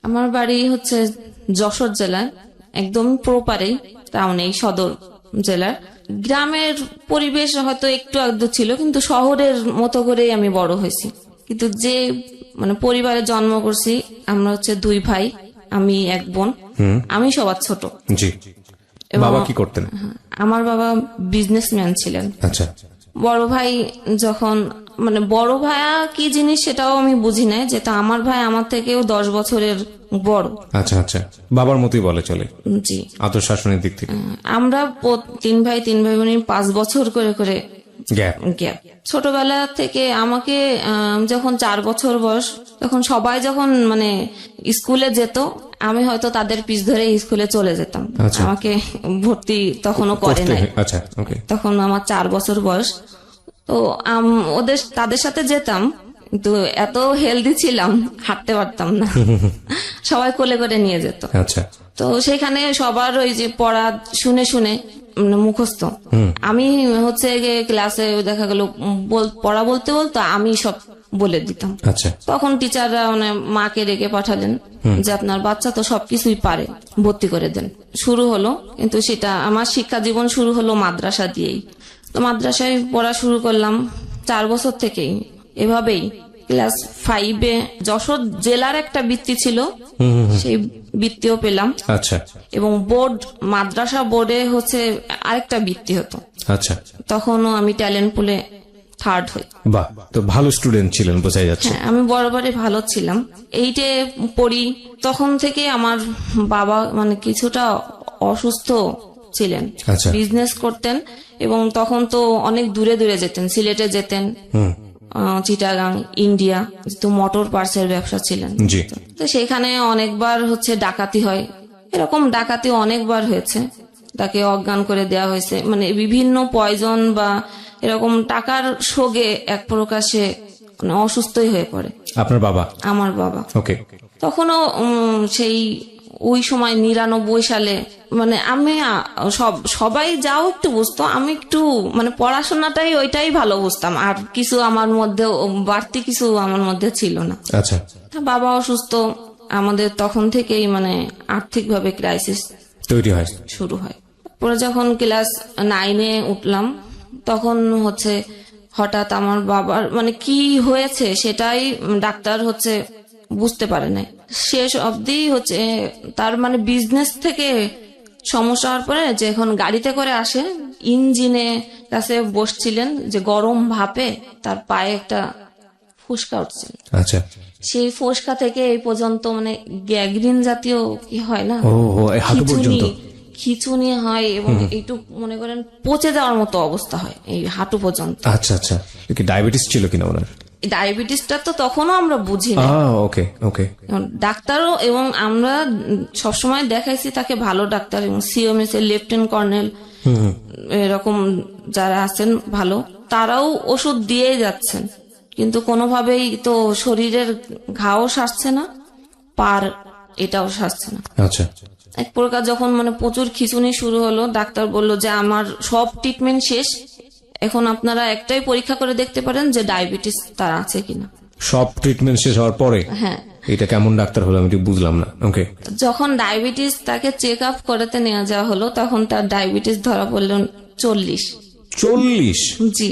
আমার বাড়ি হচ্ছে যশোর জেলায়, একদম প্রপারেই টাউনেই, সদর জেলার। গ্রামের পরিবেশ হয়তো একটু আধটু ছিল, কিন্তু শহরের মতো করেই আমি বড় হয়েছি। কিন্তু যে মানে পরিবারে জন্ম করছি, আমরা হচ্ছে 2 ভাই, আমি 1 বোন, আমি সবার ছোট। জি। বাবা কি করতেন? আমার বাবা বিজনেসম্যান ছিলেন। আচ্ছা। বড় ভাই যখন মানে বড় ভাইয়া কি জিনিস সেটাও আমি বুঝি নাই, যেটা আমার ভাই আমার থেকেও 10 বছরের বড়। আচ্ছা আচ্ছা, বাবার মতোই বলে চলে। জি। আদর শাসনের দিক থেকে আমরা 3 ভাই 3 ভাই বোন 5 বছর করে করে গ্যাপ। ছোটবেলা থেকে আমাকে যখন 4 বছর বয়স, তখন সবাই যখন মানে স্কুলে যেত, আমি হয়তো তাদের পিছ ধরে স্কুলে চলে যেতাম। আমাকে ভর্তি তখনও করে নাই। আচ্ছা, ওকে। তখন আমার 4 বছর বয়স। তো তাদের সাথে যেতাম, কিন্তু এত হেলদি ছিলাম, হাঁটতে পারতাম না, সবাই কোলে করে নিয়ে যেত। আচ্ছা। তো সেখানে সবার ওই যে পড়া শুনে শুনে মুখস্থ, আমি হচ্ছে ক্লাসে দেখা গেল পড়া বলতে বলতে আমি সব বলে দিতাম। আচ্ছা। তখন টিচাররা মানে মাকে রেখে পাঠালেন যে আপনার বাচ্চা তো সবকিছুই পারে, ভর্তি করে দেন। শুরু হলো, কিন্তু সেটা আমার শিক্ষা জীবন শুরু হলো মাদ্রাসা দিয়েই। তো মাদ্রাসায় পড়া শুরু করলাম 4 বছর থেকেই। এভাবেই ক্লাস 5-এ যশোর জেলার একটা বৃত্তি ছিল, সেই বৃত্তিও পেলাম। আচ্ছা। এবং মাদ্রাসা বোর্ডে হচ্ছে আরেকটা বৃত্তি হতো। আচ্ছা। তখনও আমি ট্যালেন্ট পুলে 3rd হই। বাহ, তো ভালো স্টুডেন্ট ছিলেন বোঝাই যাচ্ছে। হ্যাঁ, আমি বরাবরই ভালো ছিলাম। 8-এ পড়ি, তখন থেকে আমার বাবা মানে কিছুটা অসুস্থ ছিলেন, বিজনেস করতেন, এবং তখন তো অনেক দূরে দূরে যেতেন, সিলেটে যেতেন, চিটাগাং, ইন্ডিয়া, তো মোটর পার্টসের ব্যবসা ছিলেন। তো সেখানে অনেকবার হচ্ছে ডাকাতি হয়, এরকম ডাকাতি অনেকবার হয়েছে, তাকে অজ্ঞান করে দেওয়া হয়েছে, মানে বিভিন্ন পয়জন বা এরকম টাকার শোগে এক প্রকাশে অসুস্থই হয়ে পড়ে আপনার বাবা। আমার বাবা। ওকে। তখনও সেই ওই সময় 99 সালে মানে আমি সবাই যাও একটু বুঝতো, আমি একটু মানে পড়াশোনাটাই ওইটাই ভালো বুঝতাম, আর কিছু আমার মধ্যে বাড়তি কিছু আমার মধ্যে ছিল না। আচ্ছা। বাবা অসুস্থ, আমাদের তখন থেকেই মানে আর্থিকভাবে ক্রাইসিস তৈরি হয়, শুরু হয়। পরে যখন ক্লাস 9-এ উঠলাম, তখন হচ্ছে হঠাৎ আমার বাবার মানে কি হয়েছে সেটাই ডাক্তার হচ্ছে বুঝতে পারে নাই। শেষ অবধি হচ্ছে তার মানে বিজনেস থেকে সমস্যা হওয়ার পরে যখন গাড়িতে করে আসে, ইঞ্জিনে কাছে বসছিলেন, যে গরম ভাপে তার পায়ে একটা ফুসকা উঠছিল। আচ্ছা। সেই ফুসকা থেকে এই পর্যন্ত মানে গ্যাংগ্রিন জাতীয় কি হয় না, খিচুনি হয়, এবং এইটুক মনে করেন পচে যাওয়ার মতো অবস্থা হয় এই হাঁটু পর্যন্ত। আচ্ছা আচ্ছা। ডায়াবেটিস ছিল কিনা ওনার? ডায়াবেটিসটা তো তখনও আমরা বুঝি না। ওকে ওকে। ডাক্তারও, এবং আমরা সবসময় দেখাইছি তাকে ভালো ডাক্তার, এবং সিএমএস এর লেফটেন্যান্ট কর্নেল এরকম যারা আছেন ভালো, তারাও ওষুধ দিয়ে যাচ্ছেন, কিন্তু কোনোভাবেই তো শরীরের ঘাও সারছে না, পার এটাও সারছে না। আচ্ছা। এক প্রকার যখন মানে প্রচুর খিঁচুনি শুরু হলো, ডাক্তার বলল যে আমার সব ট্রিটমেন্ট শেষ, এখন আপনারা একটাই পরীক্ষা করে দেখতে পারেন যে ডায়াবেটিস তার আছে কিনা। সব ট্রিটমেন্ট শেষ হওয়ার পরে? হ্যাঁ। এটা কেমন ডাক্তার হলো আমি ঠিক বুঝলাম না। ওকে। যখন ডায়াবেটিস তাকে চেক আপ করাতে নেওয়া যাওয়া হলো, তখন তার ডায়াবেটিস ধরা পড়ল 40। 40? জি।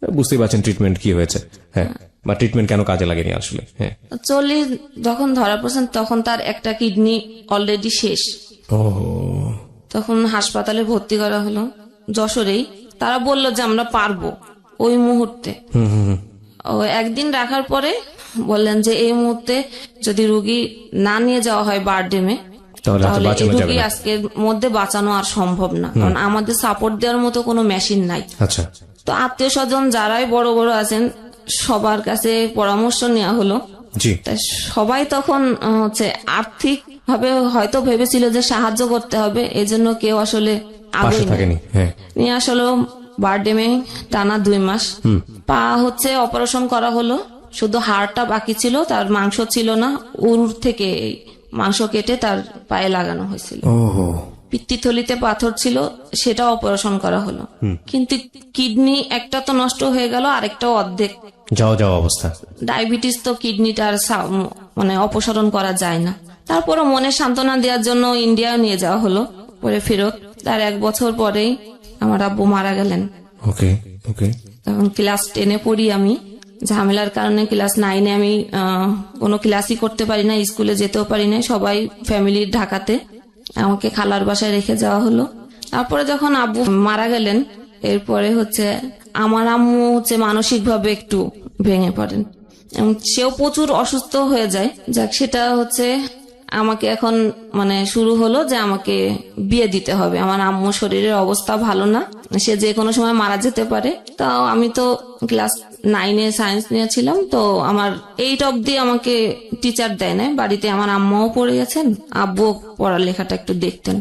বুঝতেই পারছেন ট্রিটমেন্ট কি হয়েছে। হ্যাঁ, বা ট্রিটমেন্ট কেন কাজে লাগেনি আসলে। হ্যাঁ, 40 যখন ধরা পড়ছেন, তখন তার একটা কিডনি অলরেডি শেষ। তখন হাসপাতালে ভর্তি করা হলো যশোরেই। তারা বলল যে আমরা পারবো ওই মুহূর্তে। একদিন রাখার পরে বললেন যে এই মুহূর্তে যদি রোগী না নিয়ে যাওয়া হয় বারডেমে, তাহলে এই রোগী আজকের মধ্যে বাঁচানো আর সম্ভব না, কারণ আমাদের সাপোর্ট দেওয়ার মতো কোনো মেশিন নাই। আচ্ছা। তো আত্মীয় স্বজন যারাই বড় বড় আছেন সবার কাছে পরামর্শ নেওয়া হলো। তাই সবাই তখন হচ্ছে আর্থিক ভাবে হয়তো ভেবেছিল যে সাহায্য করতে হবে, এজন্য কেউ আসলে আগে নিয়ে আসলো। বারডেমে টানা 2 মাস পা হচ্ছে অপারেশন করা হলো, শুধু হাড়টা বাকি ছিল, তার মাংস ছিল না, উর থেকে মাংস কেটে তার পায়ে লাগানো হয়েছিল। পিত্তথলিতে পাথর ছিল, সেটা অপারেশন করা হলো, কিন্তু কিডনি একটা তো নষ্ট হয়ে গেল, আরেকটাও অর্ধেক যাওয়া অবস্থা। ডায়াবেটিস তো কিডনিটার মানে অপসারণ করা যায় না। তারপরও মনে সান্ত্বনা দেওয়ার জন্য ইন্ডিয়া নিয়ে যাওয়া হলো, পরে ফেরত। তার 1 বছর পরেই আমার আব্বু মারা গেলেন। ওকে ওকে। তখন ক্লাস 10-এ পড়ি আমি। ঝামেলার কারণে ক্লাস 9-এ আমি কোনো ক্লাসই করতে পারি না, স্কুলে যেতেও পারি না। সবাই ফ্যামিলির ঢাকাতে, আমাকে খালার বাসায় রেখে যাওয়া হলো। তারপরে যখন আব্বু মারা গেলেন, এরপরে আমার আম্মু মানসিকভাবে একটু ভেঙে পড়েন এবং সেও প্রচুর অসুস্থ হয়ে যায়। যাক, সেটা আমাকে এখন মানে শুরু হলো যে আমাকে বিয়ে দিতে হবে। আমার আম্মু শরীরের অবস্থা ভালো না, সে যে কোনো সময় মারা যেতে পারে। তাও আমি তো ক্লাস 9-এ সায়েন্স নিয়েছিলাম, তো আমার 8 অব্দি আমাকে টিচার দেয় না বাড়িতে। আমার আম্মাও পড়ে গেছেন, আব্বু পড়ালেখাটা একটু দেখতেন।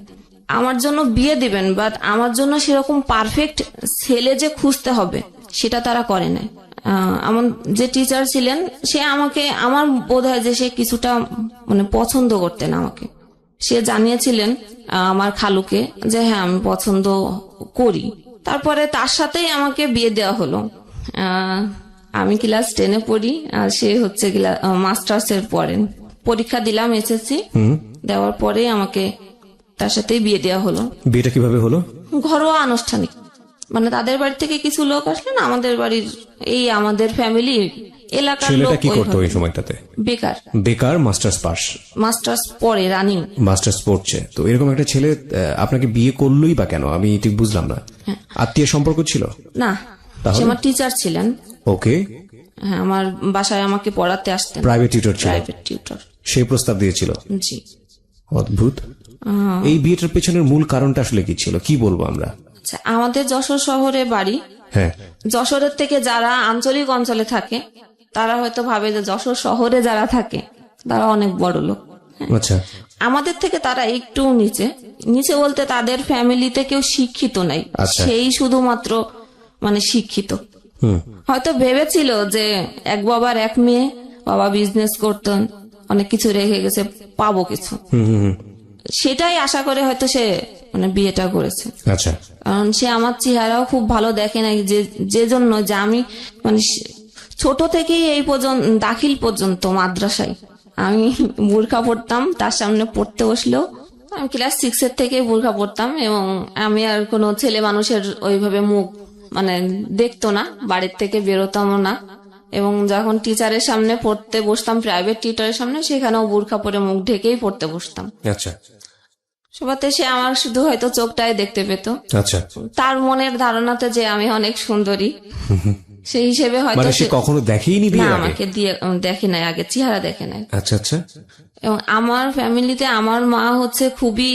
আমার জন্য বিয়ে দিবেন, বাট আমার জন্য সেরকম পারফেক্ট ছেলে যে খুঁজতে হবে সেটা তারা করে নাই। আমার যে টিচার ছিলেন সে আমাকে, আমার বোধ হয় যে সে কিছুটা মানে পছন্দ করতেন আমাকে। সে জানিয়েছিলেন আমার খালুকে যে হ্যাঁ আমি পছন্দ করি। তারপরে তার সাথেই আমাকে বিয়ে দেওয়া হলো। আমি ক্লাস 10-এ পড়ি আর সে মাস্টার্স এর পড়েন। পরীক্ষা দিলাম SSC, দেওয়ার পরে আমাকে তার সাথেই বিয়ে দেওয়া হলো। বিয়েটা কিভাবে হলো? ঘরোয়া আনুষ্ঠানিক, মানে তাদের বাড়ি থেকে কিছু লোক আসলেন, আমাদের বাড়ির আমাদের ফ্যামিলি এলাকার লোক। ছেলেটা কি করতো ওই সময়টাতে? বেকার মাস্টার্স পড়ে, রানিং মাস্টার্স পড়ছে। তো এরকম একটা ছেলে আপনাকে বিয়ে করলোই বা কেন, আমি ঠিক বুঝলাম না। আত্মীয় সম্পর্ক ছিল না, সে আমার টিচার ছিলেন। ওকে। হ্যাঁ, আমার বাসায় আমাকে পড়াতে আসতেন। Private tutor. সেই প্রস্তাব দিয়েছিল? জি। অদ্ভুত। এই বিয়েটার পেছনের মূল কারণটা আসলে কি ছিল, কি বলবো আমরা? আচ্ছা, আমাদের যশোর শহরে বাড়ি। হ্যাঁ। যশোরের থেকে যারা আঞ্চলিক অঞ্চলে থাকে তারা হয়তো ভাবে যে যশোর শহরে যারা থাকে তারা অনেক বড় লোক। আচ্ছা। আমাদের থেকে তারা একটু নিচে বলতে তাদের ফ্যামিলিতে কেউ শিক্ষিত নাই, সেই শুধুমাত্র মানে শিক্ষিত। হয়তো ভেবেছিল যে এক বাবার এক মেয়ে, বাবা বিজনেস করতেন, অনেক কিছু রেখে গেছে, পাবো কিছু, সেটাই আশা করে হয়তো সে মানে বিয়েটা করেছে। আচ্ছা। কারণ সে আমার চেহারাও খুব ভালো দেখে নাই, যে জন্য যে আমি মানে ছোট থেকেই এই পর্যন্ত দাখিল পর্যন্ত মাদ্রাসায় আমি বোরখা পড়তাম। তার সামনে পড়তে বসলেও আমি ক্লাস 6-এর থেকে বোরখা পড়তাম এবং আমি আর কোনো ছেলে মানুষের ওইভাবে মুখ মানে দেখতো না, বাড়ির থেকে বেরোতাম না। এবং যখন টিচারের সামনে পড়তে বসতাম, প্রাইভেট টিচারের সামনে, সেখানেও বোরখা পরে মুখ ঢেকেই পড়তে বসতাম। আচ্ছা। সবাতে সে আমার শুধু হয়তো চোখটাই দেখতে পেত। আচ্ছা। তার মনের ধারণাতে যে আমি অনেক সুন্দরী, সেই হিসেবে হয়তো সে কখনো দেখেইনি বিয়ের আগে? আমাকে দেখে নাই আগে, চেহারা দেখে নাই। আচ্ছা আচ্ছা। এবং আমার ফ্যামিলিতে আমার মা খুবই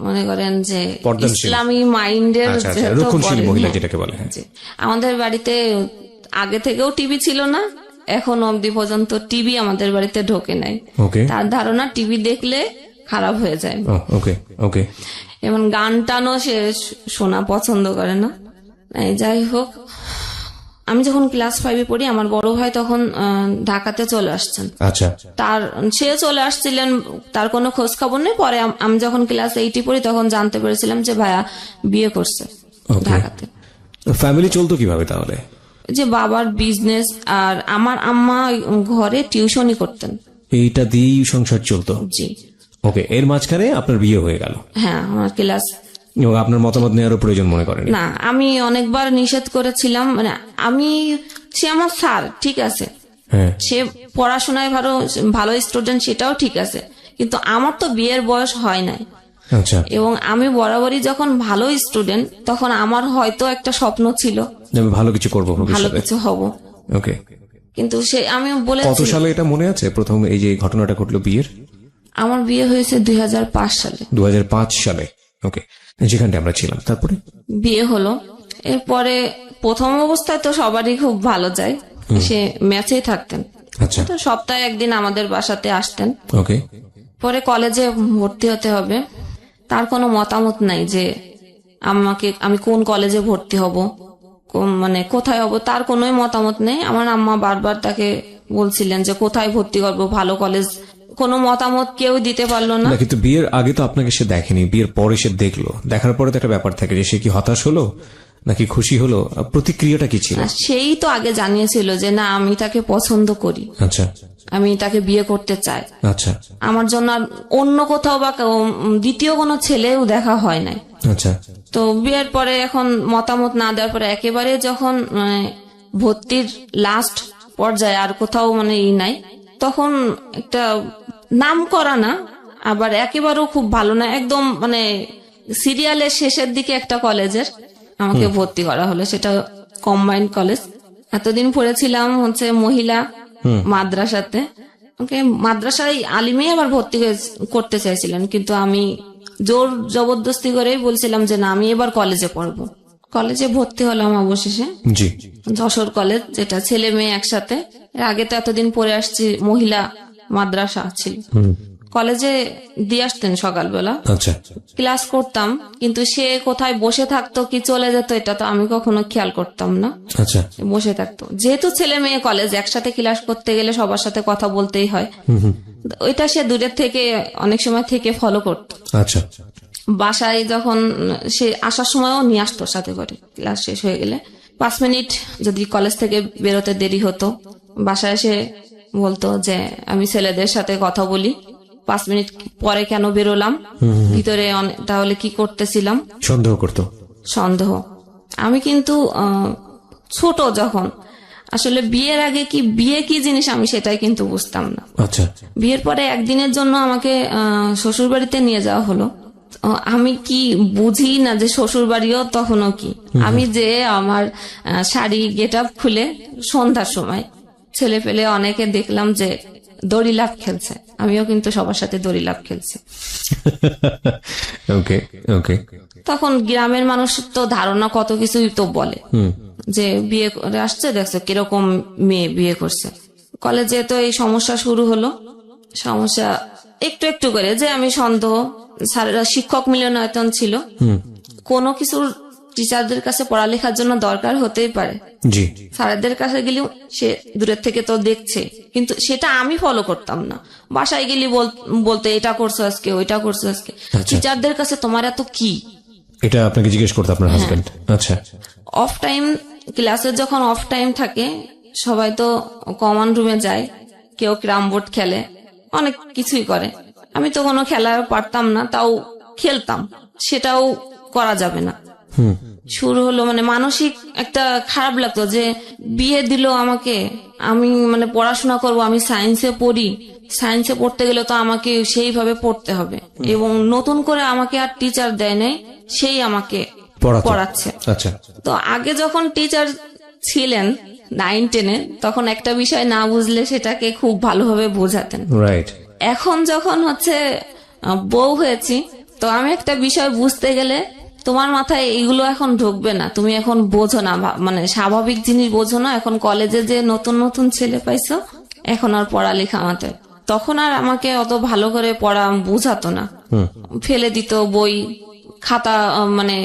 মনে করেন যে ইসলামী মাইন্ডের রক্ষণশীল মহিলা যেটাকে বলে। আমাদের বাড়িতে আগে থেকেও টিভি ছিল না, এখন অবধি পর্যন্ত টিভি আমাদের বাড়িতে ঢোকে নাই। তার ধারণা টিভি দেখলে খারাপ হয়ে যায়। ওকে ওকে। এবং গান টানও সে শোনা পছন্দ করে না। যাই হোক, আমি যখন ক্লাস 5-এ পড়ি, আমার বড় ভাই তখন ঢাকাতে চলে আসছেন। আচ্ছা। সে চলে আসছিলেন, তার কোনো খোঁজ খবর নেই। পরে আমি যখন ক্লাস 8-এ পড়ি তখন জানতে পেরেছিলাম যে ভাইয়া বিয়ে করছে ঢাকাতে। ফ্যামিলি চলতো কিভাবে তাহলে? যে বাবার বিজনেস, আর আমার আম্মা ঘরে টিউশনই করতেন, এইটা দিয়েই সংসার চলতো। জি। ওকে। এর মাঝখানে আপনার বিয়ে হয়ে গেল? হ্যাঁ, আমার ক্লাস। আপনার মতামত নেওয়ারও প্রয়োজন মনে করেন? না, আমি অনেকবার নিষেধ করেছিলাম। মানে সে আমার স্যার, ঠিক আছে, সে পড়াশোনায় ভালো স্টুডেন্ট, সেটাও ঠিক আছে, কিন্তু আমার তো বিয়ের বয়স হয় নাই। আচ্ছা। এবং আমি বরাবরই যখন ভালো স্টুডেন্ট, তখন আমার হয়তো একটা স্বপ্ন ছিল আমি ভালো কিছু করবো, ভালো কিছু হব। ওকে। কিন্তু আমি বলে, কত সালে এটা মনে আছে প্রথম এই যে ঘটনাটা ঘটলো বিয়ের? আমার বিয়ে হয়েছে 2005 সালে। 2005 সালে। ওকে। যেখানটা আমরা ছিলাম। তারপরে বিয়ে হলো। এরপরে প্রথম অবস্থায় তো সবারই খুব ভালো যায়, সে ম্যাচেই থাকতেন। আচ্ছা। তো সপ্তাহে একদিন আমাদের বাসাতে আসতেন। ওকে। পরে কলেজে ভর্তি হতে হবে, তার কোনো মতামত নাই যে আমি কোন কলেজে ভর্তি হব, মানে কোথায় হব, তার কোনো মতামত নেই। আমার আম্মা বারবার তাকে বলছিলেন যে কোথায় ভর্তি করবো, ভালো কলেজ, কোনো মতামত কেউ দিতে পারলো না। কিন্তু বিয়ের আগে তো আপনাকে সে দেখেনি, বিয়ের পরে সে দেখলো, দেখার পরে তো একটা ব্যাপার থাকে যে সে কি হতাশ হলো নাকি খুশি হলো? প্রতিক্রিয়াটা কি ছিল? সেই তো আগে জানিয়েছিল যে না আমি তাকে পছন্দ করি, আচ্ছা, আমি তাকে বিয়ে করতে চাই। আচ্ছা, আমার জন্য আর অন্য কোথাও বা দ্বিতীয় কোনো ছেলেও দেখা হয় নাই। আচ্ছা। তো বিয়ের পরে এখন মতামত না দেওয়ার পরে একেবারে যখন ভর্তির লাস্ট পর্যায়ে আর কোথাও মানে নাই, তখন একটা নাম করা না আবার একেবারেও খুব ভালো না, একদম মানে সিরিয়ালের শেষের দিকে একটা কলেজের আমাকে ভর্তি করা হলো, সেটা কম্বাইন্ড কলেজ। এতদিন পড়েছিলাম হচ্ছে মহিলা মাদ্রাসাতে, ওকে মাদ্রাসায় আলিমে আবার ভর্তি করতে চাইছিলেন, কিন্তু আমি জোর জবরদস্তি করেই বলছিলাম যে না আমি এবার কলেজে পড়বো। কলেজে ভর্তি হলাম অবশেষে, জি, যশোর কলেজ, যেটা ছেলে মেয়ে একসাথে। এর আগে তো এতদিন পড়ে আসছি মহিলা মাদ্রাসা ছিল। কলেজে দিয়ে আসতেন সকালবেলা, আচ্ছা, ক্লাস করতাম, কিন্তু সে কোথায় বসে থাকতো কি চলে যেত এটা তো আমি কখনো খেয়াল করতাম না। আচ্ছা, বসে থাকতো, যেহেতু ছেলে মেয়ে কলেজ একসাথে ক্লাস করতে গেলে সবার সাথে কথা বলতেই হয়, ওইটা সে দূরের থেকে অনেক সময় থেকে ফলো করতো। আচ্ছা, বাসায় যখন সে আসার সময়ও নিয়ে আসতো সাথে করে, ক্লাস শেষ হয়ে গেলে 5 মিনিট যদি কলেজ থেকে বেরোতে দেরি হতো, বাসায় এসে বলতো যে আমি ছেলেদের সাথে কথা বলি, 5 মিনিট পরে কেন বেরোলাম, ভিতরে তাহলে কি করতেছিলাম, সন্দেহ করতো। সন্দেহ। আমি কিন্তু ছোট যখন, আসলে বিয়ের আগে কি বিয়ে কি জিনিস আমি সেটাই কিন্তু বুঝতাম না। আচ্ছা, বিয়ের পরে একদিনের জন্য আমাকে শ্বশুর বাড়িতে নিয়ে যাওয়া হলো। আমি কি বুঝি না যে শ্বশুর বাড়িও তখনও কি, আমি যে আমার শাড়ি গেট আপ খুলে সন্ধ্যার সময় ছেলে পেলে অনেকে দেখলাম যে দড়ি লাফ খেলছে, আমিও কিন্তু সবার সাথে দড়ি লাফ খেলছি। ওকে, ওকে। তখন গ্রামের মানুষ তো ধারণা কত কিছুই তো বলে যে বিয়ে করে আসছে, দেখছো কিরকম মেয়ে বিয়ে করছে। কলেজে তো এই সমস্যা শুরু হলো, সমস্যা একটু একটু করে, যে আমি সন্দেহ, স্যারেরা শিক্ষক মিলনায়তন ছিল, কোনো কিছুর টিচারদের কাছে পড়ালেখার জন্য দরকার হতেই পারে, জি, স্যারদের কাছে গেলেও সে দূরের থেকে তো দেখছে, কিন্তু সেটা আমি ফলো করতাম না। বাসায় গেলি বলতে এটা করছো আজকে, ওইটা করছো আজকে। টিচারদের কাছে তোমার এত কি, এটা আপনাকে জিজ্ঞেস করতো আপনার হাজবেন্ড? আচ্ছা। অফ টাইম, ক্লাসের যখন অফ টাইম থাকে সবাই তো কমন রুমে যায়, কেউ ক্যারাম বোর্ড খেলে, অনেক কিছুই করে। আমি তো কোনো খেলা পারতাম না, তাও খেলতাম, সেটাও করা যাবে না। শুরু হলো মানে মানসিক একটা খারাপ লাগতো যে বিয়ে দিল আমাকে, আমি মানে পড়াশোনা করব, আমি সায়েন্সে পড়ি, সায়েন্সে পড়তে গেলে তো আমাকে সেইভাবে পড়তে হবে, এবং নতুন করে আমাকে আর টিচার দেয় নাই, সেই আমাকে পড়াচ্ছে। আচ্ছা। তো আগে যখন টিচার ছিলেন 9-10-এ, তখন একটা বিষয় না বুঝলে সেটাকে খুব ভালোভাবে বোঝাতেন। রাইট। এখন যখন হচ্ছে বউ হয়েছি, তো আমি একটা বিষয় বুঝতে গেলে তোমার মাথায় এগুলো এখন ঢুকবে না, তুমি এখন বোঝো না, মানে স্বাভাবিক জিনিস বোঝো না। এখন কলেজে যে নতুন নতুন ছেলে পাইছো, এখন আর পড়ালেখা মাথায়, তখন আর আমাকে অত ভালো করে পড়া বুঝাতো না, ফেলে দিত বই খাতা, মানে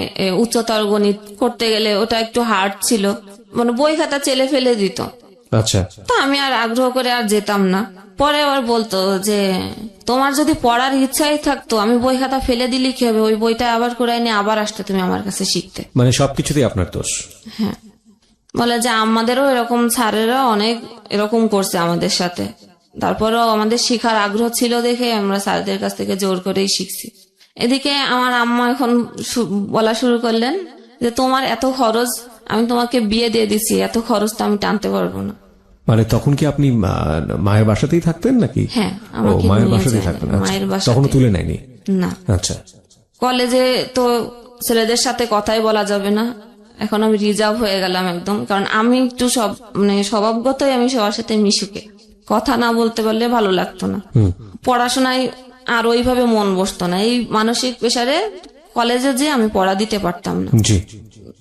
উচ্চতর গণিত করতে গেলে ওটা একটু হার্ড ছিল, মানে বই খাতা চেলে ফেলে দিত। আচ্ছা। তো আমি আর আগ্রহ করে আর যেতাম না। পরে আবার বলতো যে তোমার যদি পড়ার ইচ্ছাই থাকতো, আমি বই খাতা ফেলে দিলি কি হবে, ওই বইটা আবার করে এনে আবার আসতে তুমি আমার কাছে শিখতে। মানে সবকিছুতেই আপনার দোষ? হ্যাঁ, বলে যে আমাদেরও এরকম স্যারেরা অনেক এরকম করছে আমাদের সাথে, তারপরেও আমাদের শিখার আগ্রহ ছিল দেখে আমরা স্যারদের কাছ থেকে জোর করেই শিখছি। এদিকে আমার আম্মা এখন বলা শুরু করলেন যে তোমার এত খরচ, আমি তোমাকে বিয়ে দিয়ে দিচ্ছি, এত খরচ তো আমি টানতে পারবো না। মানে তখন কি আপনি মায়ের বাসাতেই থাকতেন নাকি? হ্যাঁ, মায়ের বাসাতেই থাকতেন। মায়ের বাসা। তখনও তুলে নেয়নি? না। আচ্ছা। কলেজে তো ছেলেদের সাথে কথাই বলা যাবে না, এখন আমি রিজার্ভ হয়ে গেলাম একদম, কারণ আমি একটু মানে স্বভাবগতই আমি সবার সাথে মিশুকে, কথা না বলতে পারলে ভালো লাগতো না। পড়াশোনায় আর ওইভাবে মন বসতো না, এই মানসিক প্রেসারে কলেজে যে আমি পড়া দিতে পারতাম না। জি।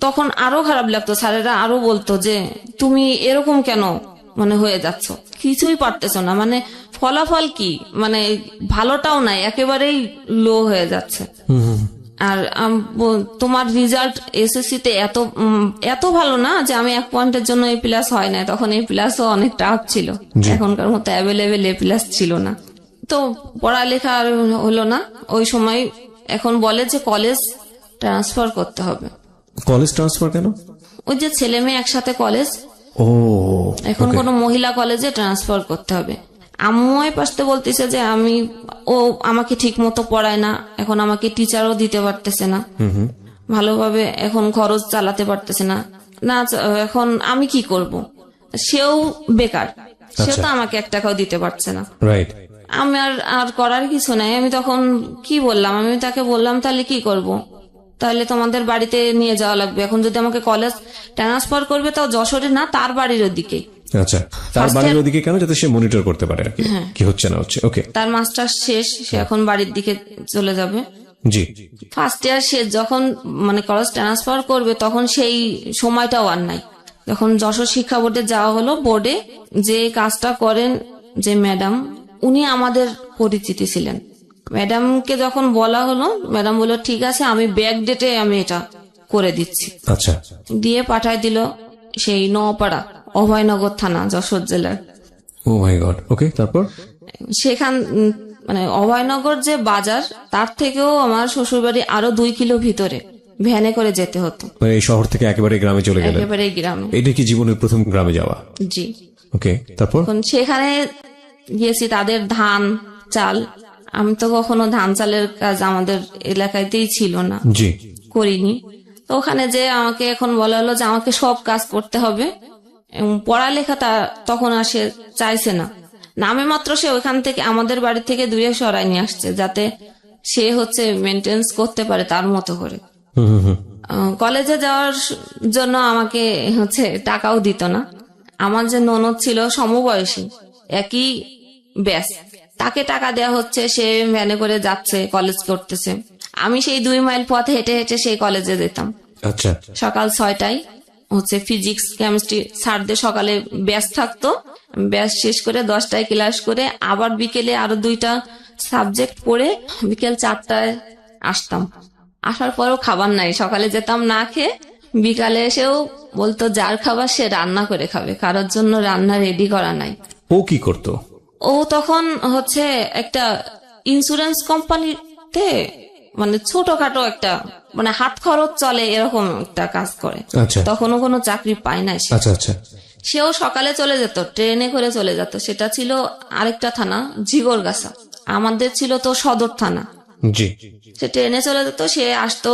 তখন আরো খারাপ লাগতো, স্যারেরা আরো বলতো যে তুমি এরকম কেন মানে হয়ে যাচ্ছ, কিছুই পারতেছো না, মানে ফলাফল কি, মানে ভালোটাও নাই, একেবারেই লো হয়ে যাচ্ছে। আর তোমার রেজাল্ট এসএসসি তে এত ভালো না যে আমি 1 পয়েন্টের জন্য A+ হয় না, তখন A+ অনেক টাফ ছিল, এখনকার মতো অ্যাভেলেবেল A+ ছিল না। তো পড়ালেখা আর হলো না ওই সময়। এখন বলে যে কলেজ ট্রান্সফার করতে হবে, কলেজ ট্রান্সফার কেন? ওই যে ছেলে মেয়ে একসাথে কলেজ, ও এখন কোন মহিলা কলেজে ট্রান্সফার করতে হবে। আম্মু পাশতে বলতেছে যে ও আমাকে ঠিক মতো পড়ায় না, এখন আমাকে টিচারও দিতে পারতেছে না ভালোভাবে, এখন খরচ চালাতে পারতেছে না, এখন আমি কি করব? সেও বেকার, সেও তো আমাকে 1 টাকাও দিতে পারছে না। রাইট। আমি আর করার কিছু নাই। আমি তখন কি বললাম, আমি তাকে বললাম তাহলে কি করব, তাহলে তোমাদের বাড়িতে নিয়ে যাওয়া লাগবে। এখন যদি আমাকে কলেজ ট্রান্সফার করবে তাও যশোরে না, তার বাড়ির ওদিকে। আচ্ছা, তার বাড়ির ওদিকে কেন? যাতে সে মনিটর করতে পারে কি হচ্ছে না হচ্ছে। ওকে, তার মাস্টার শেষ, সে এখন বাড়ির দিকে চলে যাবে। জি। ফার্স্ট ইয়ার শেষ, যখন কলেজ ট্রান্সফার করবে তখন সেই সময়টাও আর নাই। যখন যশোর শিক্ষা বোর্ডে যাওয়া হলো, বোর্ডে যে কাজটা করেন যে ম্যাডাম, উনি আমাদের পরিচিতি ছিলেন। ম্যাডামকে যখন বলা হলো, ম্যাডাম বলল ঠিক আছে, আমি ব্যাক ডেটে আমি এটা করে দিচ্ছি। আচ্ছা, দিয়ে পাঠায় দিল সেই নোয়াপাড়া, অভয়নগর থানা, যশোর জেলার। ও মাই গড। ওকে, তারপর সেখান অভয়নগর যে বাজার, তার থেকেও আমার শ্বশুরবাড়ি আরো 2 কিলো ভিতরে ভ্যানে করে যেতে হতো। এই শহর থেকে একেবারে গ্রামে চলে গেলেন? একেবারে গ্রামে। এটা কি জীবনের প্রথম গ্রামে যাওয়া? জি। ওকে, তারপর সেখানে গিয়েছি, তাদের ধান চাল, আমি তো কখনো ধান চালের কাজ আমাদের এলাকাতেই ছিল না, জি, করিনি। তো ওখানে যে আমাকে এখন বলা হলো যে আমাকে সব কাজ করতে হবে, এবং পড়ালেখা তখন আর সে চাইছে না। নামে মাত্র সে ওইখান থেকে আমাদের বাড়ি থেকে দূরে সরাই নিয়ে আসছে, যাতে সে মেনটেন্স করতে পারে তার মতো করে। কলেজে যাওয়ার জন্য আমাকে টাকাও দিত না। আমার যে ননদ ছিল সমবয়সী, একই ব্যাস, তাকে টাকা দেওয়া হচ্ছে, সে ভ্যানে করে যাচ্ছে, কলেজ করতেছে। আমি সেই 2 মাইল পথ হেঁটে হেঁটে সেই কলেজে যেতাম। আচ্ছা, সকাল 6টায় ফিজিক্স কেমিস্ট্রি স্যারদের সকালে ব্যাচ থাকতো, ব্যাচ শেষ করে 10টায় ক্লাস করে আবার বিকেলে আরো 2টা সাবজেক্ট পড়ে বিকেল 4টায় আসতাম। আসার পরও খাবার নাই, সকালে যেতাম না খেয়ে, বিকালে এসেও বলতো যার খাবার সে রান্না করে খাবে, কারোর জন্য রান্না রেডি করা নাই। ও কি করতো? ও তখন একটা ইন্স্যুরেন্স কোম্পানিতে ছোটখাটো একটা হাত খরচ চলে এরকম একটা কাজ করে। আচ্ছা, তখনও কোনো চাকরি পায় না সে। আচ্ছা আচ্ছা। সেও সকালে চলে যেত, ট্রেনে করে চলে যেত। সেটা ছিল আরেকটা থানা, জিগরগাছা। আমাদের ছিল তো সদর থানা। জি। সে ট্রেনে চলে যেত, সে আসতো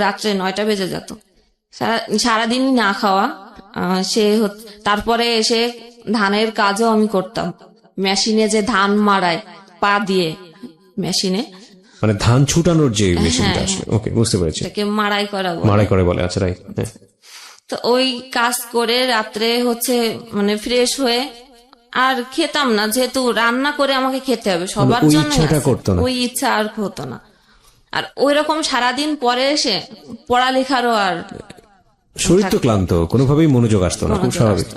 রাত্রে 9টা বেজে যেত, সারাদিন না খাওয়া। তারপরে এসে ধানের কাজও আমি করতাম, মেশিনে যে ধান মাড়ায় পা দিয়ে, মেশিনে ধান ছুটানোর যে মেশিনটা আসলে। ওকে, বুঝতে পেরেছি। মাড়াই করা বলে। আচ্ছা, রাইট। তো ওই কাজ করে রাত্রে ফ্রেশ হয়ে আর খেতাম না, যেহেতু রান্না করে আমাকে খেতে হবে সবার জন্য, ওই ইচ্ছা আর হতো না। আর ওই রকম সারাদিন পরে এসে পড়ালেখারও আর শরীর তো ক্লান্ত, কোনোভাবেই মনোযোগ আসতো না, খুব স্বাভাবিক।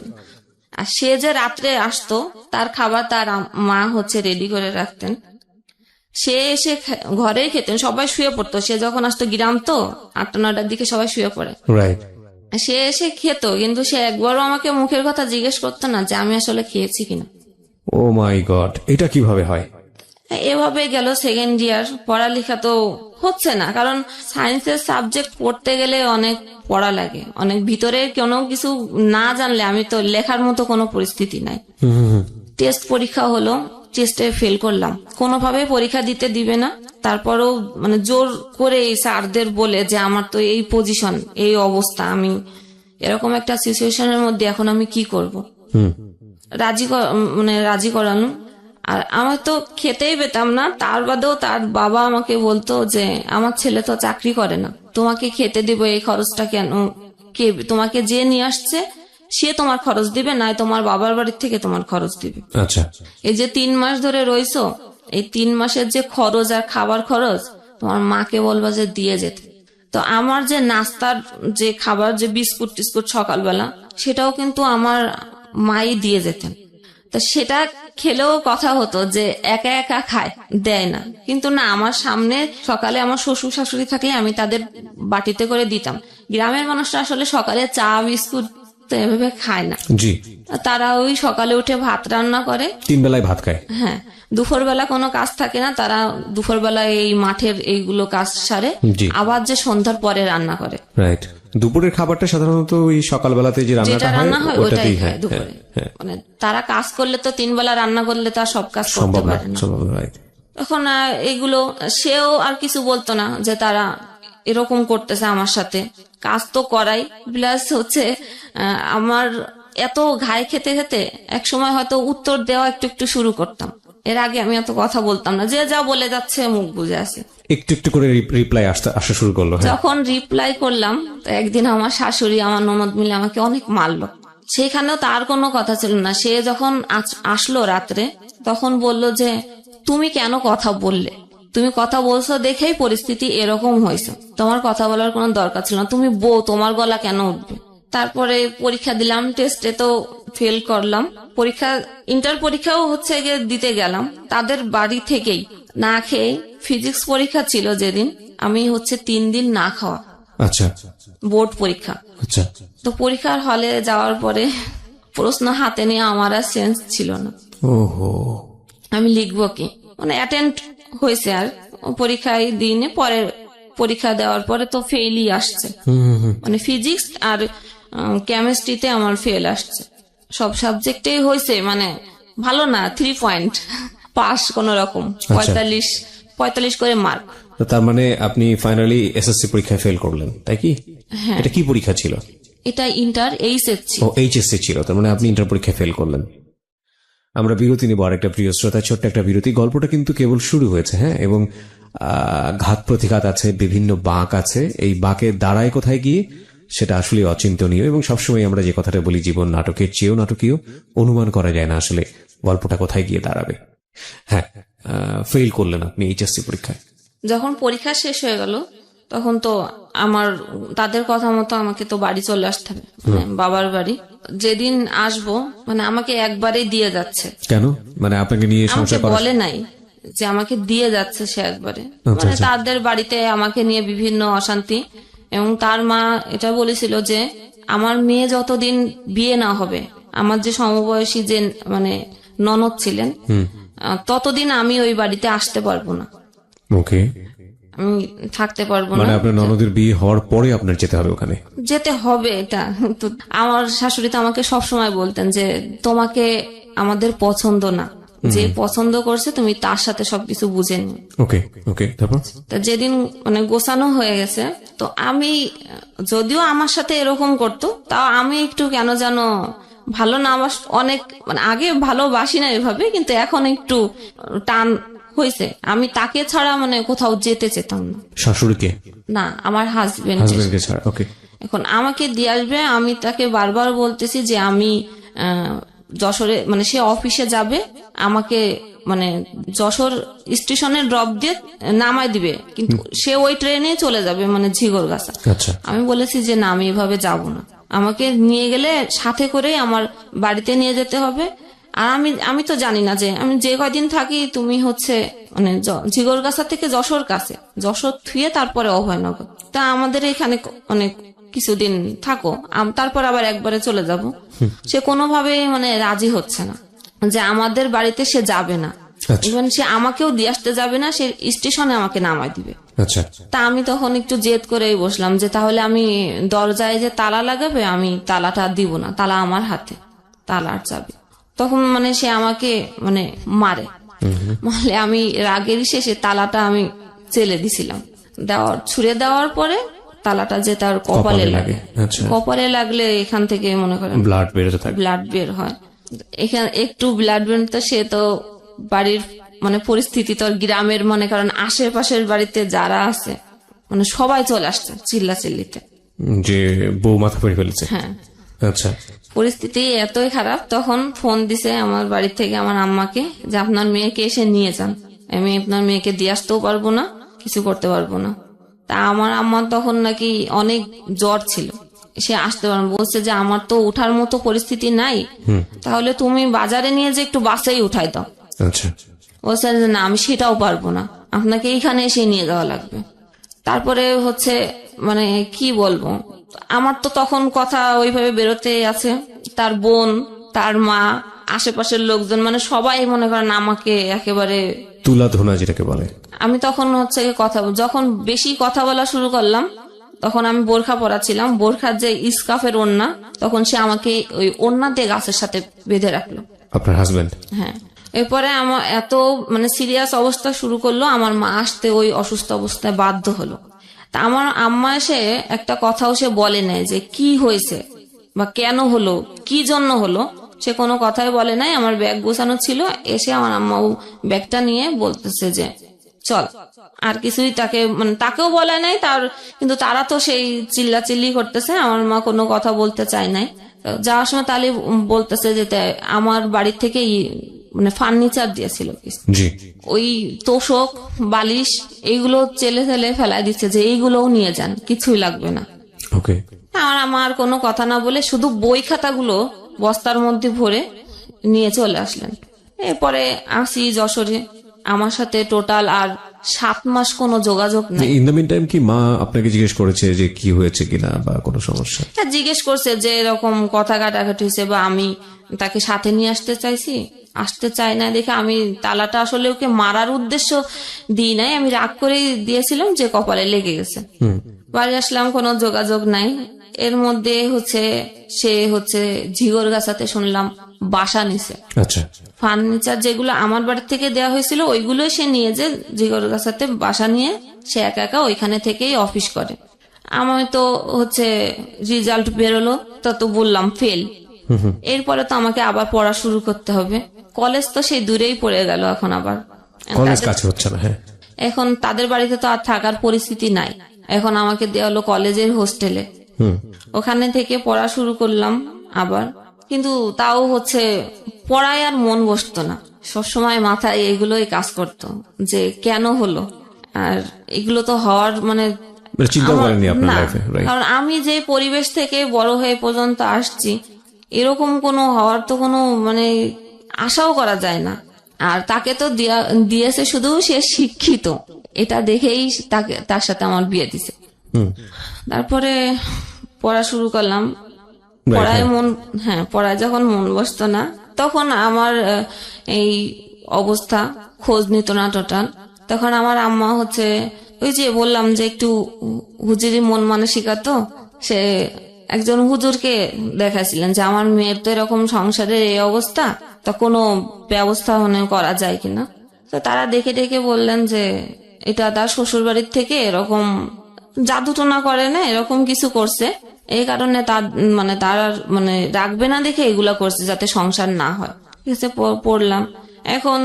আর সে যে রাত্রে আসতো, তার খাবার তার মা রেডি করে রাখতেন, সে এসে ঘরেই খেতেন, সবাই শুয়ে পড়তো। সে যখন আসতো, গ্রাম তো 8টা-9টার দিকে সবাই শুয়ে পড়ে, রাইট। সে এসে খেত, কিন্তু সে একবারও আমাকে মুখের কথা জিজ্ঞেস করতো না যে আমি আসলে খেয়েছি কিনা। ও মাই গড, এটা কিভাবে হয়? এভাবে গেল 2nd ইয়ার। পড়ালেখা তো হচ্ছে না, কারণ সায়েন্সের সাবজেক্ট পড়তে গেলে অনেক পড়া লাগে, অনেক ভিতরে কোনো কিছু না জানলে আমি তো লেখার মতো কোনো পরিস্থিতি নাই। টেস্ট পরীক্ষা হলো, টেস্টে ফেল করলাম, কোনোভাবে পরীক্ষা দিতে দিবে না। তারপরেও জোর করে এই স্যারদের বলে যে আমার তো এই পজিশন, এই অবস্থা, আমি এরকম একটা সিচুয়েশনের মধ্যে এখন আমি কি করব, রাজি করানো। আর আমার তো খেতেই পেতাম না। তার বাদেও তার বাবা আমাকে বলতো যে আমার ছেলে তো চাকরি করে না, তোমাকে খেতে দিব, এই খরচটা কেন, কে তোমাকে যে নিয়ে আসছে সে তোমার খরচ দিবে, না তোমার বাবার বাড়ির থেকে তোমার খরচ দিবে। আচ্ছা, এই যে 3 মাস ধরে রইছো, এই 3 মাসের যে খরচ আর খাবার খরচ তোমার মাকে বলবা যে দিয়ে যেতে। তো আমার যে নাস্তার যে খাবার, যে বিস্কুট টিস্কুট সকালবেলা, সেটাও কিন্তু আমার মাই দিয়ে যেতেন। তো সেটা খেলেও কথা হতো যে একা একা খায়, দেয় না। কিন্তু না, আমার সামনে সকালে আমার শ্বশুর শাশুড়ি থাকলে আমি তাদের বাটিতে করে দিতাম। গ্রামের মানুষরা আসলে সকালে চা বিস্কুট তো এভাবে খায় না। জি। তারা ওই সকালে উঠে ভাত রান্না করে, 3 বেলায় ভাত খায়। হ্যাঁ, দুপুরবেলা কোনো কাজ থাকে না, তারা দুপুরবেলা এই মাঠের এইগুলো কাজ সারে, আবার যে সন্ধ্যার পরে রান্না করে। রাইট। দুপুরের খাবারটা সাধারণত ওই সকালবেলাতে যে যেটা রান্না হয় ওটাই ওটাতেই খায় দুপুরে। মানে তারা কাজ করলে তো 3 বেলা রান্না করলে তো আর সব কাজ করতে সম্ভব না, পারে না। সম্ভব নয়। এখন এগুলো সেও আর কিছু বলতো না যে তারা এরকম করতেছে আমার সাথে, কাজ তো করাই, প্লাস হচ্ছে আমার এত ঘায়ে খেতে খেতে এক সময় হয়তো উত্তর দেওয়া একটু একটু শুরু করতাম। এর আগে আমি এত কথা বলতাম না, যে যা বলে যাচ্ছে মুখ বুঝে আছে। একটু একটু করে রিপ্লাই আসা শুরু করলো। যখন রিপ্লাই করলাম তো একদিন আমার শাশুড়ি আমার ননদ মিলে আমাকে অনেক মারলো। সেখানেও তার কোনো কথা ছিল না। সে যখন আসলো রাত্রে তখন বলল যে তুমি কেন কথা বললে, তুমি কথা বলছো দেখেই পরিস্থিতি এরকম হয়েছে, তোমার কথা বলার কোনো দরকার ছিল না, তুমি বউ, তোমার গলা কেন উঠবে। তারপরে পরীক্ষা দিলাম, টেস্টে তো ফেল করলাম। পরীক্ষা ইন্টার পরীক্ষাও হচ্ছে গিয়ে দিতে গেলাম তাদের বাড়ি থেকেই না খেয়ে। ফিজিক্স পরীক্ষা ছিল যেদিন, আমি হচ্ছে 3 দিন না খাওয়া। আচ্ছা, বোর্ড পরীক্ষা। আচ্ছা। তো পরীক্ষার হলে যাওয়ার পরে প্রশ্ন হাতে নিয়ে আমার আর সেন্স ছিল না। ওহো, আমি লিখবো কি, মানে অ্যাটেন্ড হয়েছে আর পরীক্ষায় দিনে পরে পরীক্ষা দেওয়ার পরে তো ফেলই আসছে। মানে ফিজিক্স আর কেমিস্ট্রিতে আমার ফেল আসছে, সব সাবজেক্টেই হয়েছে মানে ভালো না, 3 পয়েন্ট পাস কোন রকম, 45 করে মার্ক। তার মানে আপনি ফাইনালি এসএসসি পরীক্ষায় ফেল করলেন, তাই কি? হ্যাঁ। এটা কি পরীক্ষা ছিল? এটা ইন্টার এইচএসসি। ও, এইচএসসি ছিল। তার মানে আপনি ইন্টার পরীক্ষায় ফেল করলেন। আমরা বিরতি নিব, আরেকটা প্রিয় শ্রোতা, ছোট্ট একটা বিরতি। গল্পটা কিন্তু কেবল শুরু হয়েছে, হ্যাঁ, এবং ঘাত প্রতিঘাত আছে, বিভিন্ন বাঁক আছে। এই বাঁকের দাঁড়ায় কোথায় গিয়ে সেটা আসলে অচিন্তনীয়, এবং সবসময় আমরা যে কথাটা বলি, জীবন নাটকের চেয়েও নাটকীয়। অনুমান করা যায় না আসলে গল্পটা কোথায় গিয়ে দাঁড়াবে। হ্যাঁ, ফেল করলেন আপনি এইচএসসি পরীক্ষায়। যখন পরীক্ষা শেষ হয়ে গেল তখন তো আমার তাদের কথা মতো আমাকে তো বাড়ি চলে আসতে হবে, বাবার বাড়ি। যেদিন আসবো মানে আমাকে একবারেই দিয়ে যাচ্ছে। কেন? মানে আপনাকে নিয়ে সংসার করা বলে নাই যে আমাকে দিয়ে যাচ্ছে সে একবারে, মানে তাদের বাড়িতে আমাকে নিয়ে বিভিন্ন অশান্তি। এবং তার মা এটা বলেছিল যে আমার মেয়ে যতদিন বিয়ে না হবে, আমার যে সমবয়সী যে মানে ননদ ছিলেন, ততদিন আমি ওই বাড়িতে আসতে পারবো না। ওকে, আমি থাকতে পারবো না। মানে আপনার ননদের বিয়ে হওয়ার পরে আপনার যেতে হবে ওখানে? যেতে হবে। এটা তো আমার শাশুড়ি তো আমাকে সবসময় বলতেন যে তোমাকে আমাদের পছন্দ না, যে পছন্দ করছে তুমি তার সাথে সবকিছু বুঝে নি। ওকে, ওকে। তারপর যেদিন মানে গোছানো হয়ে গেছে, তো আমি যদিও আমার সাথে এরকম করতো, তাও আমি একটু কেন যেন ভালো না অনেক মানে আগে ভালোবাসি না এভাবে, কিন্তু এখন একটু টান হয়েছে। আমি তাকে ছাড়া মানে কোথাও যেতে চেতাম না। শাশুড়িকে না, আমার হাজবেন্ডকে ছাড়া। ওকে। এখন আমাকে দিয়ে আসবে, আমি তাকে বারবার বলতেছি যে আমি যশোরে মানে সে অফিসে যাবে, আমাকে মানে যশোর স্টেশনে ড্রপ দিয়ে নামাই দিবে, কিন্তু সে ওই ট্রেনে চলে যাবে মানে ঝিগরগাছা। আচ্ছা। আমি বলেছি যে না, আমি এভাবে যাব না, আমাকে নিয়ে গেলে সাথে করে আমার বাড়িতে নিয়ে যেতে হবে। আর আমি তো জানি না যে আমি যে কয়দিন থাকি তুমি হচ্ছে মানে ঝিগরগাছা থেকে যশোর কাছে, যশোর থুয়ে তারপরে অভয়নগর, তা আমাদের এখানে অনেক কিছুদিন থাকো, তারপর আবার একবারে চলে যাব। সে কোনোভাবে মানে রাজি হচ্ছে না যে আমাদের বাড়িতে সে যাবে না, ইভেন সে আমাকেও দিয়ে আসতে যাবে না, সে স্টেশনে আমাকে নামাই দিবে। আচ্ছা। তা আমি তখন একটু জেদ করেই বসলাম যে তাহলে আমি দরজায় যে তালা লাগাবে আমি তালাটা দিব না, তালা আমার হাতে, তালার চাবি। তখন মানে সে আমাকে মানে মারে, মানে আমি রাগের শেষে তালাটা আমি চেলে দিছিলাম, ছুঁড়ে দেওয়ার পরে তালাটা যে তার কপালে লাগে, কপালে লাগলে এখান থেকে মনে করেন ব্লাড বের হয়। এখানে একটু ব্লাড বের তো সে তো বাড়ির মানে পরিস্থিতি তো গ্রামের মনে করেন আশেপাশের বাড়িতে যারা আছে মানে সবাই চলে আসছে চিল্লাচিল্লিতে যে বউ মাথা পড়ে ফেলেছে। হ্যাঁ। আচ্ছা। পরিস্থিতি এতই খারাপ, তখন ফোন দিছে আমার বাড়ি থেকে আমার আম্মাকে যে আপনার মেয়েকে এসে নিয়ে যান, আমি আপনার মেয়েকে দিয়ে আসতেও পারবো না, কিছু করতে পারবো না। তা আমার আম্মা তখন নাকি অনেক জ্বর ছিল, সে আসতে পারবে, বলছে যে আমার তো উঠার মতো পরিস্থিতি নাই, তাহলে তুমি বাজারে নিয়ে যে একটু বাসেই উঠাই দাও। আচ্ছা। বলছে যে না, আমি সেটাও পারবো না, আপনাকে এইখানে এসে নিয়ে যাওয়া লাগবে। তারপরে হচ্ছে মানে কি বলবো, আমার তো তখন কথা ওইভাবে বেরোতে আছে, তার বোন, তার মা, আশেপাশের লোকজন মানে সবাই মনে করেন আমাকে একেবারে তুলাধোনা যেটাকে বলে। আমি তখন হচ্ছে কথা যখন বেশি কথা বলা শুরু করলাম, তখন আমি বোরখা পরা ছিলাম, বোরখার যে স্কার্ফের ওড়না, তখন সে আমাকে ওই ওড়না দিয়ে গাছের সাথে বেঁধে রাখলো। আপনার হাজবেন্ড? হ্যাঁ। এরপরে আমার এত মানে সিরিয়াস অবস্থা শুরু করলো, আমার মা আসতে ওই অসুস্থ অবস্থায় বাধ্য হলো। তা আমার আম্মা এসে একটা কথাও সে বলে নাই যে কি হয়েছে বা কেন হলো, কি জন্য হলো, সে কোনো কথাই বলে নাই। আমার ব্যাগ গোছানো ছিল, এসে আমার আম্মা ব্যাগটা নিয়ে বলতেছে যে চল। আর কিছুই তাকে মানে তাকেও বলে নাই তার, কিন্তু তারা তো সেই চিল্লাচিল্লি করতেছে, আমার মা কোনো কথা বলতে চায় নাই। যাওয়ার সময় তাহলে বলতেছে যে আমার বাড়ির থেকে মানে ফার্নিচার দিয়েছিল জি, ওই তোষক বালিশ এইগুলো চেলে ফেলে ফেলাই দিচ্ছে যে এইগুলোও নিয়ে যান, কিছুই লাগবে না। ওকে। আমার কোনো কথা না বলে শুধু বই খাতাগুলো বস্তার মধ্যে ভরে নিয়ে চলে আসলেন। এরপরে আসি যশোরে, আমার সাথে টোটাল আর 7 মাস কোনো যোগাযোগ নেই। ইন দ্য মিন টাইম কি মা আপনাকে জিজ্ঞেস করেছে যে কি হয়েছে কিনা বা কোনো সমস্যা? হ্যাঁ, জিজ্ঞেস করছে যে এরকম কথা কাটাকাটি হয়েছে, বা আমি তাকে সাথে নিয়ে আসতে চাইছি, আসতে চাই না দেখে আমি তালাটা আসলে ওকে মারার উদ্দেশ্য দিই নাই, আমি রাগ করেই দিয়েছিলাম যে কপালে লেগে গেছে। বাড়ি আসলাম, কোনো যোগাযোগ নাই। এর মধ্যে সে ঝিগর গাছাতে শুনলাম বাসা নিছে। আচ্ছা। ফার্নিচার যেগুলো আমার বাড়ি থেকে দেওয়া হয়েছিল ওইগুলো সে নিয়ে যে ঝিগর গাছাতে বাসা নিয়ে সে একা একা ওইখানে থেকেই অফিস করে। আমি তো রেজাল্ট বেরোলো, তো বললাম ফেল। এরপরে তো আমাকে আবার পড়া শুরু করতে হবে। কলেজ তো সেই দূরেই পড়ে গেল, এখন আবার কলেজ কাছে হচ্ছে না। হ্যাঁ, এখন তাদের বাড়িতে তো আর থাকার পরিস্থিতি নাই, এখন আমাকে দেওয়া হলো কলেজের হোস্টেলে। ওখানে থেকে পড়া শুরু করলাম আবার, কিন্তু তাও পড়ায় আর মন বসতো না। সবসময় মাথায় এগুলোই কাজ করতো যে কেন হলো, আর এগুলো তো হওয়ার মানে চিন্তা করেননি আপনার লাইফে? কারণ আমি যে পরিবেশ থেকে বড় হয়ে পর্যন্ত আসছি, এরকম কোনো হওয়ার তো কোনো মানে আশাও করা যায় না। আর তাকে তো দিয়েছে শুধু সে শিক্ষিত, এটা দেখেই তার সাথে আমার বিয়ে দিছে। তারপরে পড়া শুরু করলাম, পড়ায় যখন মন বসতো না, তখন আমার এই অবস্থা, খোঁজ নিত না টোটাল। তখন আমার আম্মা ওই যে বললাম যে একটু হুজুরি মন মানসিকতা, তো সে একজন হুজুরকে দেখাছিলেন যে আমার মেয়ের তো এরকম সংসারের এই অবস্থা, তো কোনো ব্যবস্থা করা যায় কিনা। তো তারা দেখে দেখে বললেন যে এটা তার শ্বশুর বাড়ির থেকে এরকম জাদু টোনা করে না, এরকম কিছু করছে, এই কারণে তার রাখবে না দেখে এগুলা করছে যাতে সংসার না হয়। ঠিক আছে, পড়লাম। এখন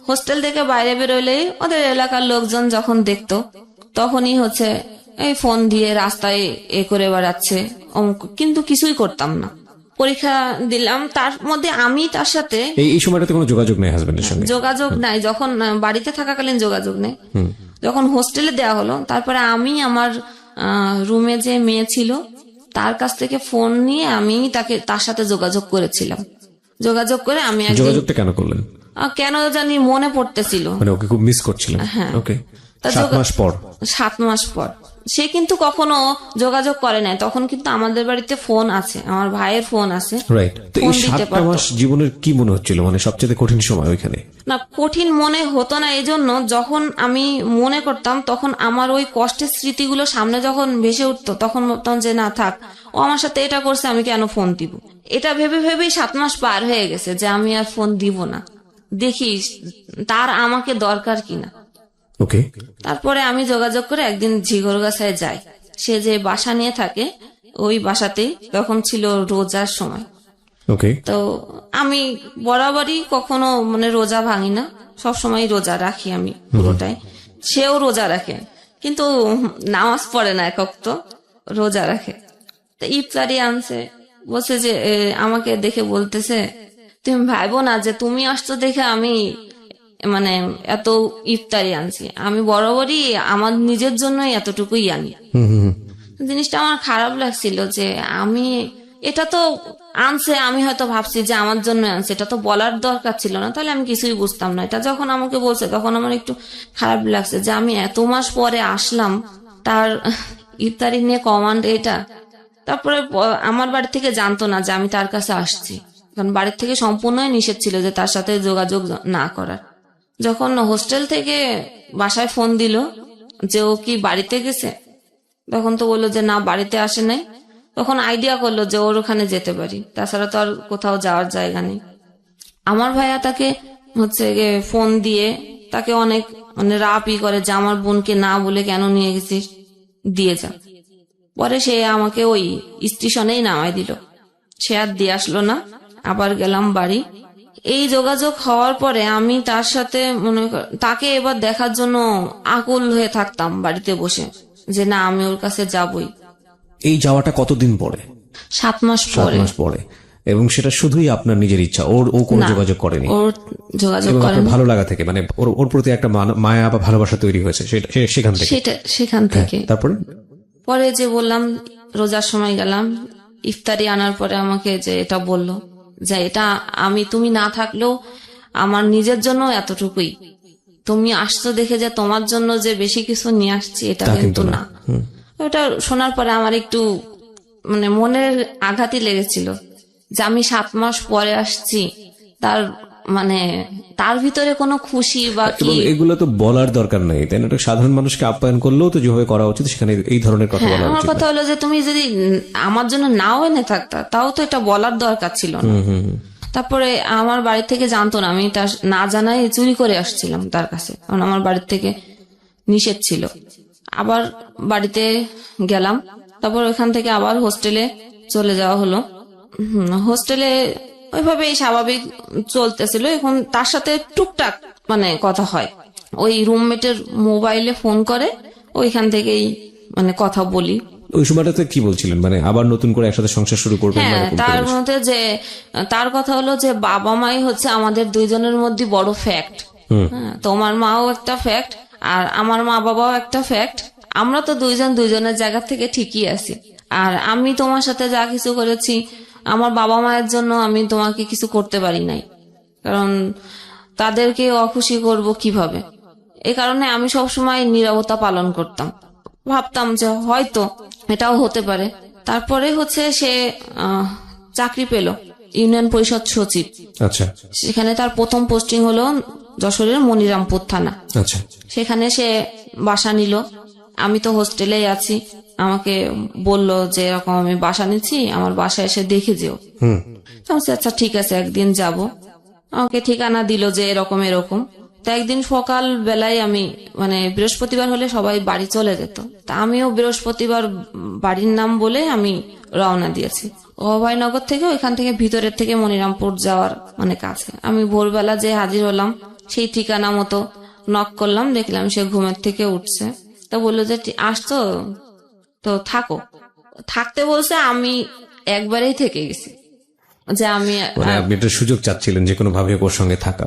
হোস্টেল থেকে বাইরে বেরোলেই ওদের এলাকার লোকজন যখন দেখতো, তখনই এই ফোন দিয়ে রাস্তায় করে বেড়াচ্ছে, কিন্তু কিছুই করতাম না। পরীক্ষা দিলাম, তার মধ্যে আমি তার সাথে এই সময়টাতে কোনো যোগাযোগ নেই হাজবেন্ডের সঙ্গে? যোগাযোগ নাই, যখন বাড়িতে থাকাকালীন যোগাযোগ নেই। যখন হোস্টেলে দেওয়া হলো, তারপরে আমি আমার রুমে যে মেয়ে ছিল তার কাছ থেকে ফোন নিয়ে আমি তার সাথে যোগাযোগ করেছিলাম। যোগাযোগ করে আমি যোগাযোগটা কেন করলেন? কেন জানি মনে পড়তেছিল, মানে ওকে খুব মিস করছিলেন। হ্যাঁ। ওকে। 7 মাস পর? 7 মাস পর। সে কিন্তু কখনো যোগাযোগ করে নাই, তখন কিন্তু আমাদের বাড়িতে ফোন আছে, আমার ভাইয়ের ফোন আছে। রাইট। তো এই 7 মাস জীবনের কি মনে হচ্ছিল, মানে সবচেয়ে কঠিন সময় ওইখানে? না, কঠিন মনে হতো না, এই জন্য যখন আমি মনে করতাম তখন আমার ওই কষ্টের স্মৃতিগুলো সামনে যখন ভেসে উঠতো, তখন ভাবতাম যে না থাক, ও আমার সাথে এটা করছে, আমি কেন ফোন দিব। এটা ভেবে ভেবেই 7 মাস পার হয়ে গেছে যে আমি আর ফোন দিব না, দেখি তার আমাকে দরকার কিনা। ওকে। তারপরে আমি যোগাযোগ করে একদিন ঝিগরগাছায় যাই। সে যে বাসা নিয়ে থাকে ওই বাসাতেই, তখন ছিল রোজার সময়। ওকে। তো আমি বরাবরই কখনো রোজা ভাঙি না, সবসময় রোজা রাখি আমি পুরোটাই। সেও রোজা রাখে, কিন্তু নামাজ পড়ে না, একক তো রোজা রাখে। তো ইফতারি আনছে, বলছে যে আমাকে দেখে বলতেছে তুমি ভাইবো না যে তুমি আসছো দেখে আমি এত ইফতারি আনছি, আমি বরাবরই আমার নিজের জন্যই এতটুকুই আনি। জিনিসটা আমার খারাপ লাগছিল যে আমি এটা তো আনছে, আমি হয়তো ভাবছি যে আমার জন্য আনছে, এটা তো বলার দরকার ছিল না, তাহলে আমি কিছুই বুঝতাম না। এটা যখন আমাকে বলছে তখন আমার একটু খারাপ লাগছে যে আমি এত মাস পরে আসলাম, তার ইফতারি নিয়ে কমান্ড এটা। তারপরে আমার বাড়ি থেকে জানতো না যে আমি তার কাছে আসছি, কারণ বাড়ির থেকে সম্পূর্ণই নিষেধ ছিল যে তার সাথে যোগাযোগ না করার। যখন হোস্টেল থেকে বাসায় ফোন দিল যে ও কি বাড়িতে গেছে, তখন তো বললো যে না, বাড়িতে আসে নাই। তখন আইডিয়া করলো যে ওর ওখানে যেতে পারি, তাছাড়া তো আর কোথাও যাওয়ার জায়গা নেই। আমার ভাইয়া তাকে হচ্ছে গিয়ে ফোন দিয়ে তাকে অনেক মানে রাপই করে যে আমার বোনকে না বলে কেন নিয়ে গেছিস, দিয়ে যা। পরে সে আমাকে ওই স্টেশনেই নামাই দিল, সে আর দিয়ে আসলো না। আবার গেলাম বাড়ি। এই যোগাযোগ হওয়ার পরে আমি তার সাথে তাকে এবার দেখার জন্য আকুল হয়ে থাকতাম বাড়িতে বসে, যে না আমি ওর কাছে যাবই। এই যাওয়াটা কতদিন পরে? 7 মাস 7 মাস পরে। এবং সেটা শুধুই আপনার নিজের ইচ্ছা, ও কোনো যোগাযোগ করেনি? ওর যোগাযোগ করেনি। ভালো লাগা থেকে, মানে ওর প্রতি একটা মায়া বা ভালোবাসা তৈরি হয়েছে সেখান থেকে। তারপরে পরে যে বললাম, রোজার সময় গেলাম, ইফতারি আনার পরে আমাকে যে এটা বলল যে এটা তুমি না থাকলেও আমার নিজের জন্য এতটুকুই, তুমি আসছো দেখে যে তোমার জন্য যে বেশি কিছু নিয়ে আসছি এটা কিন্তু না। ওটা শোনার পরে আমার একটু মানে মনের আঘাতই লেগেছিল যে আমি 7 মাস পরে আসছি, তার ভিতরে কোনো খুশি বা কি। এগুলো তো বলার দরকার নেই, তাই না? সাধারণ মানুষকে আপ্যায়ন করলেও তো যেভাবে করা উচিত সেখানে এই ধরনের কথা বলা উচিত। আমার কথা হলো যে তুমি যদি আমার জন্য নাও এনে থাকতা তাও তো এটা বলার দরকার ছিল না। তারপরে আমার বাড়ি থেকে জানতো না, আমি তার না জানাই চুরি করে আসছিলাম তার কাছে, কারণ আমার বাড়ির থেকে নিষেধ ছিল। আবার বাড়িতে গেলাম, তারপর ওখান থেকে আবার হোস্টেলে চলে যাওয়া হলো। হোস্টেলে ওইভাবেই স্বাভাবিক চলতেছিল। এখন তার সাথে টুকটাক মানে কথা হয়, ওই রুমমেটের মোবাইলে ফোন করে, ওইখান থেকেই মানে কথা বলি। ওই সময়টাতে কি বলছিলেন, মানে আবার নতুন করে একসাথে সংসার শুরু করবেন? হ্যাঁ, তার মধ্যে যে তার কথা হলো যে বাবা মাই হচ্ছে আমাদের দুইজনের মধ্যে বড় ফ্যাক্ট। তোমার মাও একটা ফ্যাক্ট আর আমার মা বাবাও একটা ফ্যাক্ট। আমরা তো দুইজনের জায়গা থেকে ঠিকই আছি। আর আমি তোমার সাথে যা কিছু করেছি আমার বাবা মায়ের জন্য আমি তোমাকে কিছু করতে পারি নাই, কারণ তাদেরকে অখুশি করব কিভাবে। এই কারণে আমি সবসময় নীরবতা পালন করতাম, ভাবতাম যে হয়তো এটাও হতে পারে। তারপরে হচ্ছে সে চাকরি পেল ইউনিয়ন পরিষদ সচিব। আচ্ছা। সেখানে তার প্রথম পোস্টিং হলো যশোরের মনিরামপুর থানা। আচ্ছা। সেখানে সে বাসা নিল। আমি তো হোস্টেলেই আছি, আমাকে বলল যে এরকম আমি বাসা নিচ্ছি, আমার বাসায় এসে দেখে যেও। আচ্ছা ঠিক আছে, একদিন যাব। আমাকে ঠিকানা দিল যে এরকম এরকম। তো একদিন সকাল বেলায় আমি মানে বৃহস্পতিবার হলে সবাই বাড়ি চলে যেত, তা আমিও বৃহস্পতিবার বাড়ির নাম বলে আমি রওনা দিয়েছি। অভয়নগর থেকে ওইখান থেকে ভিতরের থেকে মনিরামপুর যাওয়ার মানে কাছে। আমি ভোরবেলা যে হাজির হলাম, সেই ঠিকানা মতো নক করলাম, দেখলাম সে ঘুমের থেকে উঠছে। তো বললো যে আসতো তো থাকো, থাকতে বলছে। আমি একবারেই থেকে গেছি যে আপনি একটা সুযোগ চাচ্ছিলেন যে কোনো ভাবে ওর সঙ্গে থাকা।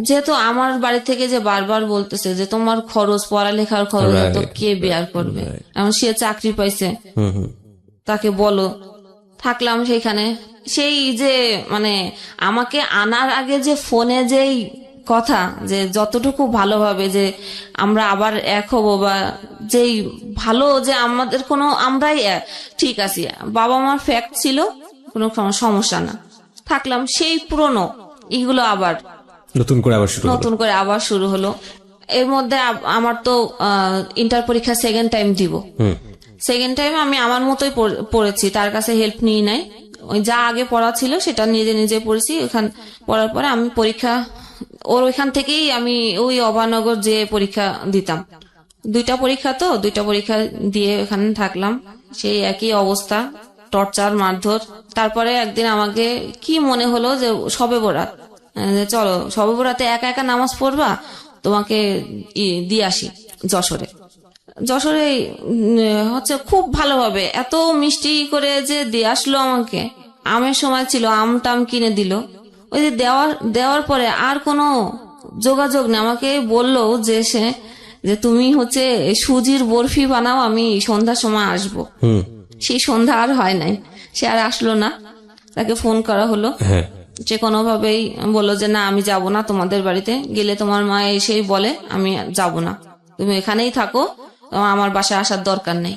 যেহেতু আমার বাড়ি থেকে যে বারবার বলতেছে যে তোমার খরচ, পড়ালেখার খরচ তো কে বেয়ার করবে, এমন সে চাকরি পাইছে, তাকে বলো। থাকলাম সেখানে। সেই যে মানে আমাকে আনার আগে যে ফোনে যেই কথা, যে যতটুকু ভালোভাবে যে আমরা আবার এক হবো, বা যেই ভালো যে আমাদের কোনো আমরাই ঠিক আছি, বাবা মার ফ্যাক্ট ছিল, কোনো সমস্যা না। থাকলাম সেই পুরনো এগুলো আবার নতুন করে আবার শুরু হলো। এর মধ্যে আমার তো ইন্টার পরীক্ষা সেকেন্ড টাইম দিব। সেকেন্ড টাইম আমি আমার মতোই পড়েছি, তার কাছে হেল্প নিই নাই। ওই যা আগে পড়া ছিল সেটা নিজে পড়েছি। ওখান পড়ার পরে আমি পরীক্ষা ওর ওইখান থেকেই আমি ওই অভয়নগর যে পরীক্ষা দিতাম। 2টা পরীক্ষা দিয়ে ওখানে থাকলাম। সেই একই অবস্থা, টর্চার, মারধর। তারপরে একদিন আমাকে কি মনে হলো যে শবে বরাত, চলো শবে বরাতে একা একা নামাজ পড়বা, তোমাকে দিয়ে আসি যশোরে হচ্ছে খুব ভালোভাবে এত মিষ্টি করে যে দিয়ে আসলো আমাকে। আমের সময় ছিল, আম টাম কিনে দিল। ওই যে দেওয়ার পরে আর কোনো যোগাযোগ নেই। আমাকে বললো যে তুমি হচ্ছে সুজির বরফি বানাও, আমি সন্ধ্যার সময় আসবো। সেই সন্ধ্যা আর হয় নাই, সে আর আসলো না। তাকে ফোন করা হলো, সে কোনোভাবেই বললো যে না আমি যাব না তোমাদের বাড়িতে, গেলে তোমার মা এসেই বলে আমি যাব না, তুমি এখানেই থাকো, আমার বাসায় আসার দরকার নেই।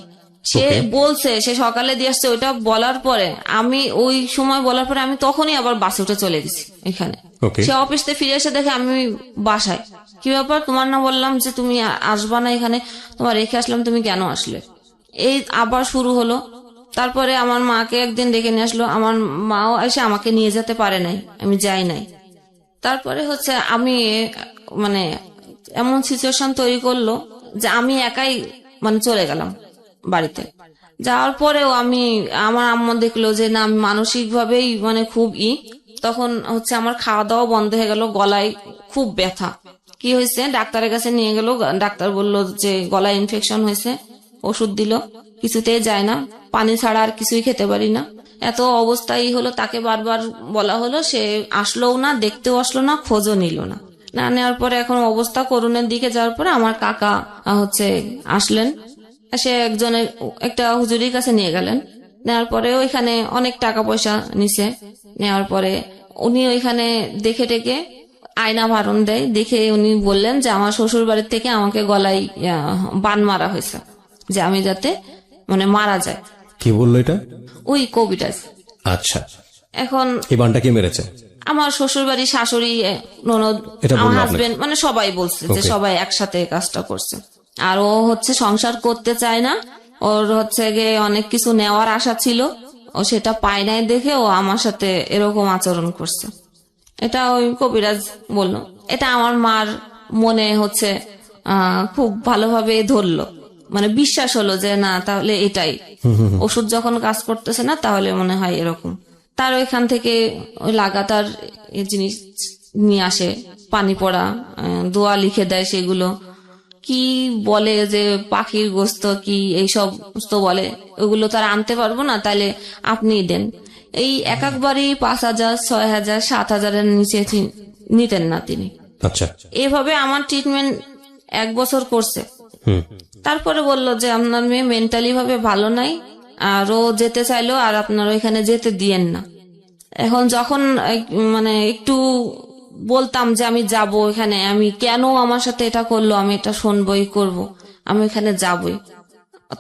সে বলছে সে সকালে দিয়ে আসছে। ওইটা বলার পরে আমি ওই সময় বলার পরে আমি তখনই আবার বাসে উঠে চলে গেছি এখানে। সে অফিস থেকে ফিরে এসে দেখে আমি বাসায়। কি ব্যাপার, তোমার না বললাম যে তুমি আসবা না এখানে, তোমার রেখে আসলাম, তুমি কেন আসলে? এই আবার শুরু হলো। তারপরে আমার মাকে একদিন ডেকে নিয়ে আসলো, আমার মাও এসে আমাকে নিয়ে যেতে পারে নাই, আমি যাই নাই। তারপরে হচ্ছে আমি মানে এমন সিচুয়েশন তৈরি করলো যে আমি একাই মানে চলে গেলাম বাড়িতে। যাওয়ার পরেও আমার আম্মা দেখলো যে না, আমি মানসিক ভাবেই মানে খুব তখন হচ্ছে আমার খাওয়া দাওয়া বন্ধ হয়ে গেল, গলায় খুব ব্যথা। কি হয়েছে, ডাক্তারের কাছে নিয়ে গেল, ডাক্তার বলল যে গলায় ইনফেকশন হয়েছে, ওষুধ দিল, কিছুতেই যায় না, পানি ছাড়া আর কিছুই খেতে পারি না। এত অবস্থাই হলো, তাকে বারবার বলা হলো, সে আসলোও না, দেখতেও আসলো না, খোঁজও নিল না। না নেওয়ার পরে এখন অবস্থা করুণের দিকে যাওয়ার পরে আমার কাকা হচ্ছে আসলেন, সে একটা হুজুরির কাছে নিয়ে গেলেন। নেওয়ার পরে ওইখানে অনেক টাকা পয়সা নিছে। নেওয়ার পরে উনি ওইখানে দেখে টেকে আয়না ভারণ দেয়, দেখে উনি বললেন যে আমার শ্বশুর বাড়ির থেকে আমাকে গলায় বান মারা হয়েছে, যে আমি যাতে মানে মারা যায়। কি বললো এটা? ওই কবিরাজ। আচ্ছা, এখন এই বানটা কে মেরেছে? আমার শ্বশুর বাড়ি, শাশুড়ি, ননদ, আমার হাজবেন্ড, মানে সবাই বলছে যে সবাই একসাথে কাজটা করছে। আর ও হচ্ছে সংসার করতে চায় না, ওর হচ্ছে গিয়ে অনেক কিছু নেওয়ার আশা ছিল, ও সেটা পায় নাই দেখে ও আমার সাথে এরকম আচরণ করছে। এটা ওই কবিরাজ বললো। এটা আমার মার মনে হচ্ছে খুব ভালোভাবে ধরলো, মানে বিশ্বাস হলো যে না, তাহলে এটাই ওষুধ যখন কাজ করতেছে না তাহলে মনে হয় এরকম। তার ওইখান থেকে ওই লাগাতার এই জিনিস নিয়ে আসে, পানি পড়া, দোয়া লিখে দেয়, সেগুলো কি বলে যে পাখির গোস্ত কি এইসব তো বলে, ওগুলো তার আনতে পারবো না, তাহলে আপনিই দেন। এই একবারই 5,000, 6,000, 7,000-এর নিচে নিতেন না তিনি। আচ্ছা, এভাবে আমার ট্রিটমেন্ট 1 বছর করছে। তারপরে বলল যে আপনার মেয়ে মেন্টালি ভাবে ভালো নাই, আর ও যেতে চাইলো, আর আপনার ওইখানে যেতে দিয়েন না। এখন যখন মানে একটু বলতাম যে আমি যাব এখানে, আমি কেন আমার সাথে এটা করলো, আমি এটা শুনবই করব, আমি এখানে যাবই,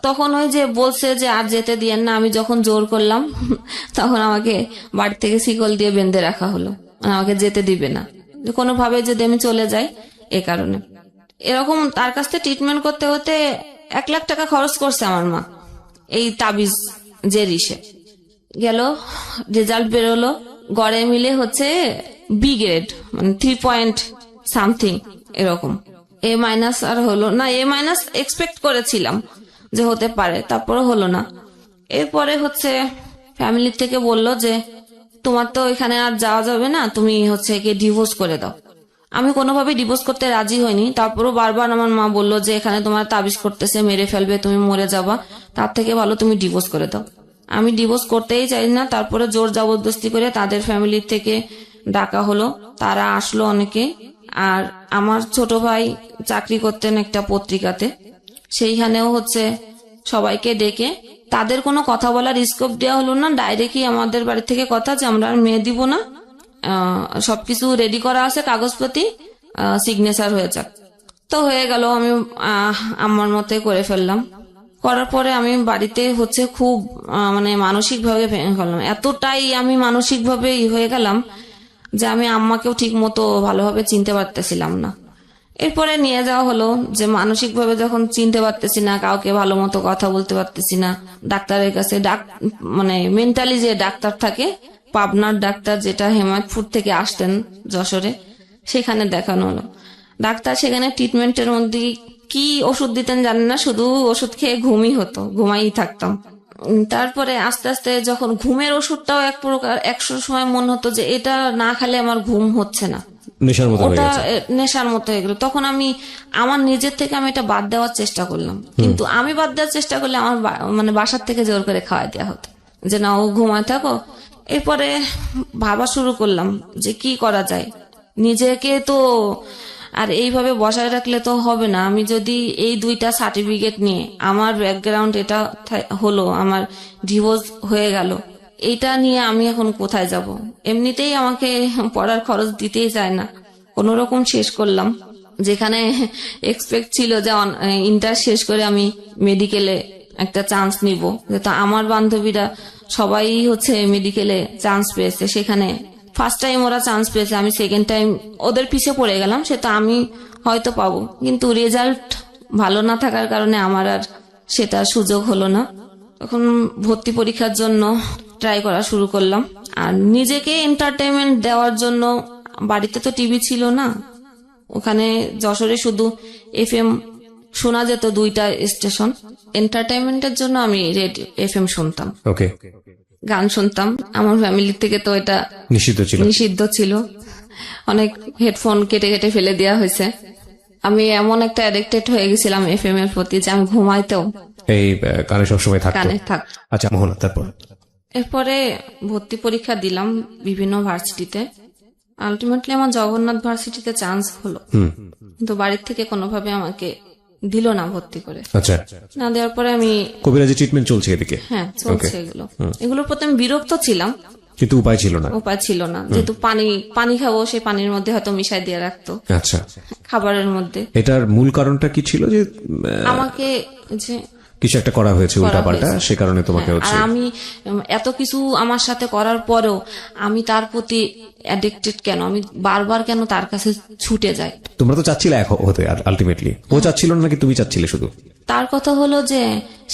তখন ওই যে বলছে যে আর যেতে দিয়েন না। আমি যখন জোর করলাম তখন আমাকে বাড়ি থেকে শিকল দিয়ে বেঁধে রাখা হলো, আমাকে যেতে দিবে না, কোনোভাবে যদি আমি চলে যাই। এ কারণে এরকম তার কাছ থেকে ট্রিটমেন্ট করতে হতে 1 লাখ টাকা খরচ করছে আমার মা। এই তাবিজ যে রিসে গেল, রেজাল্ট বেরোলো, গড়ে মিলে হচ্ছে বি গ্রেড, মানে 3 এরকম। এ মাইনাস আর হলো না, এ মাইনাস এক্সপেক্ট করেছিলাম যে হতে পারে, তারপরে হলো না। এরপরে হচ্ছে ফ্যামিলি থেকে বলল যে তোমার তো এখানে আর যাওয়া যাবে না, তুমি হচ্ছে একে ডিভোর্স করে দাও। আমি কোনোভাবে ডিভোর্স করতে রাজি হইনি। তারপরও বারবার আমার মা বলল যে এখানে তোমার তাবিজ করতেছে, মেরে ফেলবে, তুমি মরে যাবা, তার থেকে ভালো তুমি ডিভোর্স করে দাও। আমি ডিভোর্স করতেই চাই না। তারপরে জোর জবরদস্তি করে তাদের ফ্যামিলি থেকে ডাকা হলো, তারা আসলো অনেকে। আর আমার ছোট ভাই চাকরি করতেন একটা পত্রিকাতে, সেইখানেও হচ্ছে সবাইকে ডেকে তাদের কোনো কথা বলার স্কোপ দেওয়া হলো না। ডাইরেক্টই আমাদের বাড়ি থেকে কথা যে আমরা আর মেয়ে দিব না, সবকিছু রেডি করা আছে, কাগজপত্র সিগনেচার হয়ে যাক। তো হয়ে গেল, আমি আমার মতে করে ফেললাম। করার পরে আমি বাড়িতে হচ্ছে খুব মানে মানসিক ভাবে ভেঙে ফেললাম, এতটাই আমি মানসিক ভাবে হয়ে গেলাম যে আমি আম্মাকেও ঠিক মতো ভালোভাবে চিনতে পারতেছিলাম না। এরপরে নিয়ে যাওয়া হলো যে মানসিক ভাবে যখন চিনতে পারতেছি না, কাউকে ভালো মতো কথা বলতে পারতেছি না, ডাক্তারের কাছে মানে মেন্টালি যে ডাক্তার থাকে, পাবনার ডাক্তার, যেটা হেমায়তপুর থেকে আসতেন যশোরে, সেখানে দেখানো হলো। ডাক্তার সেখানে ট্রিটমেন্টের মধ্যে কি ওষুধ দিতেন জানেন না, শুধু ওষুধ খেয়ে ঘুমাই থাকতাম। তারপরে আস্তে আস্তে যখন ঘুমের ওষুধটাও এক প্রকার, একশো সময় মনে হতো যে এটা না খেলে আমার ঘুম হচ্ছে না, ওটা নেশার মতো হয়ে গেল। তখন আমি আমার নিজের থেকে আমি এটা বাদ দেওয়ার চেষ্টা করলাম, কিন্তু আমি বাদ দেওয়ার চেষ্টা করলে আমার মানে বাসার থেকে জোর করে খাওয়াই দেওয়া হতো যে না, ও ঘুমায় থাকো। এরপরে ভাবা শুরু করলাম যে কি করা যায়, নিজেকে তো আর এইভাবে বসায় রাখলে তো হবে না। আমি যদি এই 2টা সার্টিফিকেট নিয়ে, আমার ব্যাকগ্রাউন্ড এটা হলো, আমার ডিভোর্স হয়ে গেল, এইটা নিয়ে আমি এখন কোথায় যাব? এমনিতেই আমাকে পড়ার খরচ দিতেই চায় না, কোন রকম শেষ করলাম। যেখানে এক্সপেক্ট ছিল যে ইন্টার শেষ করে আমি মেডিকেলে একটা চান্স নিব, যেটা আমার বান্ধবীরা সবাই হচ্ছে মেডিকেলে চান্স পেয়েছে, সেখানে ফার্স্ট টাইম ওরা চান্স পেয়েছে, আমি সেকেন্ড টাইম ওদের পিছে পড়ে গেলাম। সে তো আমি হয়তো পাবো, কিন্তু রেজাল্ট ভালো না থাকার কারণে আমার আর সেটা সুযোগ হলো না। তখন ভর্তি পরীক্ষার জন্য ট্রাই করা শুরু করলাম, আর নিজেকে এন্টারটেইনমেন্ট দেওয়ার জন্য বাড়িতে তো টিভি ছিল না, ওখানে যশোরে শুধু FM শোনা যেত 2টা স্টেশন। এন্টারটেইনমেন্টের জন্য আমি রেডিও FM শুনতাম, ওকে, গান শুনতাম। আমার ফ্যামিলি থেকে তো এটা নিষিদ্ধ ছিল, অনেক হেডফোন কেটে কেটে ফেলে দেওয়া হয়েছে। আমি এমন একটা অ্যাডিক্টেড হয়ে গেছিলাম FM এর প্রতি যে আমি ঘুমাইতেও এই কানে সবসময় থাকতো। কানে থাক। আচ্ছা মোহনা, তারপর? এরপরে ভর্তি পরীক্ষা দিলাম বিভিন্ন ভার্সিটিতে। আলটিমেটলি আমার জগন্নাথ ভার্সিটিতে চান্স হলো, কিন্তু বাড়ির থেকে কোনোভাবে আমাকে দিল না ভর্তি করে। আচ্ছা, না দেওয়ার পরে আমি কবিরাজি ট্রিটমেন্ট চলছে এদিকে? হ্যাঁ চলছে। এগুলোর প্রতি আমি বিরক্ত ছিলাম, কিন্তু উপায় ছিল না। যেহেতু পানি খাবো, সেই পানির মধ্যে হয়তো মিশাই দিয়ে রাখতো। আচ্ছা, খাবারের মধ্যে। এটার মূল কারণটা কি ছিল? যে আমাকে যে কিছু একটা করা হয়েছে উল্টাপাল্টা, সে কারণে তোমাকে হচ্ছে। আর আমি এত কিছু আমার সাথে করার পরেও আমি তার প্রতি অ্যাডিক্টেড কেন, আমি বারবার কেন তার কাছে ছুটে যাই। তোমরা তো চাচ্ছিলে এক হতে, আলটিমেটলি ও চাচ্ছিল না নাকি তুমি চাচ্ছিলে শুধু? তার কথা হলো যে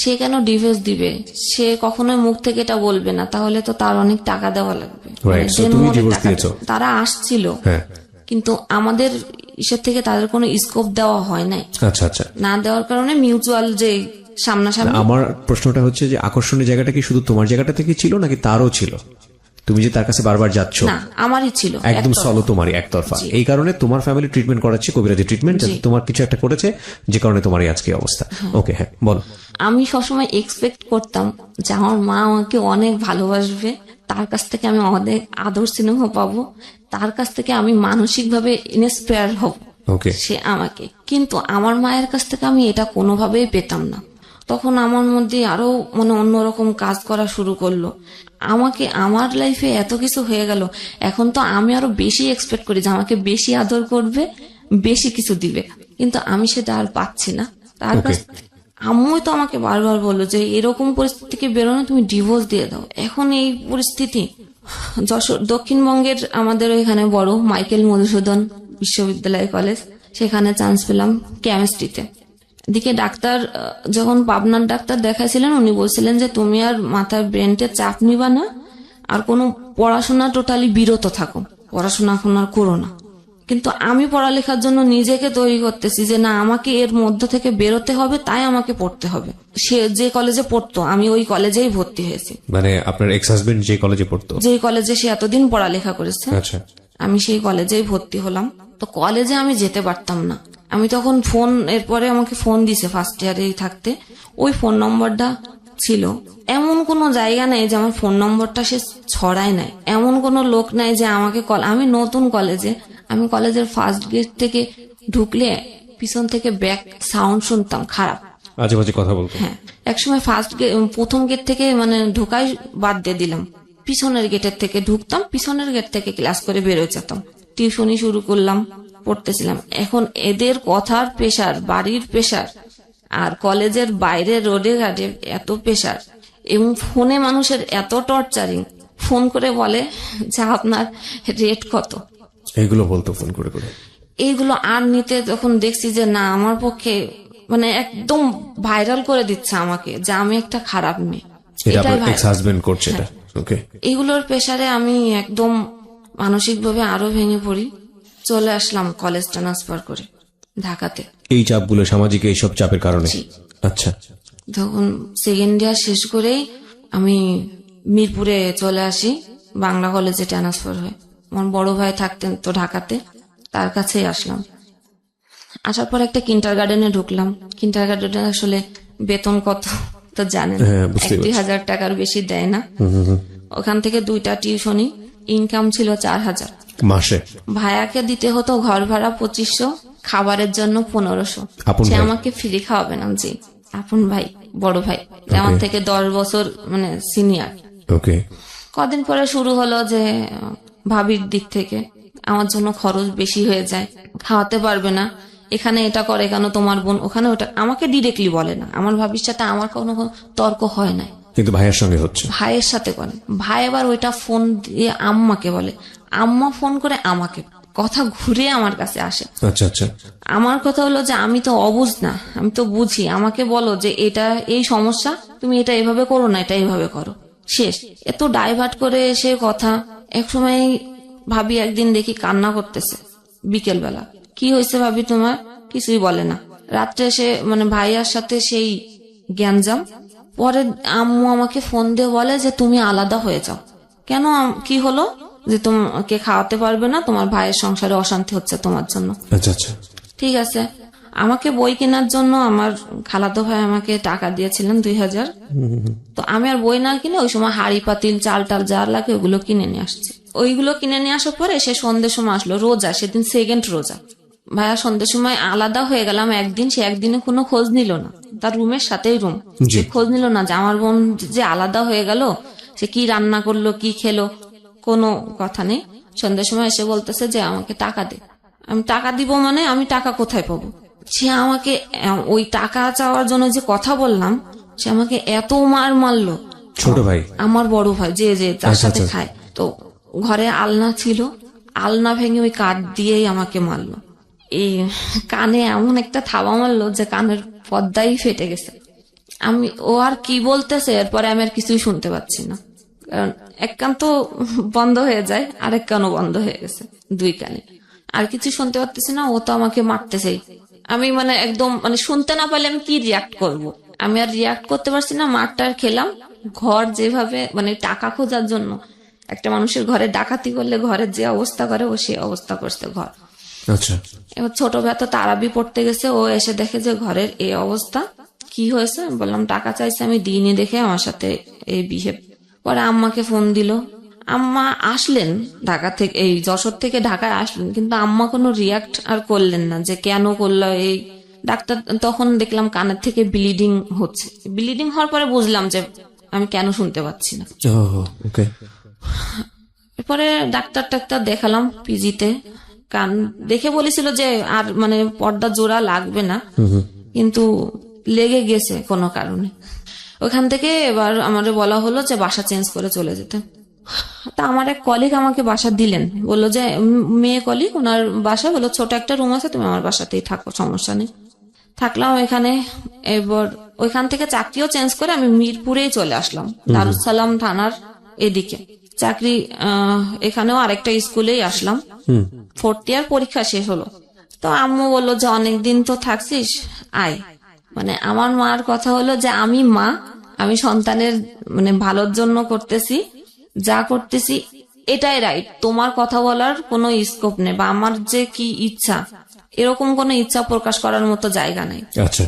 সে কেন ডিভোর্স দিবে, সে কখনোই মুখ থেকে এটা বলবে না, তাহলে তো তার অনেক টাকা দেওয়া লাগবে। তুমি ডিভোর্স দিয়েছো? তারা আসছিল, কিন্তু আমাদের ইসের থেকে তাদের কোনো স্কোপ দেওয়া হয় নাই। আচ্ছা আচ্ছা, না দেওয়ার কারণে মিউচুয়াল যে সামনাসামনি। আমার প্রশ্নটা হচ্ছে যে আকর্ষণীয় জায়গাটা কি শুধু তোমার জায়গাটা থেকে ছিল নাকি তারও ছিল? তুমি যে তার কাছে বারবার যাচ্ছ? না, আমারই ছিল, একদম সলো তোমারই, একতরফা। এই কারণে তোমার ফ্যামিলি ট্রিটমেন্ট করাচ্ছে, কবিরাজি ট্রিটমেন্ট, যাতে তোমার কিছু একটা করেছে যে কারণে তোমার এই আজকে অবস্থা। ওকে, হ্যাঁ বলো। আমি সবসময় এক্সপেক্ট করতাম যে আমার মা আমাকে অনেক ভালোবাসবে, তার কাছ থেকে আমি অনেক আদর স্নেহ পাবো, তার কাছ থেকে আমি মানসিক ভাবে ইন্সপায়ার হব সে আমাকে। কিন্তু আমার মায়ের কাছ থেকে আমি এটা কোনোভাবেই পেতাম না। তখন আমার মধ্যে আরো অন্যরকম কাজ করা শুরু করলো। আমাকে আমার লাইফে এত কিছু হয়ে গেল, এখন তো আমি আরো বেশি এক্সপেক্ট করি যে আমাকে বেশি আদর করবে, বেশি কিছু দিবে, কিন্তু আমি সেটা আর পাচ্ছি না তার কাছ। আম্মুই তো আমাকে বারবার বললো যে এরকম পরিস্থিতি থেকে বেরোনো, তুমি ডিভোর্স দিয়ে দাও। এখন এই পরিস্থিতি যশোর দক্ষিণবঙ্গের আমাদের ওইখানে বড় মাইকেল মধুসূদন বিশ্ববিদ্যালয় কলেজ, সেখানে চান্স পেলাম কেমিস্ট্রিতে। দিকে ডাক্তার যখন পাবনার ডাক্তার দেখাইছিলেন, উনি বলছিলেন যে তুমি আর মাথায় ব্রেনকে চাপ নিবা না, আর কোনো পড়াশোনা টোটালি বিরত থাকো, পড়াশোনা এখন আর করো না। কিন্তু আমি পড়ালেখার জন্য নিজেকে তৈরি করতেছি যে না, আমাকে এর মধ্য থেকে বেরোতে হবে, তাই আমাকে পড়তে হবে। সে যে কলেজে পড়তো আমি ওই কলেজেই ভর্তি হয়েছি। মানে আপনার এক্স হাজবেন্ড যে কলেজে পড়তো? যে কলেজে সে এতদিন পড়ালেখা করেছে, আমি সেই কলেজেই ভর্তি হলাম। তো কলেজে আমি যেতে পারতাম না। আমি তখন ফোন, এরপরে আমাকে ফোন দিছে ফার্স্ট ইয়ারেই থাকতে, ওই ফোন নম্বরটা ছিল। এমন কোনো জায়গা নেই যে আমার ফোন নম্বরটা সে ছড়ায় নাই, এমন কোনো লোক নাই যে আমাকে আমি নতুন কলেজে, আমি কলেজের ফার্স্ট গেট থেকে ঢুকলে পিছন থেকে ব্যাক সাউন্ড শুনতাম খারাপ, আজে বাজে কথা বলতো। হ্যাঁ, একসময় প্রথম গেট থেকে ঢুকাই বাদ দিয়ে দিলাম, পিছনের গেটের থেকে ঢুকতাম, পিছনের গেট থেকে ক্লাস করে বেরোয় যেতাম। টিউশনি শুরু করলাম, পড়তেছিলাম। এখন এদের কথার প্রেসার, বাড়ির প্রেসার, আর কলেজের বাইরে রোডে ঘাটে এত প্রেসার, এবং ফোনে মানুষের এত টর্চারিং। ফোন করে বলে যে আপনার রেট কত, এইগুলো বলতো ফোন করে করে। এইগুলো আর নিতে তখন দেখছি যে না, আমার পক্ষে একদম ভাইরাল করে দিচ্ছে আমাকে যে আমি একটা খারাপ মেয়ে। এইগুলোর প্রেসারে আমি একদম মানসিকভাবে আরো ভেঙে পড়ি। চলে আসলাম কলেজ ট্রান্সফার করে ঢাকাতে। এই চাপগুলো, সামাজিক এইসব চাপের কারণে? আচ্ছা। তখন সেকেন্ড ইয়ার শেষ করেই আমি মিরপুরে চলে আসি, বাংলা কলেজে ট্রান্সফার হয়। আমার বড় ভাই থাকতেন তো ঢাকাতে, তার কাছেই আসলাম। আসার পর একটা কিন্ডার গার্ডেনে ঢুকলাম। কিন্ডার গার্ডেনে আসলে বেতন কত তো জানেন, 1,000 টাকার বেশি দেয় না। ওখান থেকে 2টা টিউশনি, ইনকাম ছিল 4,000 মাসে। ভাইয়াকে দিতে হতো ঘর ভাড়া 2,500, খাবারের জন্য 1,500। সে আমাকে ফ্রি খাওয়াবে না। জি, আপন ভাই, বড় ভাই, আমার থেকে 10 বছর সিনিয়র। কদিন পরে শুরু হলো যে ভাবির দিক থেকে আমার জন্য খরচ বেশি হয়ে যায়, খাওয়াতে পারবে না, এখানে এটা করে কেন তোমার বোন, ওখানে ওটা। আমাকে ডিরেক্টলি বলে না, আমার ভাবির সাথে আমার কোনো তর্ক হয় না, কিন্তু ভাইয়ের সঙ্গে হচ্ছে। ভাইয়ের সাথে করে। ভাই আবার ওইটা ফোন দিয়ে আম্মাকে বলে, আম্মা ফোন করে আমাকে কথা ঘুরে আমার কাছে আসে। আচ্ছা আচ্ছা। আমার কথা হলো যে আমি তো অবুঝ না, আমি তো বুঝি, আমাকে বলো যে এটা এই সমস্যা, তুমি এটা এভাবে করো না, এটা এইভাবে করো, শেষ। এত ডাইভার্ট করে সে কথা। এক সময় ভাবি একদিন দেখি কান্না করতেছে বিকেল বেলা। কি হয়েছে ভাবি তোমার? কিছুই বলে না। রাত্রে সে মানে ভাইয়ার সাথে সেই গ্যাঞ্জাম। পরে আম্মু আমাকে ফোন দিয়ে বলে যে তুমি আলাদা হয়ে যাও। কেন, কি হলো? যে তোমাকে খাওয়াতে পারবে না, তোমার ভাইয়ের সংসারে অশান্তি হচ্ছে তোমার জন্য। আচ্ছা আচ্ছা। ঠিক আছে। আমাকে বই কেনার জন্য আমার খালাতো ভাই আমাকে টাকা দিয়েছিলেন 2000। তো আমি আর বই না কিনে ওই সময় হাড়ি পাতিল চাল টাল যা লাগে ওগুলো কিনে নিয়ে আসছি। ওইগুলো কিনে নিয়ে আসার পরে সে সন্ধ্যের সময় আসলো, রোজা, সেদিন সেকেন্ড রোজা। ভাইয়া সন্ধ্যের সময় আলাদা হয়ে গেলাম একদিন, সে একদিনে কোনো খোঁজ নিল না, তার রুমের সাথেই রুম, সে খোঁজ নিল না যে আমার বোন যে আলাদা হয়ে গেল, সে কি রান্না করলো, কি খেলো, কোনো কথা নেই। সন্ধ্যের সময় এসে বলতেছে যে আমাকে টাকা দে। আমি টাকা দিব মানে আমি টাকা কোথায় পাবো? সে আমাকে ওই টাকা চাওয়ার জন্য যে কথা বললাম, সে আমাকে এত মারলো। ছোট ভাই? আমার বড় ভাই, যে তার সাথে খায়। তো ঘরে আলনা ছিল, আলনা ভেঙে ওই কাঠ দিয়েই আমাকে মারলো। এই কানে এমন একটা থাবা মারলো যে কানের পর্দাই ফেটে গেছে। ও আর কি বলতেছে এরপরে আমি আর কিছুই শুনতে পাচ্ছি না, কারণ এক কান তো বন্ধ হয়ে যায়, আরেক কানও বন্ধ হয়ে গেছে, দুই কানে আর কিছু শুনতে পারতেছি না। ও তো আমাকে মারতেছেই। আমি মানে একদম মানে শুনতে না পারলে আমি কি রিয়াক্ট করব? আমি আর রিয়াক্ট করতে পারছি না। মারটার খেলাম। ঘর যেভাবে মানে টাকা খোঁজার জন্য একটা মানুষের ঘরে ডাকাতি করলে ঘরের যে অবস্থা করে, ও সে অবস্থা করছে ঘর। আচ্ছা। এবার ছোট ভাই তো তারাবি পড়তে গেছে, ও এসে দেখে যে ঘরের এই অবস্থা। কি হয়েছে? বললাম টাকা চাইছে, আমি দিইনি দেখে আমার সাথে এই বিহেভ। পরে আম্মাকে ফোন দিল। আম্মা আসলেন ঢাকা থেকে, এই যশোর থেকে ঢাকায় আসলেন, কিন্তু আম্মা কোনো রিয়াক্ট আর করলেন না যে কেন করলো এই। ডাক্তার তখন দেখলাম কানের থেকে ব্লিডিং হচ্ছে। ব্লিডিং হওয়ার পরে বুঝলাম যে আমি কেন শুনতে পাচ্ছি না। এরপরে ডাক্তার দেখালাম পিজিতে। কান দেখে বলেছিল যে আর মানে পর্দা জোড়া লাগবে না, কিন্তু লেগে গেছে কোনো কারণে। ওখান থেকে এবার আমাদের বলা হলো যে বাসা চেঞ্জ করে চলে যেতে। তা আমার এক কলিগ আমাকে বাসা দিলেন, বললো যে মেয়ে কলিগ, ওনার বাসা বললো ছোট একটা রুম আছে, তুমি আমার বাসাতেই থাকো, সমস্যা নেই। থাকলাম এখানে। এবার ওইখান থেকে চাকরিও চেঞ্জ করে আমি মিরপুরেই চলে আসলাম, দারুসালাম থানার এদিকে চাকরি। এখানেও আরেকটা স্কুলেই আসলাম। 4th ইয়ার পরীক্ষা শেষ হলো। তো আম্মু বললো যে অনেকদিন তো থাকছিস, আয়। মানে আমার মার কথা হলো যে আমি মা, আমি সন্তানের মানে ভালোর জন্য করতেছি, যা করতেছি এটাই রাইট, তোমার কথা বলার কোনো স্কোপ নেই, বা আমার যে কি ইচ্ছা এরকম কোনো ইচ্ছা প্রকাশ করার মতো জায়গা নেই। আচ্ছা।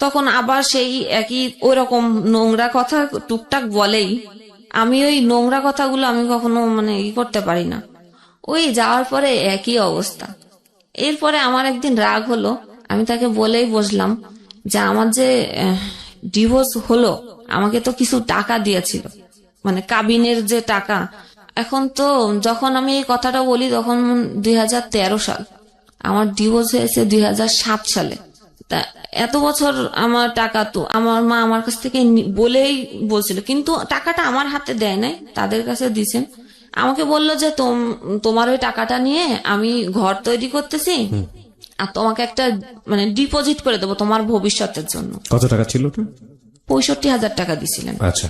তখন আবার সেই একই ওইরকম নোংরা কথা টুকটাক বলেই। আমি ওই নোংরা কথাগুলো আমি কখনো মানে করতে পারি না। ওই যাওয়ার পরে একই অবস্থা। এরপরে আমার একদিন রাগ হলো, আমি তাকে বলেই বসলাম যে আমার যে ডিভোর্স হলো, আমাকে তো কিছু টাকা দিয়েছিল, মানে কাবিনের যে টাকা। এখন তো যখন আমি এই কথাটা বলি তখন 2013 সাল, আমার ডিভোর্স হয়েছে 2007 সালে। তা এত বছর আমার টাকা তো আমার মা আমার কাছ থেকে বলেই বলছিল, কিন্তু টাকাটা আমার হাতে দেয় নাই, তাদের কাছে দিছেন। আমাকে বললো যে তোমার ওই টাকাটা নিয়ে আমি ঘর তৈরি করতেছি, আর তোমাকে একটা মানে ডিপোজিট করে দেবো তোমার ভবিষ্যতের জন্য। কত টাকা ছিল? 65,000 টাকা দিছিলেন। আচ্ছা।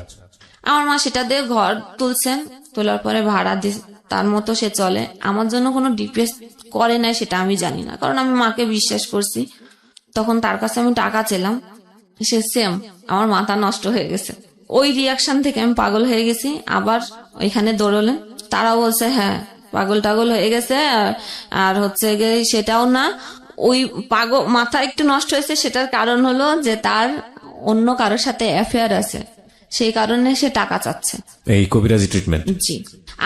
আমার মা সেটা দিয়ে ঘর তুলছেন, তোলার পরে ভাড়া তার মতো সে চলে। আমার জন্য কোনো ডিপিএস করে নাই সেটা আমি জানি না, কারণ আমি মাকে বিশ্বাস করছি। তখন তার কাছে আমি টাকা চেলাম, সে সেম আমার মাথা নষ্ট হয়ে গেছে। ওই রিয়াকশন থেকে আমি পাগল হয়ে গেছি। আবার ওইখানে দৌড়লেন, তারা বলছে হ্যাঁ পাগল টাগল হয়ে গেছে, আর হচ্ছে সেটাও না, ওই পাগল মাথা একটু নষ্ট হয়েছে, সেটার কারণ হলো যে তার অন্য কারোর সাথে অ্যাফেয়ার আছে, সেই কারণে সে টাকা চাচ্ছে, এই কবিরাজি ট্রিটমেন্ট। জি।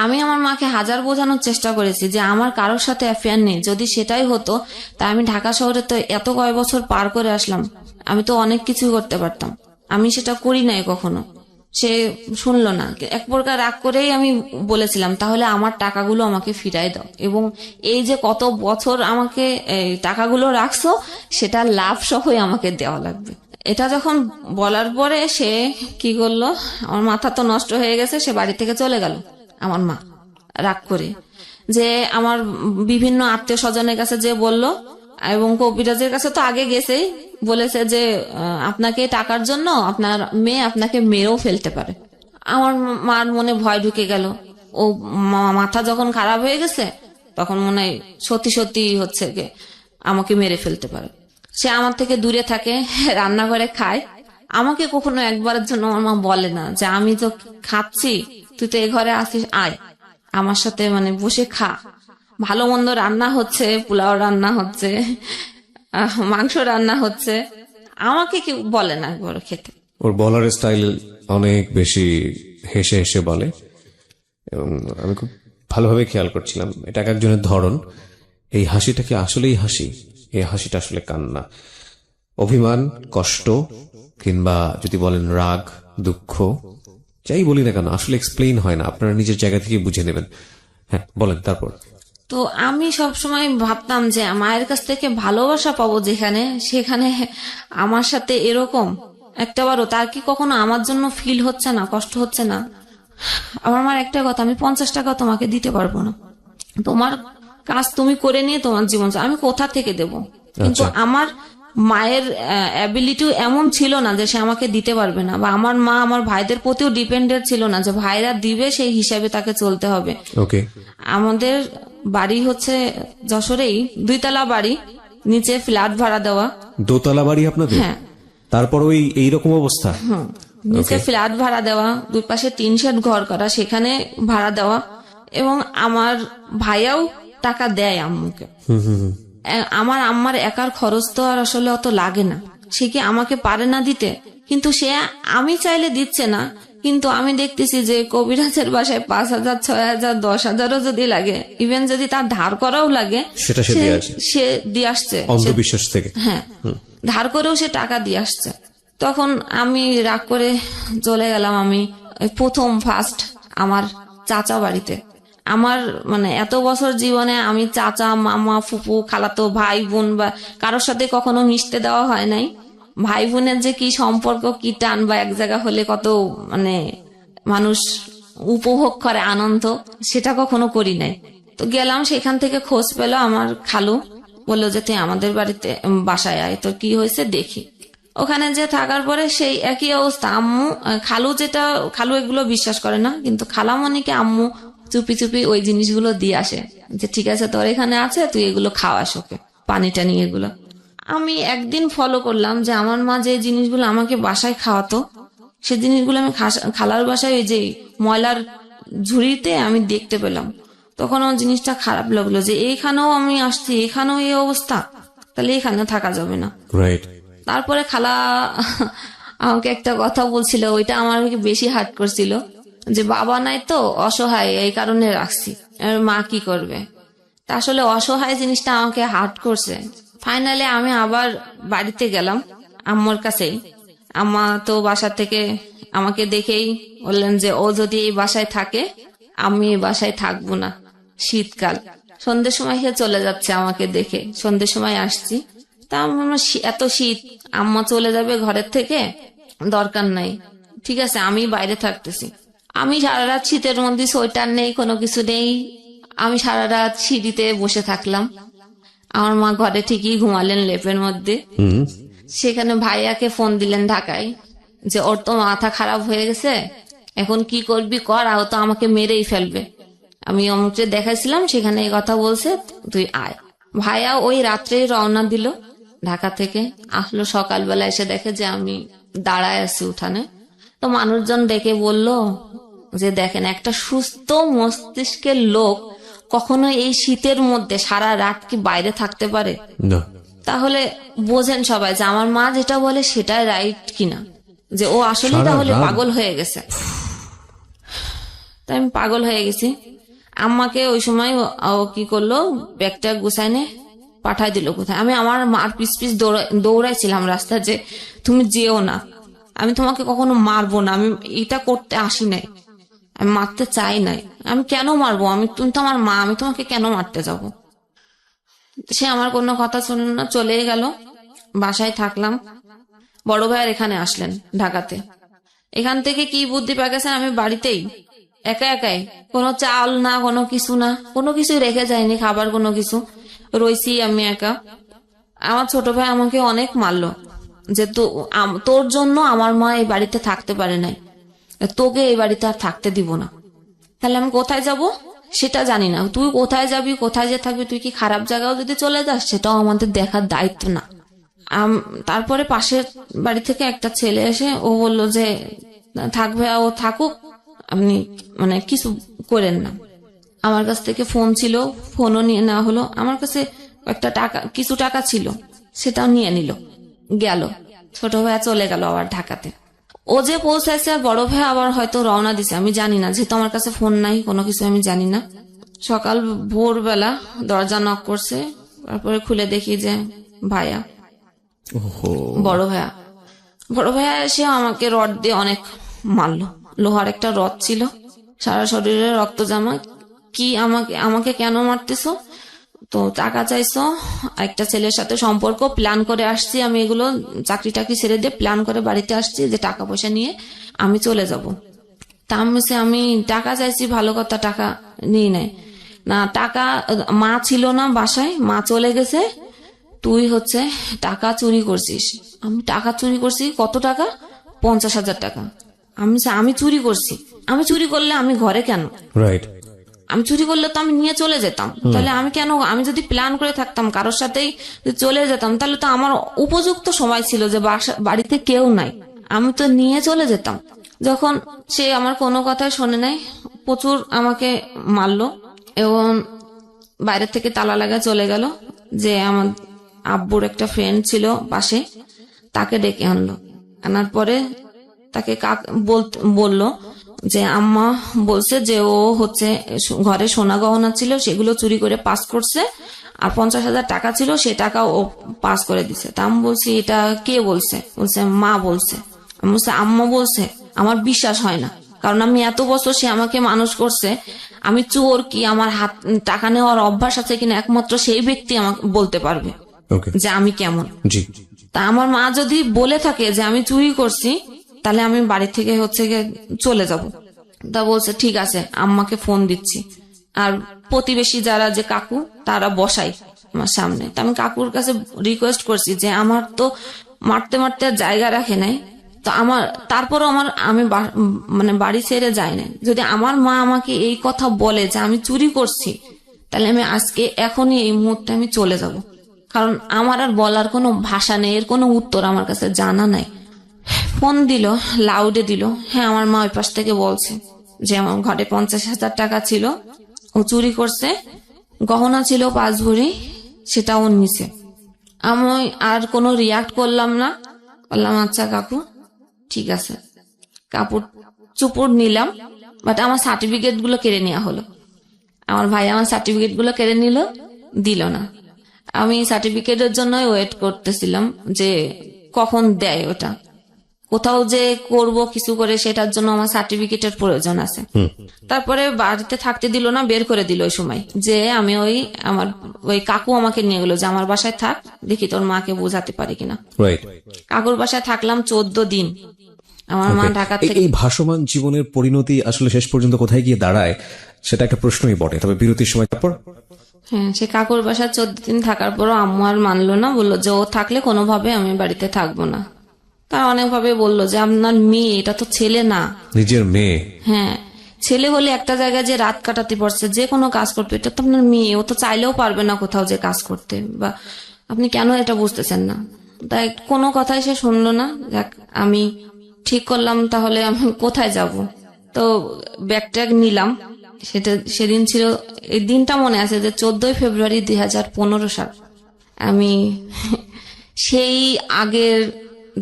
আমি আমার মাকে হাজার বোঝানোর চেষ্টা করেছি যে আমার কারোর সাথে অ্যাফেয়ার নেই, যদি সেটাই হতো তা আমি ঢাকা শহরে তো এত কয় বছর পার করে আসলাম, আমি তো অনেক কিছু করতে পারতাম, আমি সেটা করি নাই কখনো। সে শুনলো না। এক প্রকার রাগ করেই আমি বলেছিলাম তাহলে আমার টাকাগুলো আমাকে ফিরাই দাও, এবং এই যে কত বছর আমাকে টাকাগুলো রাখছো সেটা লাভ সহই আমাকে দেওয়া লাগবে। এটা যখন বলার পরে সে কি করলো, আমার মাথা তো নষ্ট হয়ে গেছে, সে বাড়ি থেকে চলে গেল আমার মা রাগ করে। যে আমার বিভিন্ন আত্মীয় স্বজনের কাছে যে বলল, এবং কবিরাজের কাছে তো আগে গেছেই, বলেছে যে আপনাকে টাকার জন্য আপনার মেয়ে আপনাকে মেরেও ফেলতে পারে। আমার মার মনে ভয় ঢুকে গেল। ও মাথা যখন খারাপ হয়ে গেছে তখন মনে হয় সত্যি সত্যি হচ্ছে যে আমাকে মেরে ফেলতে পারে। সে আমার থেকে দূরে থাকে, রান্নাঘরে খায়। আমাকে কখনো একবারের জন্য আমার মা বলে না যে আমি তো খাচ্ছি, তুই তো এ ঘরে আসিস, আয় আমার সাথে মানে বসে খা। ভালো মন্দ রান্না হচ্ছে, পোলাও রান্না হচ্ছে, মাংস রান্না হচ্ছে, আমাকে কেউ বলে না একবার খেতে। ওর বলার স্টাইল অনেক বেশি হেসে হেসে বলে, এবং আমি খুব ভালোভাবে খেয়াল করছিলাম এটা এক একজনের ধরন। এই হাসিটা কি আসলেই হাসি? এই হাসিটা আসলে কান্না, অভিমান, কষ্ট, কিংবা যদি বলেন রাগ, দুঃখ, যাই বলি না কেন আসলে এক্সপ্লেইন হয় না, আপনারা নিজের জায়গা থেকে বুঝে নেবেন। হ্যাঁ বলেন তারপর। তো আমি সবসময় ভাবতাম যে মায়ের কাছ থেকে ভালোবাসা পাবো যেখানে, সেখানে আমার সাথে এরকম একটাবারও তার কি কখনো আমার জন্য ফিল হচ্ছে না, কষ্ট হচ্ছে না? আমার মার একটা কথা, আমি 50 টাকা তোমাকে দিতে পারবো না, তোমার কাজ তুমি করে নিয়ে তোমার জীবন আমি কোথা থেকে দেব? কিন্তু আমার মায়ের অ্যাবিলিটিও এমন ছিল না যে সে আমাকে দিতে পারবে না, বা আমার মা আমার ভাইদের প্রতিও ডিপেন্ডেন্ট ছিল না যে ভাইরা দিবে সেই হিসাবে তাকে চলতে হবে। ওকে, আমাদের বাড়ি হচ্ছে যশোরেই 2 তলা বাড়ি, নিচে ফ্ল্যাট ভাড়া দেওয়া। দোতলা বাড়ি আপনাদের? হ্যাঁ। তারপর ওই এইরকম অবস্থা? নিচে ফ্ল্যাট ভাড়া দেওয়া, 2 পাশে 3 শেড ঘর করা, সেখানে ভাড়া দেওয়া। এবং আমার ভাইয়াও টাকা দেয় আম্মুকে। আমার আম্মার একার খরচ তো আর আসলে অত লাগে না, সে কি আমাকে পারে না দিতে? কিন্তু সে আমি চাইলে দিচ্ছে না, কিন্তু আমি দেখতেছি যে কবিরাজের বাসায় 5,000, 6,000, 10,000ও যদি লাগে, ইভেন যদি তার ধার করাও লাগে, সেটা সে দিয়ে আসছে অন্ধবিশ্বাস থেকে। হ্যাঁ, ধার করেও সে টাকা দিয়ে আসছে। তখন আমি রাগ করে চলে গেলাম। আমি প্রথম ফার্স্ট আমার চাচা বাড়িতে। আমার মানে এত বছর জীবনে আমি চাচা, মামা, ফুপু, খালাতো ভাই বোন বা কারোর সাথে কখনো মিশতে দেওয়া হয় নাই। ভাই বোনের যে কি সম্পর্ক, কি টান, বা এক জায়গা হলে কত মানে মানুষ উপভোগ করে আনন্দ, সেটা কখনো করি নাই। তো গেলাম, সেখান থেকে খোঁজ পেল আমার খালু, বললো যে তুই আমাদের বাড়িতে বাসায় আয়, তো কি হয়েছে দেখি। ওখানে যে থাকার পরে সেই একই অবস্থা। আম্মু খালু এগুলো বিশ্বাস করে না, কিন্তু খালামণিকে আম্মু চুপি চুপি ওই জিনিসগুলো দিয়ে আসে, যে ঠিক আছে তোর এখানে আছে, তুই এগুলো খাওয়াস ওকে, পানি টানি এগুলো। আমি একদিন ফলো করলাম যে আমার মা যে জিনিসগুলো আমাকে বাসায় খাওয়াতো, সে জিনিসগুলো আমি খালার বাসায় ওই যে ময়লার ঝুড়িতে আমি দেখতে পেলাম। তখন আমার জিনিসটা খারাপ লাগলো যে এইখানেও আমি আসছি, এখানেও এই অবস্থা, তাহলে এখানে থাকা যাবে না। তারপরে খালা আমাকে একটা কথা বলছিল, ওইটা আমার বেশি হার্ট করছিল, যে বাবা নাই তো অসহায়, এই কারণে রাখছি, মা কি করবে। তা আসলে অসহায় জিনিসটা আমাকে হার্ট করছে। ফাইনালি আমি আবার বাড়িতে গেলাম আম্মুর কাছেই। আম্মা তো বাসা থেকে আমাকে দেখেই বললেন যে ও যদি এই বাসায় থাকে, আমি এই বাসায় থাকবো না। শীতকাল, সন্ধ্যের সময় সে চলে যাচ্ছে আমাকে দেখে, সন্ধ্যের সময় আসছি। তা এত শীত, আম্মা চলে যাবে ঘরের থেকে, দরকার নাই, ঠিক আছে আমি বাইরে থাকতেছি। আমি সারা রাত শীতের মধ্যে, সোয়েটার নেই, কোনো কিছু নেই, আমি সারা রাত সিঁড়িতে বসে থাকলাম। আমার মা ঘরে ঠিকই ঘুমালেন লেপের মধ্যে। সেখানে ভাইয়াকে ফোন দিলেন ঢাকায়, যে ওর তো মাথা খারাপ হয়ে গেছে, এখন কি করবি কর, আও তো আমাকে মেরেই ফেলবে। আমি অমুককে দেখাইছিলাম, সেখানে এই কথা বলছে, তুই আয়। ভাইয়া ওই রাত্রে রওনা দিল ঢাকা থেকে। আসলো সকালবেলা, এসে দেখে যে আমি দাঁড়ায় আছি উঠানে। তো মানুষজন ডেকে বলল যে দেখেন, একটা সুস্থ মস্তিষ্কের লোক কখনো এই শীতের মধ্যে সারা রাত কি বাইরে থাকতে পারে? তাহলে বোঝেন সবাই যে আমার মা যেটা বলে সেটাই রাইট কিনা, যে ও আসলে তাহলে পাগল হয়ে গেছে। তাই আমি পাগল হয়ে গেছি। আম্মাকে ওই সময় ও কি করলো, ব্যাগটা গুছাইনে পাঠাই দিল কোথায়। আমি আমার মার পিছ পিছ দৌড়াইছিলাম রাস্তায়, যে তুমি যেও না, আমি তোমাকে কখনো মারবো না, আমি এটা করতে আসি নাই, আমি মারতে চাই নাই, আমি কেন মারবো, তুমি তো আমার মা, আমি তোমাকে কেন মারতে যাব। সে আমার কোনো কথা শুনল না, চলে গেল। বাসায় থাকলাম। বড় ভাইয়ের এখানে আসলেন ঢাকাতে। এখান থেকে কি বুদ্ধি পেয়ে গেছেন, আমি বাড়িতেই একা একাই, কোনো চাল না, কোনো কিছু না, কোনো কিছুই রেখে যায়নি, খাবার কোনো কিছু, রইছি আমি একা। আমার ছোট ভাই আমাকে অনেক মারলো যে তোর জন্য আমার মা এই বাড়িতে থাকতে পারে নাই, তোকে এই বাড়িতে আর থাকতে দিব না। তাহলে আমি কোথায় যাব সেটা জানি না, তুই কোথায় যাবি, কোথায় যে থাকবি, তুই কি খারাপ জায়গাও যদি চলে যাস সেটাও আমাদের দেখার দায়িত্ব না। তারপরে পাশের বাড়ি থেকে একটা ছেলে এসে ও বললো যে থাকবে, ও থাকুক, আপনি মানে কিছু করেন না। আমার কাছ থেকে ফোন ছিল, ফোনও নিয়ে নেওয়া হলো। আমার কাছে একটা টাকা, কিছু টাকা ছিল, সেটাও নিয়ে নিল, গেল। ছোট ভাইয়া চলে গেল আবার ঢাকাতে। ও যে পৌঁছাইছে আর বড় ভাই আবার হয়তো রওনা দিছে, আমি জানি না, যেহেতু আমার কাছে ফোন নাই, কোনো কিছু আমি জানি না। সকাল ভোরবেলা দরজা নক করছে, তারপরে খুলে দেখি যে ভাইয়া, বড় ভাইয়া এসে আমাকে রড দিয়ে অনেক মারলো। লোহার একটা রড ছিল, সারা শরীরে রক্ত জামা। কি আমাকে কেন মারতেছো? তো টাকা চাইছো, একটা ছেলের সাথে সম্পর্ক, প্ল্যান করে আসছি আমি, এগুলো চাকরি টাকরি ছেড়ে দিয়ে প্ল্যান করে বাড়িতে আসছি যে টাকা পয়সা নিয়ে আমি চলে যাব। তা আমি টাকা চাইছি, ভালো কথা, টাকা নিয়ে নেয় না। টাকা, মা ছিল না বাসায়, মা চলে গেছে, তুই হচ্ছে টাকা চুরি করছিস। আমি টাকা চুরি করছি? কত টাকা? 50,000 টাকা। আমি চুরি করছি? আমি চুরি করলে আমি ঘরে কেন? রাইট। আমি চুরি করলে তো আমি নিয়ে চলে যেতাম, তাহলে আমি কেন? আমি যদি প্ল্যান করে থাকতাম, কারোর সাথেই চলে যেতাম, তাহলে তো আমার উপযুক্ত সময় ছিল যে বাড়িতে কেউ নাই, আমি তো নিয়ে চলে যেতাম। যখন সে আমার কোনো কথাই শোনে নাই, প্রচুর আমাকে মারলো এবং বাইরে থেকে তালা লাগা চলে গেল। যে আমার আব্বুর একটা ফ্রেন্ড ছিল পাশে, তাকে ডেকে আনলো। আনার পরে তাকে বললো যে আম্মা বলছে যে ও হচ্ছে ঘরে সোনা গহনা ছিল, সেগুলো চুরি করে পাস করছে, আর 50,000 টাকা ছিল, সে টাকা ও পাস করে দিছে। তা আমি বলছি এটা কে বলছে? বলছে মা বলছে। আমি বলছি আম্মা বলছে? আমার বিশ্বাস হয় না, কারণ আমি এত বছর, সে আমাকে মানুষ করছে, আমি চোর কি আমার হাত টাকা নেওয়ার অভ্যাস আছে কিনা একমাত্র সেই ব্যক্তি আমাকে বলতে পারবে যে আমি কেমন। তা আমার মা যদি বলে থাকে যে আমি চুরি করছি, তাহলে আমি বাড়ি থেকে হচ্ছে গিয়ে চলে যাব। তা বলছে ঠিক আছে, আম্মাকে ফোন দিচ্ছি। আর প্রতিবেশী যারা যে কাকু, তারা বসাই আমার সামনে। তা আমি কাকুর কাছে রিকোয়েস্ট করছি যে আমার তো মারতে মারতে আর জায়গা রাখে নাই, তো তারপরও আমি মানে বাড়ি ছেড়ে যাই না। যদি আমার মা আমাকে এই কথা বলে যে আমি চুরি করছি, তাহলে আমি আজকে এখনই এই মুহূর্তে আমি চলে যাব, কারণ আমার আর বলার কোনো ভাষা নেই, এর কোনো উত্তর আমার কাছে জানা নাই। ফোন দিল, লাউডে দিল। হ্যাঁ, আমার মা ওই পাশ থেকে বলছে যে আমার ঘরে 50,000 টাকা ছিল, ও চুরি করছে, গহনা ছিল 5 ভরি, সেটা ও নিছে। আমি আর কোনো রিয়াক্ট করলাম না, বললাম আচ্ছা কাকু ঠিক আছে। কাপড় চুপড় নিলাম, বাট আমার সার্টিফিকেট গুলো কেড়ে নেওয়া হলো। আমার ভাই আমার সার্টিফিকেট গুলো কেড়ে নিল, দিল না। আমি সার্টিফিকেটের জন্য ওয়েট করতেছিলাম যে কখন দেয় ওটা। কোথাও যে করব কিছু করে, সেটার জন্য আমার সার্টিফিকেটের প্রয়োজন আছে। তারপরে বাড়িতে থাকতে দিল না, বের করে দিল ওই সময়। যে আমি আমার কাকু আমাকে নিয়ে গেলো যে আমার বাসায় থাক, দেখি তোর মাকে বোঝাতে পারি কিনা। কাকুর বাসায় থাকলাম 14 দিন। আমার মা ঢাকা থেকে। এই ভাসমান জীবনের পরিণতি আসলে শেষ পর্যন্ত কোথায় গিয়ে দাঁড়ায় সেটা একটা প্রশ্নই বটে। তবে বিরতির সময় তারপর হ্যাঁ, সে কাকুর বাসায় 14 দিন থাকার পরও আম্মু আর মানলো না, বললো যে ও থাকলে কোনোভাবে আমি বাড়িতে থাকবো না। তার অনেকভাবে বললো যে আপনার মেয়ে, এটা তো ছেলে না, নিজের মেয়ে। হ্যাঁ, ছেলে হলে একটা জায়গায় যে রাত কাটাতে পারছে, যে কোনো কাজ করতে, এটা তো আপনার মেয়ে, ও তো চাইলেও পারবে না কোথাও যে কাজ করতে, বা আপনি কেন এটা বুঝতেছেন না? তাই কোনো কথাই সে শুনলো না। দেখ, আমি ঠিক করলাম তাহলে আমি কোথায় যাব। তো ব্যাগ ট্যাগ নিলাম। সেদিন ছিল, এই দিনটা মনে আছে যে 14 ফেব্রুয়ারি 2015 সাল। আমি সেই আগের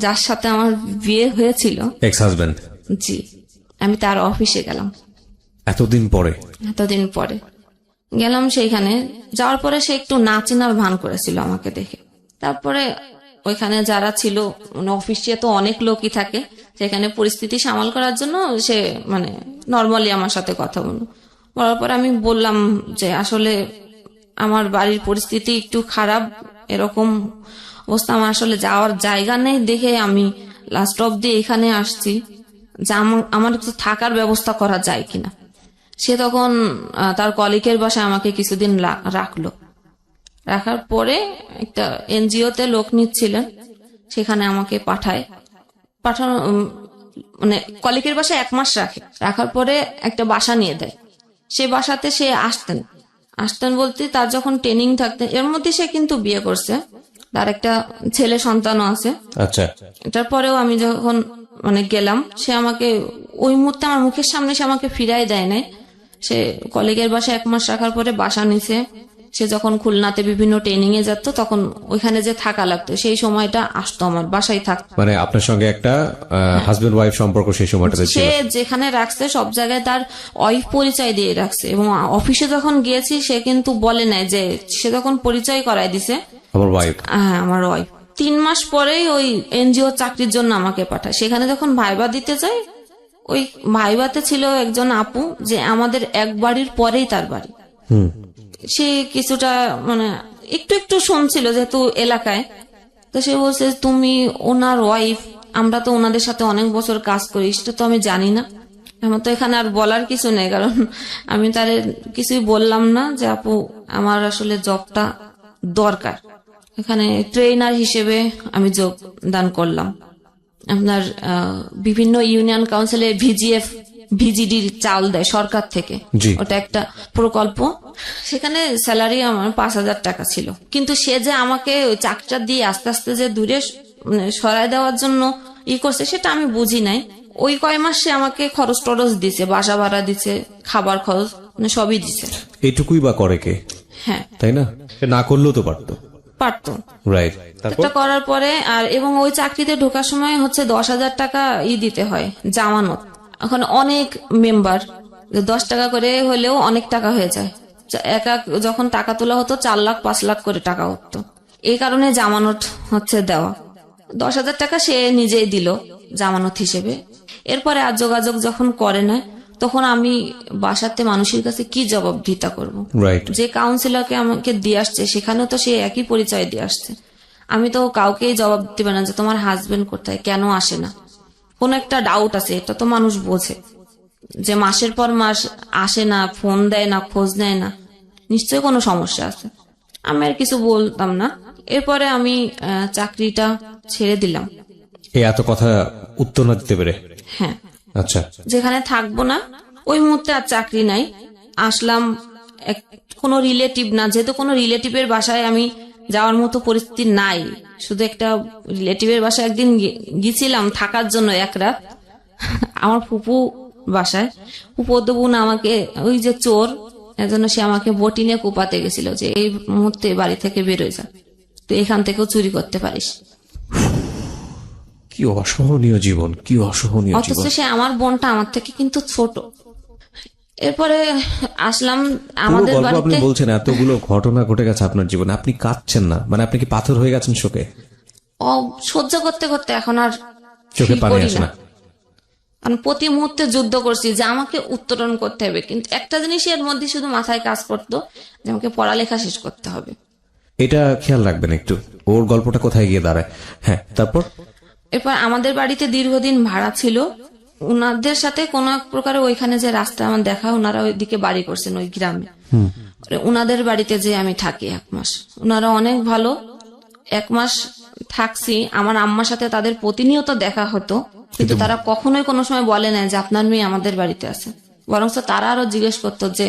যার সাথে আমার বিয়ে হয়েছিল, এক্স হাজবেন্ড, জি, আমি তার অফিসে গেলাম। এতদিন পরে গেলাম। সেইখানে যাওয়ার পরে সে একটু না চেনার ভান করেছিল আমাকে দেখে। তারপরে ওইখানে যারা ছিল, অফিসে তো অনেক লোকই থাকে, সেখানে পরিস্থিতি সামাল করার জন্য সে মানে নর্মালি আমার সাথে কথা বলার পর আমি বললাম যে আসলে আমার বাড়ির পরিস্থিতি একটু খারাপ, এরকম অবস্থা, আমার আসলে যাওয়ার জায়গা নেই, দেখে আমি লাস্ট অব্দি এখানে আসছি, যে আমার একটু থাকার ব্যবস্থা করা যায় কিনা। সে তখন তার কলিগের বাসায় আমাকে কিছুদিন রাখলো। রাখার পরে একটা এনজিওতে লোক নিচ্ছিলেন, সেখানে আমাকে পাঠানো মানে কলিগের বাসায় 1 মাস রাখার পরে একটা বাসা নিয়ে দেয়। সে বাসাতে সে আসতেন বলতে তার যখন ট্রেনিং থাকতেন, এর মধ্যে সে কিন্তু বিয়ে করছে, তার একটা ছেলে সন্তানও আছে। আচ্ছা, এটার পরেও আমি যখন গেলাম, সে আমাকে ওই মুহূর্তে আমার মুখের সামনে সে আমাকে ফিরাই দেয় নাই। সে কলিগের বাসায় 1 মাস রাখার পরে বাসা নিছে। সে যখন খুলনাতে বিভিন্ন ট্রেনিং এ যেত তখন ওইখানে যে থাকা লাগতো, সেই সময়টা আসতো আমার বাসায় থাকতো। মানে আপনার সঙ্গে একটা হাজবেন্ড ওয়াইফ সম্পর্ক সেই সময়টাতে ছিল। সে যেখানে রাখছে সব জায়গায় তার ওয়াইফ পরিচয় দিয়ে রাখছে, এবং অফিসে যখন গিয়েছি সে কিন্তু বলে নাই, যে সে যখন পরিচয় করাই দিছে আমার ওয়াইফ। হ্যাঁ, আমার ওয়াইফ। 3 মাস পরেই ওই এনজিও চাকরির জন্য আমাকে পাঠায়। সেখানে যখন ভাইবা দিতে যাই, ওই ভাইবাতে ছিল একজন আপু, যে আমাদের এক বাড়ির পরেই তার বাড়ি। সে কিছুটা একটু একটু শুনছিল যেহেতু এলাকায়, তো সে বলছে তুমি ওনার ওয়াইফ, আমরা তো ওনাদের সাথে অনেক বছর কাজ করি, সেটা তো আমি জানি না। আমার তো এখানে আর বলার কিছু নেই, কারণ আমি তার কিছুই বললাম না যে আপু আমার আসলে জবটা দরকার। এখানে ট্রেনার হিসেবে আমি যোগদান করলাম। আপনার বিভিন্ন ইউনিয়ন কাউন্সিলে ভিজিডির চাল দেয় সরকার থেকে, ওটা একটা প্রকল্প। সেখানে স্যালারি আমার 5,000 টাকা ছিল, কিন্তু সে যে আমাকে ওই চাকরিটা দিয়ে আস্তে আস্তে যে দূরে সরাই দেওয়ার জন্য করছে, সেটা আমি বুঝি নাই। ওই কয় মাস সে আমাকে খরচ টরচ দিছে, বাসা ভাড়া দিছে, খাবার খরচ সবই দিছে। এইটুকুই বা করে কে? হ্যাঁ, তাই না? না করলেও তো পারতো। রাইট। এটা করার পরে এবং ওই চাকরিতে ঢোকার সময় 10,000 টাকা দিতে হয় জামানত। এখন অনেক মেম্বার, 10 টাকা করে হলেও অনেক টাকা হয়ে যায়। যখন টাকা তোলা হতো 4 লাখ 5 লাখ করে টাকা হতো। এই কারণে জামানত দেওয়া। 10,000 টাকা সে নিজেই দিল জামানত হিসেবে। এরপরে আর যোগাযোগ যখন করে না, তখন আমি বাসাতে মানুষের কাছে কি জবাবদিহিতা করব? যে কাউন্সিলরকে আমাকে দিয়ে আসছে সেখানেও তো সে একই পরিচয় দিয়ে আসছে। আমি তো কাউকেই জবাব দিবে না যে তোমার হাজবেন্ড কোথায়, কেন আসে না। কোন একটা ডাউট আছে, এটা তো মানুষ বোঝে, যে মাসের পর মাস আসে না, ফোন দেয় না, খোঁজ নেয় না, নিশ্চয়ই কোনো সমস্যা আছে। আমি আর কিছু বলতাম না। এরপরে আমি চাকরিটা ছেড়ে দিলাম। এত কথা উত্তর না দিতে পেরে? হ্যাঁ। আচ্ছা, যেখানে থাকবো না ওই মুহূর্তে আর চাকরি নাই। আসলাম কোনো রিলেটিভ না, যেহেতু কোনো রিলেটিভের বাসায় আমি যাওয়ার মতো পরিস্থিতি নাই। শুধু একটা রিলেটিভের বাসায় একদিন গিয়েছিলাম থাকার জন্য 1 রাত, আমার ফুপু বাসায়। ফুপু বোন আমাকে ওই যে চোর, এজন্য সে আমাকে বটি নিয়ে কোপাতে গেছিল যে এই মুহূর্তে বাড়ি থেকে বেরোয় যা, তো এখান থেকেও চুরি করতে পারিস। কি অসহনীয় জীবন, কি অসহনীয় জীবন। অথচ সে আমার বোনটা আমার থেকে কিন্তু ছোট। এরপরে আসলাম আমাদের বাড়িতে। আপনি বলছেন এতগুলো ঘটনা ঘটে গেছে আপনার জীবনে, আপনি কাঁদছেন না? আপনি কি পাথর হয়ে গেছেন শোকে? সহ্য করতে করতে এখন আর চোখে পানি আসে না। কারণ প্রতি মুহূর্তে যুদ্ধ করছি যে আমাকে উত্তরণ করতে হবে, কিন্তু একটা জিনিস এর মধ্যে শুধু মাথায় কাজ করতো যে আমাকে পড়ালেখা শেষ করতে হবে। এটা খেয়াল রাখবেন একটু, ওর গল্পটা কোথায় গিয়ে দাঁড়ায়। হ্যাঁ, তারপর? এরপর আমাদের বাড়িতে দীর্ঘদিন ভাড়া ছিল। উনাদের সাথে কোন এক প্রকারে ওইখানে যে রাস্তা আমার দেখা, ওনারা ওইদিকে বাড়ি করছেন ওই গ্রামে। উনাদের বাড়িতে যে আমি থাকি 1 মাস, উনারা অনেক ভালো। 1 মাস থাকছি, আমার আম্মার সাথে তাদের প্রতিনিয়ত দেখা হতো, কিন্তু তারা কখনোই কোনো সময় বলে না যে আপনার মেয়ে আমাদের বাড়িতে আছে। বরং তারা আরো জিজ্ঞেস করতো যে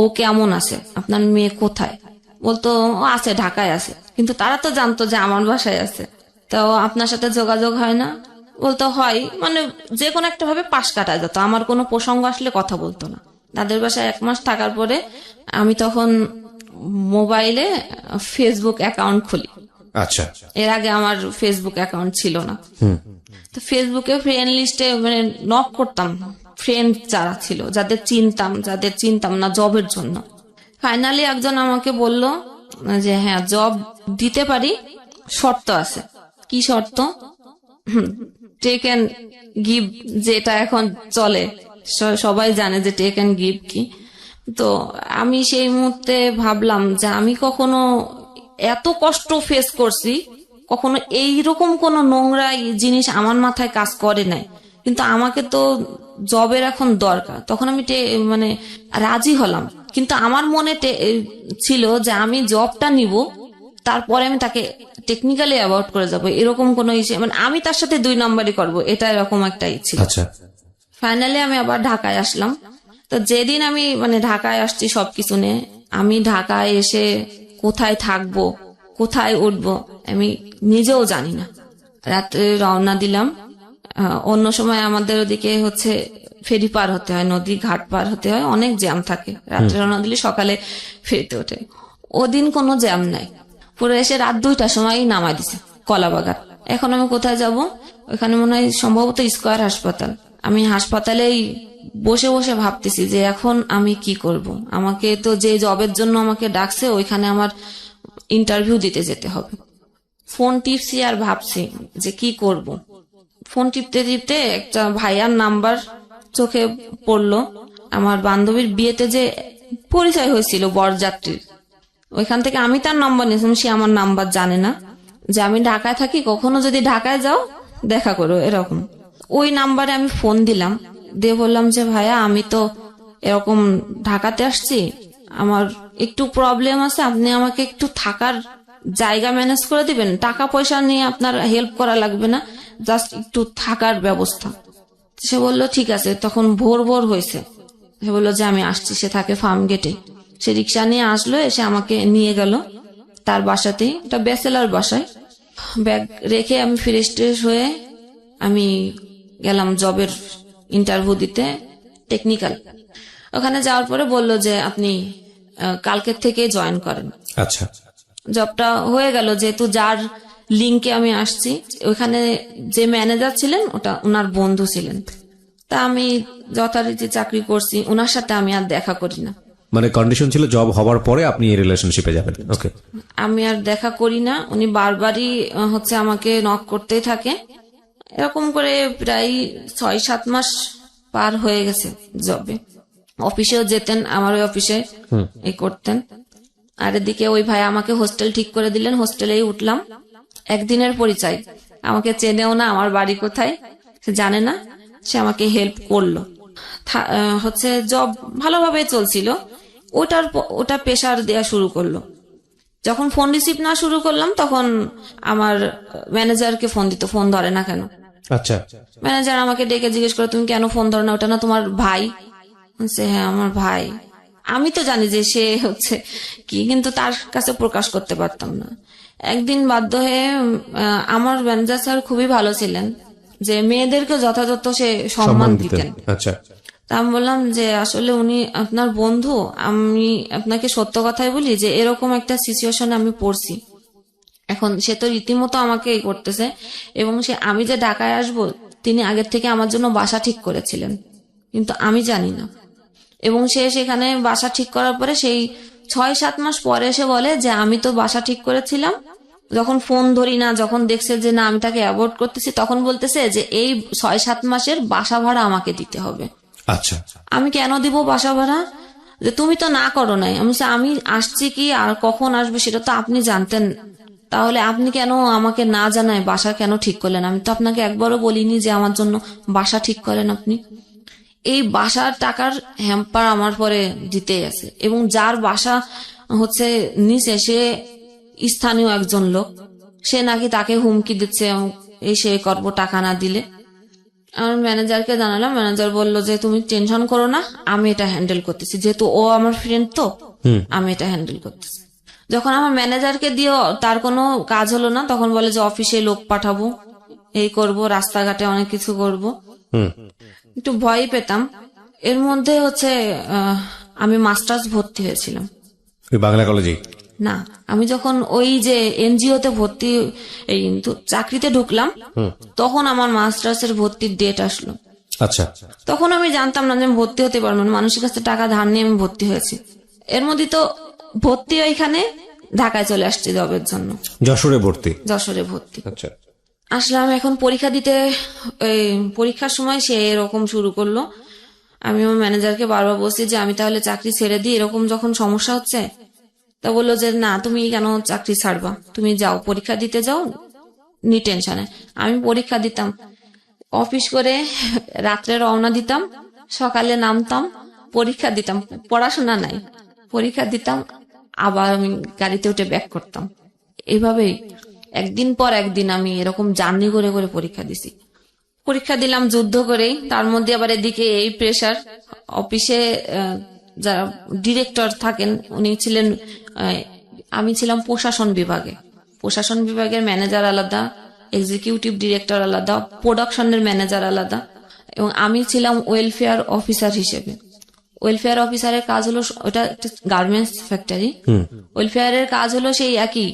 ও কেমন আছে, আপনার মেয়ে কোথায়। বলতো ও আছে, ঢাকায় আছে, কিন্তু তারা তো জানতো যে আমার বাসায় আছে। তো আপনার সাথে যোগাযোগ হয় না? বলতো হয়, যে কোনো একটা ভাবে পাশ কাটা যেত। আমার কোনো প্রসঙ্গ আসলে কথা বলতো না। তাদের বাসায় 1 মাস থাকার পরে আমি তখন মোবাইলে ফেসবুক অ্যাকাউন্ট খুলি। আচ্ছা। এর আগে আমার ফেসবুক অ্যাকাউন্ট ছিল না। তো ফেসবুকে ফ্রেন্ড লিস্টে নক করতাম ফ্রেন্ড যারা ছিল, যাদের চিনতাম না জবের জন্য। ফাইনালি একজন আমাকে বলল যে হ্যাঁ জব দিতে পারি, শর্ত আছে। কি শর্ত? টেক এন্ড গিভ, যেটা এখন চলে, সবাই জানে যে টেক এন্ড গিভ কি। তো আমি সেই মুহূর্তে ভাবলাম যে আমি কখনো এত কষ্ট ফেস করছি, কখনো এইরকম কোন নোংরা জিনিস আমার মাথায় কাজ করে নাই। কিন্তু আমাকে তো জবের এখন দরকার। তখন আমি মানে রাজি হলাম, কিন্তু আমার মনে ছিল যে আমি জবটা নিব, তারপরে আমি তাকে টেকনিক্যালি অ্যাভয়েড করে যাব, এরকম কোনো ইচ্ছে, মানে আমি তার সাথে 2 নম্বরই করব, এটা এরকম একটা ইচ্ছে। আচ্ছা, ফাইনালি আমি আবার ঢাকায় আসলাম। তো যেদিন আমি মানে ঢাকায় আসছি সবকিছু নিয়ে, আমি ঢাকায় এসে কোথায় থাকবো, কোথায় উঠবো আমি নিজেও জানি না। রাত্রে রওনা দিলাম। অন্য সময় আমাদের ওদিকে হচ্ছে ফেরি পার হতে হয়, নদী ঘাট পার হতে হয়, অনেক জ্যাম থাকে। রাত্রে রওনা দিলে সকালে ফেরিতে ওঠে। ওদিন কোনো জ্যাম নাই, পুরো এসে রাত 2টার সময় নামাই দিছে কলাবাগান। এখন আমি কোথায় যাব? ওখানে মনে হয় সম্ভবত স্কয়ার হাসপাতাল। আমি হাসপাতালেই বসে বসে ভাবতেছি যে এখন আমি কি করব। আমাকে তো যে জবের জন্য আমাকে ডাকছে ওইখানে আমার ইন্টারভিউ দিতে যেতে হবে। ফোন টিপছি আর ভাবছি যে কি করব। ফোন টিপতে টিপতে একটা ভাইয়ার নাম্বার চোখে পড়লো। আমার বান্ধবীর বিয়েতে যে পরিচয় হয়েছিল বরযাত্রীর, ওইখান থেকে আমি তার নাম্বার নিয়েছিলাম। সে আমার নাম্বার জানে না, যে আমি ঢাকায় থাকি, কখনো যদি ঢাকায় যাও দেখা করো, এরকম। ওই নাম্বারে আমি ফোন দিলাম, দিয়ে বললাম যে ভাইয়া আমি তো এরকম ঢাকাতে আসছি, আমার একটু প্রবলেম আছে, আপনি আমাকে একটু থাকার জায়গা ম্যানেজ করে দিবেন, টাকা পয়সা নিয়ে আপনার হেল্প করা লাগবে না, জাস্ট একটু থাকার ব্যবস্থা। সে বললো ঠিক আছে। তখন ভোর ভোর হয়েছে। সে বললো যে আমি আসছি। সে থাকে ফার্ম গেটে। সে রিক্সা নিয়ে আসলো, এসে আমাকে নিয়ে গেল তার বাসাতেই, এটা ব্যাচেলার বাসায়। ব্যাগ রেখে আমি ফ্রেশ ট্রেশ হয়ে আমি গেলাম জবের ইন্টারভিউ দিতে, টেকনিক্যাল। ওখানে যাওয়ার পরে বললো যে আপনি কালকের থেকে জয়েন করেন। আচ্ছা, জবটা হয়ে গেল, যেহেতু যার লিঙ্কে আমি আসছি, ওখানে যে ম্যানেজার ছিলেন ওটা ওনার বন্ধু ছিলেন। তা আমি যথারীতি চাকরি করছি, ওনার সাথে আমি আর দেখা করি না। মানে কন্ডিশন ছিল জব হওয়ার পরে আপনি এই রিলেশনশিপে যাবেন। ওকে, আমি আর দেখা করি না। উনি বারবারই হচ্ছে আমাকে নক করতেই থাকে। এরকম করে প্রায় 6-7 মাস পার হয়ে গেছে জবে। অফিসেও যেতেন, আমার ওই অফিসে এই করতেন। আর এদিকে ওই ভাই আমাকে হোস্টেল ঠিক করে দিলেন, হোস্টেলেই উঠলাম। একদিনের পরিচয়, আমাকে চেনেও না, আমার বাড়ি কোথায় সে জানে না। সে আমাকে হেল্প করলো। হচ্ছে জব ভালোভাবে চলছিল। ওটা প্রেশার দেয়া শুরু করলো। যখন ফোন রিসিভ না শুরু করলাম, তখন আমার ম্যানেজারকে ফোন দিত, ফোন ধরে না কেন। আচ্ছা, ম্যানেজার আমাকে ডেকে জিজ্ঞেস করে তুমি কেন ফোন ধরো না, ওটা না তোমার ভাই? হ্যাঁ আমার ভাই। আমি তো জানি যে সে হচ্ছে কি, কিন্তু তার কাছে প্রকাশ করতে পারতাম না। একদিন বাধ্য হয়ে আমার ম্যানেজার স্যার খুবই ভালো ছিলেন, যে মেয়েদেরকে যথাযথ সে সম্মান দিতেন। আচ্ছা, তা আমি বললাম যে আসলে উনি আপনার বন্ধু, আমি আপনাকে সত্য কথাই বলি যে এরকম একটা সিচুয়েশনে আমি পড়ছি। এখন সে তো রীতিমতো আমাকে এই করতেছে, এবং সে আমি যে ঢাকায় আসব তিনি আগের থেকে আমার জন্য বাসা ঠিক করেছিলেন, কিন্তু আমি জানি না। এবং সে সেখানে বাসা ঠিক করার পরে সেই 6-7 মাস পরে এসে বলে যে আমি তো বাসা ঠিক করেছিলাম, যখন ফোন ধরি না, যখন দেখছে যে না আমি তাকে অ্যাভয়েড করতেছি, তখন বলতেছে যে এই 6-7 মাসের বাসা ভাড়া আমাকে দিতে হবে। আচ্ছা, আমি কেন দিব বাসা ভাড়া? যে তুমি তো না করো নাই। আমি আসছি কি আর কখন আসবে সেটা তো আপনি জানতেন, তাহলে আপনি কেন আমাকে না জানায় বাসা কেন ঠিক করলেন? আমি তো আপনাকে একবারও বলিনি যে আমার জন্য বাসা ঠিক করেন আপনি। এই বাসার টাকার হ্যাম্পার আমার পরে দিতেই আছে, এবং যার বাসা হচ্ছে নিচে সে স্থানীয় একজন লোক, সে নাকি তাকে হুমকি দিচ্ছে এই সে করবো টাকা না দিলে। আমার ম্যানেজারকে জানালাম, ম্যানেজার বললো যে তুমি টেনশন করো না, আমি এটা হ্যান্ডেল করতেছি, যেহেতু ও আমার ফ্রেন্ড তো আমি এটা হ্যান্ডেল করতেছি। যখন আমার ম্যানেজারকে দিয়েও তার কোনো কাজ হলো না, তখন বলে যে অফিসে লোক পাঠাবো, এই করব, রাস্তাঘাটে অনেক কিছু করব। একটু ভয় পেতাম। এর মধ্যে হচ্ছে আমি মাস্টার্স ভর্তি হয়েছিলাম বাংলা কলেজে। না, আমি যখন ওই যে এনজিওতে ভর্তি এই চাকরিতে ঢুকলাম, তখন আমার মাস্টার্স এর ভর্তির ডেট আসলো। আচ্ছা, তখন আমি জানতাম না যে আমি ভর্তি হতে পারবো না, মানুষের কাছে টাকা ধার নিয়ে আমি ভর্তি হয়েছি। এর মধ্যে তো ভর্তি ওইখানে ঢাকায় চলে আসছি জবের জন্য। যশোরে ভর্তি? যশোরে ভর্তি। আচ্ছা, আসলাম। এখন পরীক্ষা দিতে, পরীক্ষার সময় সে এরকম শুরু করলো। আমি আমার ম্যানেজারকে বারবার বলছি যে আমি তাহলে চাকরি ছেড়ে দিই, এরকম যখন সমস্যা হচ্ছে। তা বললো যে না, তুমি কেন চাকরি ছাড়বা, তুমি যাও পরীক্ষা দিতে যাও, নি টেনশনে। আমি পরীক্ষা দিতাম, অফিস করে রাত্রে রওনা দিতাম, সকালে নামতাম, পরীক্ষা দিতাম, পড়াশোনা নাই, পরীক্ষা দিতাম, আবার আমি গাড়িতে উঠে ব্যাক করতাম। এভাবেই একদিন পর একদিন আমি এরকম জার্নি করে করে পরীক্ষা দিছি। পরীক্ষা দিলাম যুদ্ধ করেই, তার মধ্যে আবার এদিকে এই প্রেসার। অফিসে যারা ডিরেক্টর থাকেন উনি ছিলেন, আমি ছিলাম প্রশাসন বিভাগে। প্রশাসন বিভাগের ম্যানেজার আলাদা, এক্সিকিউটিভ ডিরেক্টর আলাদা, প্রোডাকশনের ম্যানেজার আলাদা, এবং আমি ছিলাম ওয়েলফেয়ার অফিসার হিসেবে। ওয়েলফেয়ার অফিসারের কাজ হলো, ওটা একটা গার্মেন্টস ফ্যাক্টরি। ওয়েলফেয়ারের কাজ হলো সেই একই,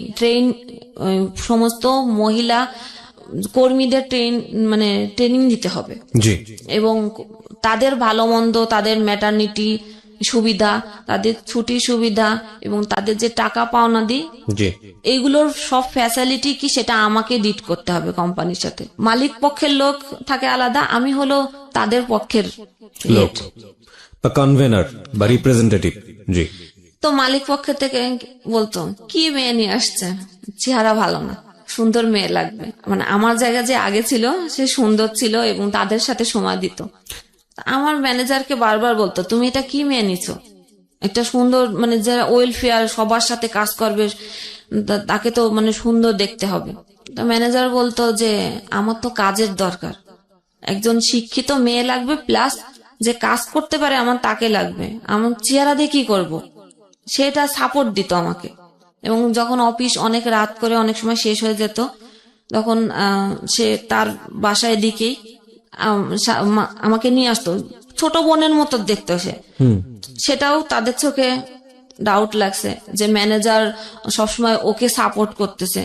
সমস্ত মহিলা কর্মীদের ট্রেনিং দিতে হবে, জি, এবং তাদের ভালো মন্দ, তাদের ম্যাটারনিটি সুবিধা, তাদের ছুটির সুবিধা, এবং তাদের যে টাকা পাওনা দিই, জি, এইগুলোর সব ফ্যাসিলিটি কি সেটা আমাকে ডিট করতে হবে কোম্পানির সাথে। মালিক পক্ষের লোক থাকে আলাদা, আমি হলো তাদের পক্ষের লোক বা কনভেনার বা রিপ্রেজেন্টেটিভ। জি। তো মালিক পক্ষের থেকে বলতো, কি মেয়ে নিয়ে আসছে, চেহারা ভালো না, সুন্দর মেয়ে লাগবে। মানে আমার জায়গা যে আগে ছিল সে সুন্দর ছিল এবং তাদের সাথে সময় দিত। আমার ম্যানেজারকে বারবার বলতো, তুমি এটা কি মেয়ে নিছো, একটা সুন্দর, যারা ওয়েলফেয়ার সবার সাথে কাজ করবে তাকে তো সুন্দর দেখতে হবে। তো ম্যানেজার বলতো যে আমার তো কাজের দরকার, একজন শিক্ষিত মেয়ে লাগবে, প্লাস যে কাজ করতে পারে আমার তাকে লাগবে, আমার চেহারা দিয়ে কি করবো, সেটা সাপোর্ট দিত আমাকে। এবং যখন অফিস অনেক রাত করে অনেক সময় শেষ হয়ে যেত, তখন সে তার বাসায় দিকেই আমাকে নিয়ে আসতো, ছোট বোনের মতো দেখতো সে। সেটাও তাদের চোখে ডাউট লাগছে যে ম্যানেজার সবসময় ওকে সাপোর্ট করতেছে,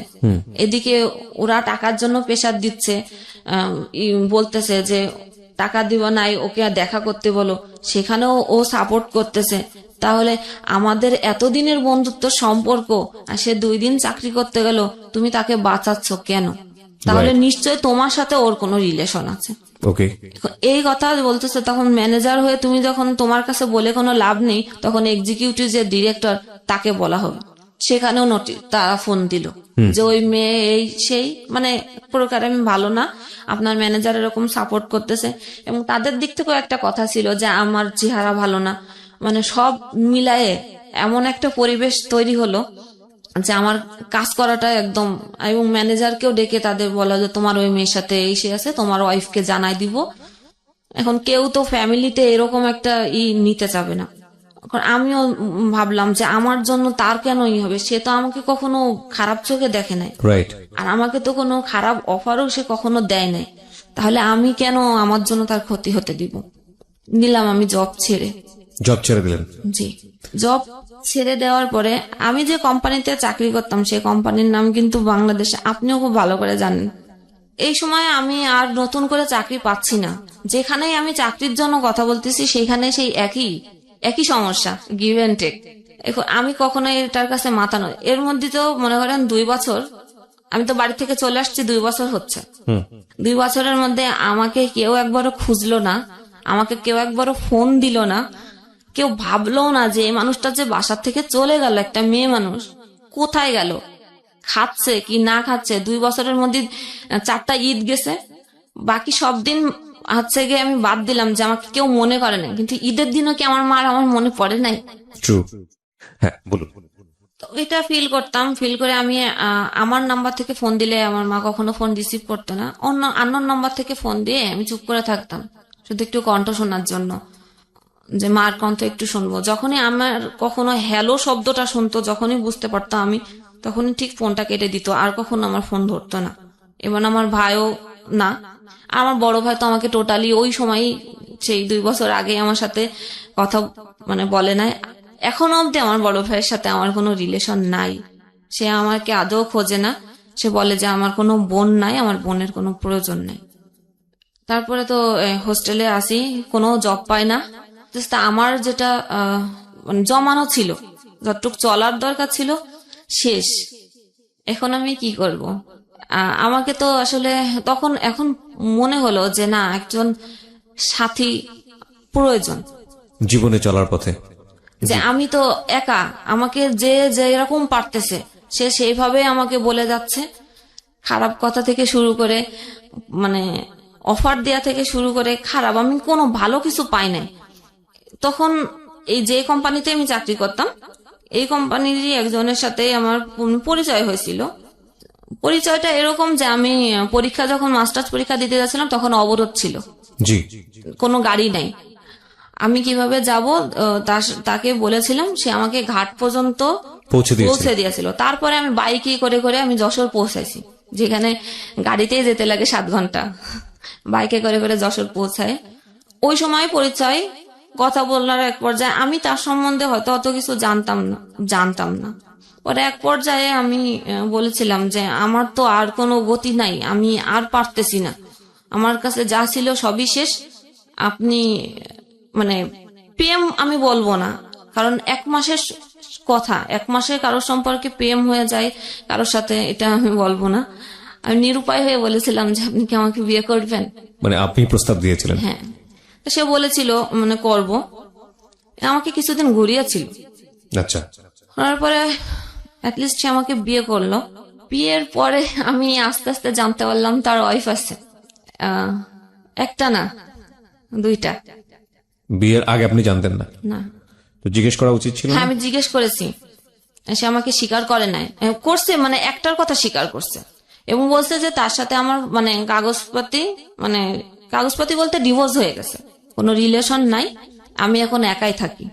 এদিকে ওরা টাকার জন্য প্রেসার দিচ্ছে, বলতেছে যে টাকা দিব নাই, ওকে দেখা করতে বলো, সেখানেও ও সাপোর্ট করতেছে। তাহলে আমাদের এতদিনের বন্ধুত্ব সম্পর্ক, আর সে 2 দিন চাকরি করতে গেল, তুমি তাকে বাঁচাচ্ছ কেন? তাহলে নিশ্চয় তোমার সাথে ওর কোনো রিলেশন আছে। ওকে, এই কথা বলতেছে। তখন ম্যানেজার হয়ে তুমি যখন তোমার কাছে বলে কোনো লাভ নেই, তখন এক্সিকিউটিভ যে ডিরেক্টর তাকে বলা হবে। সেখানেও তারা ফোন দিল যে ওই মেয়ে এই সেই, প্রকারে আমি ভালো না, আপনার ম্যানেজার এরকম সাপোর্ট করতেছে। এবং তাদের দিক থেকেও একটা কথা ছিল যে আমার চেহারা ভালো না, সব মিলায়ে এমন একটা পরিবেশ তৈরি হলো যে আমার কাজ করাটা একদম। এবং ম্যানেজারকেও ডেকে তাদের বলা যে তোমার ওই মেয়ের সাথে এই সে আছে, তোমার ওয়াইফকে জানাই দিব। এখন কেউ তো ফ্যামিলিতে এরকম একটা নিতে চাবে না। আমিও ভাবলাম যে আমার জন্য তার কেন হবে, সে তো আমাকে কখনো খারাপ চোখে দেখে নাই, আর আমাকে তো কোনো খারাপ অফারও সে কখনো দেয় নাই, তাহলে আমি কেন আমার জন্য তার ক্ষতি হতে দিব। নিলাম আমি জব ছেড়ে দিলেন? জি, জব ছেড়ে দেওয়ার পরে আমি যে কোম্পানিতে চাকরি করতাম সেই কোম্পানির নাম কিন্তু বাংলাদেশে, আপনিও খুব ভালো করে জানেন। এই সময় আমি আর নতুন করে চাকরি পাচ্ছি না, যেখানেই আমি চাকরির জন্য কথা বলতেছি সেখানে সেই একই সমস্যা, গিভ এন্ড টেক। আমি কখনো এটার কাছে মাথা নয়। এর মধ্যে তো মনে করেন 2 বছর, আমি তো বাড়ি থেকে চলে আসছি 2 বছর হচ্ছে। 2 বছরের মধ্যে আমাকে কেউ একবারও খুঁজলো না, আমাকে কেউ একবারও ফোন দিল না, কেউ ভাবলো না যে এই মানুষটা যে বাসার থেকে চলে গেল, একটা মেয়ে মানুষ কোথায় গেল, খাচ্ছে কি না খাচ্ছে। 2 বছরের মধ্যে 4টা ঈদ গেছে, বাকি সব দিন হচ্ছে গিয়ে আমি বাদ দিলাম যে আমাকে কেউ মনে করে নাই, কিন্তু ঈদের দিনও কি আমার মনে পড়ে নাই? হ্যাঁ, বলুন। তো এটা ফিল করতাম। ফিল করে আমি আমার নাম্বার থেকে ফোন দিলে আমার মা কখনো ফোন রিসিভ করতো না, অন্য আননোন নাম্বার থেকে ফোন দিয়ে আমি চুপ করে থাকতাম, শুধু একটু কণ্ঠ শোনার জন্য, যে মার কণ্ঠ একটু শুনবো। যখনই আমার কখনো হ্যালো শব্দটা শুনতো, যখনই বুঝতে পারতাম আমি, তখনই ঠিক ফোনটা কেটে দিত, আর কখনো আমার ফোন ধরতো না। এবং আমার ভাইও না, আমার বড় ভাই তো আমাকে টোটালি ওই সময়ই, সেই 2 বছর আগে আমার সাথে কথা বলে নাই। এখনো অব্দি আমার বড় ভাইয়ের সাথে আমার কোনো রিলেশন নাই, সে আমাকে আদৌ খোঁজে না। সে বলে যে আমার কোনো বোন নাই, আমার বোনের কোনো প্রয়োজন নাই। তারপরে তো হোস্টেলে আসি, কোনো জব পাই না। আমার যেটা জমানো ছিল, যতটুকু চলার দরকার ছিল, শেষ। এখন আমি কি করব? আমাকে তো আসলে এখন মনে হলো যে না, একজন সাথী প্রয়োজন জীবনে চলার পথে। যে আমি তো একা, আমাকে যে এরকম পারতেছে সে সেইভাবে আমাকে বলে যাচ্ছে, খারাপ কথা থেকে শুরু করে অফার দেয়া থেকে শুরু করে খারাপ, আমি কোনো ভালো কিছু পাই নাই। তখন এই যে কোম্পানিতে আমি চাকরি করতাম, এই কোম্পানিরই একজনের সাথে আমার পরিচয় হয়েছিল। পরিচয়টা এরকম যে আমি পরীক্ষা যখন মাস্টার্স পরীক্ষা দিতে যাচ্ছিলাম তখন অবরোধ ছিল, জি, কোনো গাড়ি নাই। আমি কিভাবে যাব তাকে বলেছিলাম, সে আমাকে ঘাট পর্যন্ত পৌঁছে দিয়েছিল। তারপরে আমি বাইকে করে করে আমি যশোর পৌঁছাইছি, যেখানে গাড়িতেই যেতে লাগে 7 ঘন্টা, বাইকে করে করে যশোর পৌঁছায়। ওই সময় পরিচয়, কথা বলার এক পর্যায়ে আমি তার সম্বন্ধে হয়তো অত কিছু জানতাম না। পরে এক পর্যায়ে আমি বলেছিলাম যে আমার তো আর কোনো গতি নাই, আমি আর পারতেছি না, আমার কাছে যা ছিল সবই শেষ। আপনি মানে প্রেম আমি বলবো না, কারণ 1 মাসের কথা, 1 মাসে কারোর সম্পর্কে প্রেম হয়ে যায় কারোর সাথে, এটা আমি বলবো না। আমি নিরুপায় হয়ে বলেছিলাম যে আপনি কি আমাকে বিয়ে করবেন? মানে আপনি প্রস্তাব দিয়েছিলেন? হ্যাঁ। সে বলেছিল মানে করব, আমাকে কিছুদিন ঘুরিয়েছিল। আচ্ছা। তারপরে অ্যাটলিস্ট সে আমাকে বিয়ে করলো। বিয়ের পরে আমি আস্তে আস্তে জানতে পারলাম তার ওয়াইফ আছে, একটা না 2টা। বিয়ের আগে আপনি জানতেন না? না। তো জিজ্ঞেস করা উচিত ছিল? হ্যাঁ, আমি জিজ্ঞেস করেছি, সে আমাকে স্বীকার করে নাই, করছে মানে একটার কথা স্বীকার করছে এবং বলছে যে তার সাথে আমার মানে কাগজপাতি বলতে ডিভোর্স হয়ে গেছে, কোনো রিলেশন নাই, আমি এখন একাই থাকি।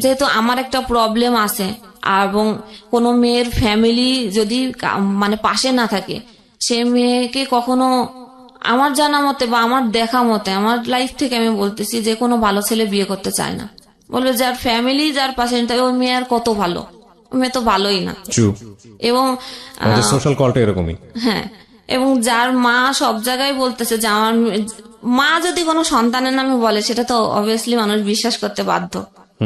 যেহেতু আমার একটা প্রবলেম আছে এবং কোনো মেয়ের ফ্যামিলি যদি মানে পাশে না থাকে, সে মেয়েকে কখনো আমার জানা মতে বা আমার দেখা মতে, আমার লাইফ থেকে আমি বলতেছি, যে কোনো ভালো ছেলে বিয়ে করতে চায় না। বলবে যার ফ্যামিলি যার পাশে নেই, ওই মেয়ে আর কত ভালো, ওই মেয়ে তো ভালোই না। এবং সোশ্যাল কলটা এরকমই। হ্যাঁ, এবং যার মা সব জায়গায় বলতেছে যে আমার মা যদি কোনো সন্তানের নামে বলে, সেটা তো অবভিয়াসলি মানুষ বিশ্বাস করতে বাধ্য,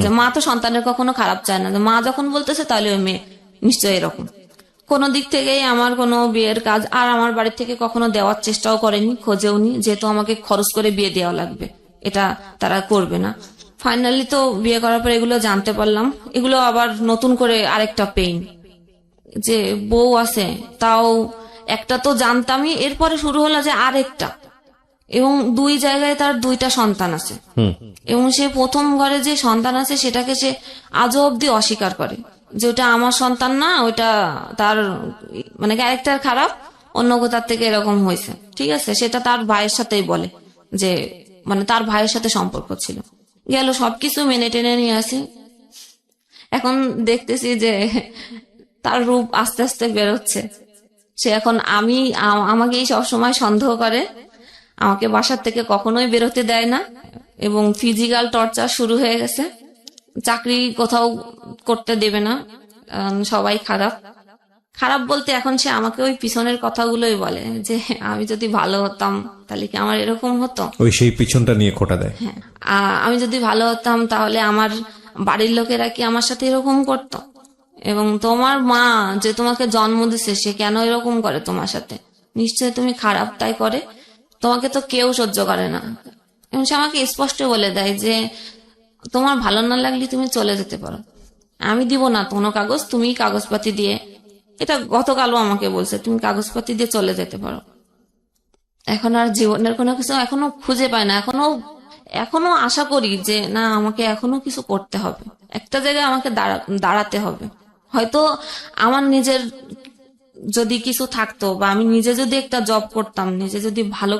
যে মা তো সন্তানের কখনো খারাপ চায় না। মা যখন বলতেছে তাহলে ওই মেয়ে নিশ্চয়ই এরকম। কোনো দিক থেকেই আমার কোনো বিয়ের কাজ আর আমার বাড়ি থেকে কখনো দেওয়ার চেষ্টাও করেনি, খোঁজেওনি, যেহেতু আমাকে খরচ করে বিয়ে দেওয়া লাগবে, এটা তারা করবে না। ফাইনালি তো বিয়ে করার পর এগুলো জানতে পারলাম, এগুলো আবার নতুন করে আরেকটা পেইন, যে বউ আছে, তাও একটা তো জানতামই, এরপরে শুরু হলো যে আরেকটা, এবং 2 জায়গায় তার 2টা সন্তান আছে, এবং সে প্রথম ঘরে যে সন্তান আছে সেটাকে সে আজও অব্দি অস্বীকার করে, যে ওটা আমার সন্তান না, ওটা তার মানে ক্যারেক্টার খারাপ, অন্য কোথার থেকে এরকম হয়েছে। ঠিক আছে, সেটা তার ভাইয়ের সাথেই বলে, যে মানে তার ভাইয়ের সাথে সম্পর্ক ছিল। গেল সবকিছু মেনে টেনে নিয়ে আসি, এখন দেখতেছি যে তার রূপ আস্তে আস্তে বেরোচ্ছে। সে এখন আমাকেই সবসময় সন্দেহ করে, আমাকে বাসার থেকে কখনোই বেরোতে দেয় না, এবং ফিজিক্যাল টর্চার শুরু হয়ে গেছে। চাকরি কোথাও করতে দেবে না, সবাই খারাপ বলতে এখন সে আমাকে ওই পিছনের কথাগুলোই বলে, যে আমি যদি ভালো হতাম তাহলে কি আমার এরকম হতো, ওই সেই পিছনটা নিয়ে খোঁটা দেয়। হ্যাঁ, আমি যদি ভালো হতাম তাহলে আমার বাড়ির লোকেরা কি আমার সাথে এরকম করতো, এবং তোমার মা যে তোমাকে জন্ম দিছে সে কেন এরকম করে তোমার সাথে, নিশ্চয়ই তুমি খারাপ তাই করে, তোমাকে তো কেউ সহ্য করে না। এবং সে আমাকে স্পষ্ট বলে দেয় যে তোমার ভালো না লাগলে তুমি চলে যেতে পারো, আমি দিব না কোনো কাগজ, তুমি কাগজপাতি দিয়ে, এটা গতকালও আমাকে বলছে, তুমি কাগজপাতি দিয়ে চলে যেতে পারো। এখন আর জীবনের কোনো কিছু এখনো খুঁজে পায় না, এখনো আশা করি যে না, আমাকে এখনো কিছু করতে হবে, একটা জায়গায় আমাকে দাঁড়াতে হবে। হয়তো আমার নিজের যদি কিছু থাকতো, বা আমি নিজে যদি একটা জব করতাম, নিজে যদি ভালো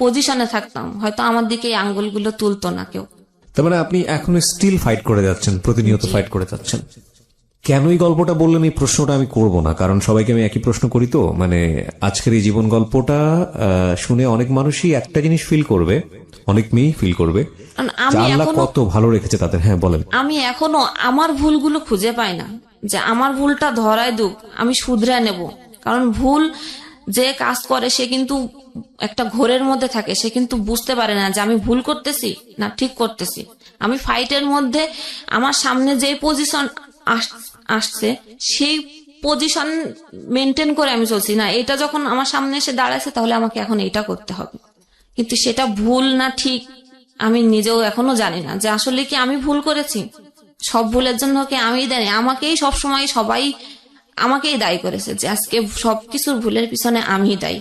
পজিশনে থাকতাম, হয়তো আমার দিকে এই আঙ্গুলগুলো তুলতো না কেউ। তার মানে আপনি এখনো স্টিল ফাইট করে যাচ্ছেন, প্রতিনিয়ত ফাইট করে যাচ্ছেন। কেন এই গল্পটা বললেন এই প্রশ্নটা আমি করব না, কারণ সবাইকে আমি একই প্রশ্ন করি। তো মানে আজকের এই জীবন গল্পটা শুনে অনেক মানুষই একটা জিনিস ফিল করবে, অনেক মেয়েই ফিল করবে, আল্লাহ কত ভালো রেখেছে তাদের। হ্যাঁ বলেন। আমি এখনো আমার ভুলগুলো খুঁজে পাই না, যে আমার ভুলটা ধরায় দুক, আমি শুধরে নেব। কারণ ভুল যে কাজ করে সে কিন্তু একটা ঘোরের মধ্যে থাকে, সে কিন্তু বুঝতে পারে না যে আমি ভুল করতেছি না ঠিক করতেছি। আমি ফাইটের মধ্যে আমার সামনে যে পজিশন আসছে সেই পজিশন মেনটেন করে আমি চলছি না, এটা যখন আমার সামনে এসে দাঁড়াচ্ছে তাহলে আমাকে এখন এটা করতে হবে, কিন্তু সেটা ভুল না ঠিক আমি নিজেও এখনো জানি না, যে আসলে কি আমি ভুল করেছি। সব ভুলের জন্য কি আমি দায়ী? আমাকেই সবসময় সবাই আমাকেই দায়ী করেছে, যে আজকে সবকিছুর ভুলের পিছনে আমি দায়ী,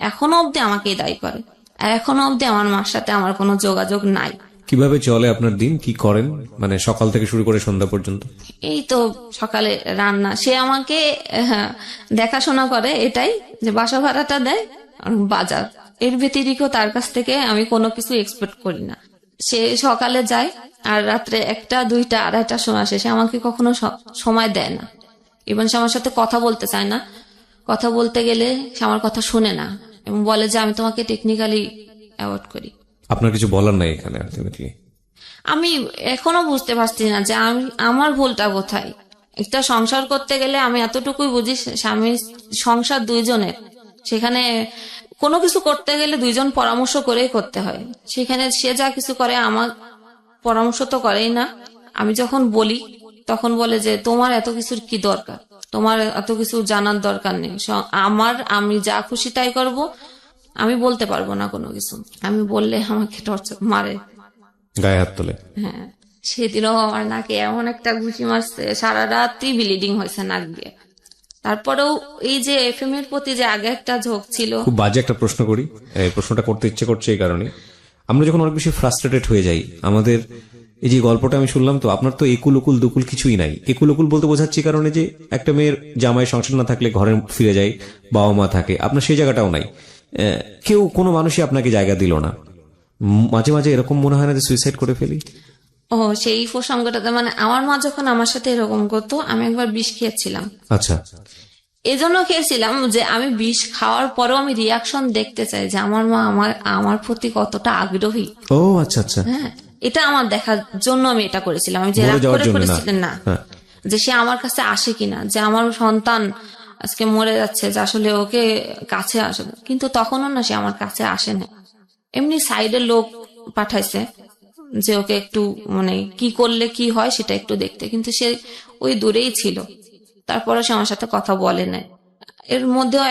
এখনো অব্দি আমাকেই দায়ী করে। আর এখনো অবধি আমার মার সাথে আমার কোনো যোগাযোগ নাই। কিভাবে চলে আপনার দিন, কি করেন, মানে সকাল থেকে শুরু করে সন্ধ্যা পর্যন্ত? এই তো সকালে রান্না, সে আমাকে দেখাশোনা করে, এটাই যে বাসা ভাড়াটা দেয় আর বাজার, এর ব্যতিরিক্ত তার কাছ থেকে আমি কোনো কিছু এক্সপেক্ট করি না। সে সকালে যায় আর রাত্রে 1টা 2টা 2:30টার সময় আসে। সে আমাকে কখনো সময় দেয় না, ইভেন সে আমার সাথে কথা বলতে চায় না। কথা বলতে গেলে সে আমার কথা শুনে না এবং বলে যে আমি তোমাকে টেকনিক্যালি অ্যাভয়েড করি। আপনার কিছু বলার নাই এখানে আলটিমেটলি? আমি এখনো বুঝতে পারছি না যে আমি আমার ভুলটা কোথায়। একটা সংসার করতে গেলে আমি এতটুকুই বুঝি, স্বামী সংসার দুইজনের, সেখানে কোনো কিছু করতে গেলে দুইজন পরামর্শ করেই করতে হয়। সেখানে সে যা কিছু করে আমার পরামর্শ তো করেই না। আমি যখন বলি তখন বলে যে তোমার এত কিছুর কি দরকার, তোমার এত কিছু জানার দরকার নেই, আমি যা খুশি তাই করব, আমি বলতে পারবো না কোনো কিছু। আমি বললে আমাকে টর্চার মারে, গায়ে হাত তোলে। হ্যাঁ, সেদিনও আমার নাকে এমন একটা ঘুষি মারছে, সারা রাতই ব্লিডিং হয়েছে নাক দিয়ে। তারপরেও এই যে এফএম এর প্রতি যে আগে একটা ঝোঁক ছিল। খুব বাজে একটা প্রশ্ন করি, এই প্রশ্নটা করতে ইচ্ছে করছে এই কারণে, আমরা যখন অনেক বেশি ফ্রাস্ট্রেটেড হয়ে যাই, আমাদের এই যে গল্পটা আমি শুনলাম, তো আপনার তো একুল উকুল দুকুল কিছুই নাই। একুল উকুল বলতে বোঝাচ্ছি কারণে যে একটা মেয়ের জামাই সংসার না থাকলে ঘরে ফিরে যায়, বাবা মা থাকে, আপনার সেই জায়গাটাও নাই। কেউ কোনো মানুষই আপনাকে জায়গা দিল না। মাঝে মাঝে এরকম মনে হয় না যে সুইসাইড করে ফেলি? ও, সেই প্রসঙ্গটাতে মানে আমার মা যখন আমার সাথে এরকম করতো, আমি একবার বিষ খেয়েছিলাম। আচ্ছা, এজন্য খেয়েছিলাম যে আমি বিষ খাওয়ার পরেও আমি রিয়াকশন দেখতে চাই যে আমার মা আমার প্রতি কতটা আগ্রহী। ও আচ্ছা আচ্ছা, হ্যাঁ, এটা আমার দেখার জন্য আমি এটা করেছিলাম। আমি যে রাগ করে করেছিলাম না, যে সে আমার কাছে আসে কিনা, যে আমার সন্তান আজকে মরে যাচ্ছে, যে আসলে ওকে কাছে আসে। কিন্তু তখনও না সে আমার কাছে আসে না, এমনি সাইডের লোক পাঠাইছে যে ওকে একটু মানে কি করলে কি হয় সেটা একটু দেখতে, কিন্তু সে ওই দূরেই ছিল। তারপরে সে আমার সাথে কথা বলে নাই। এর মধ্যেও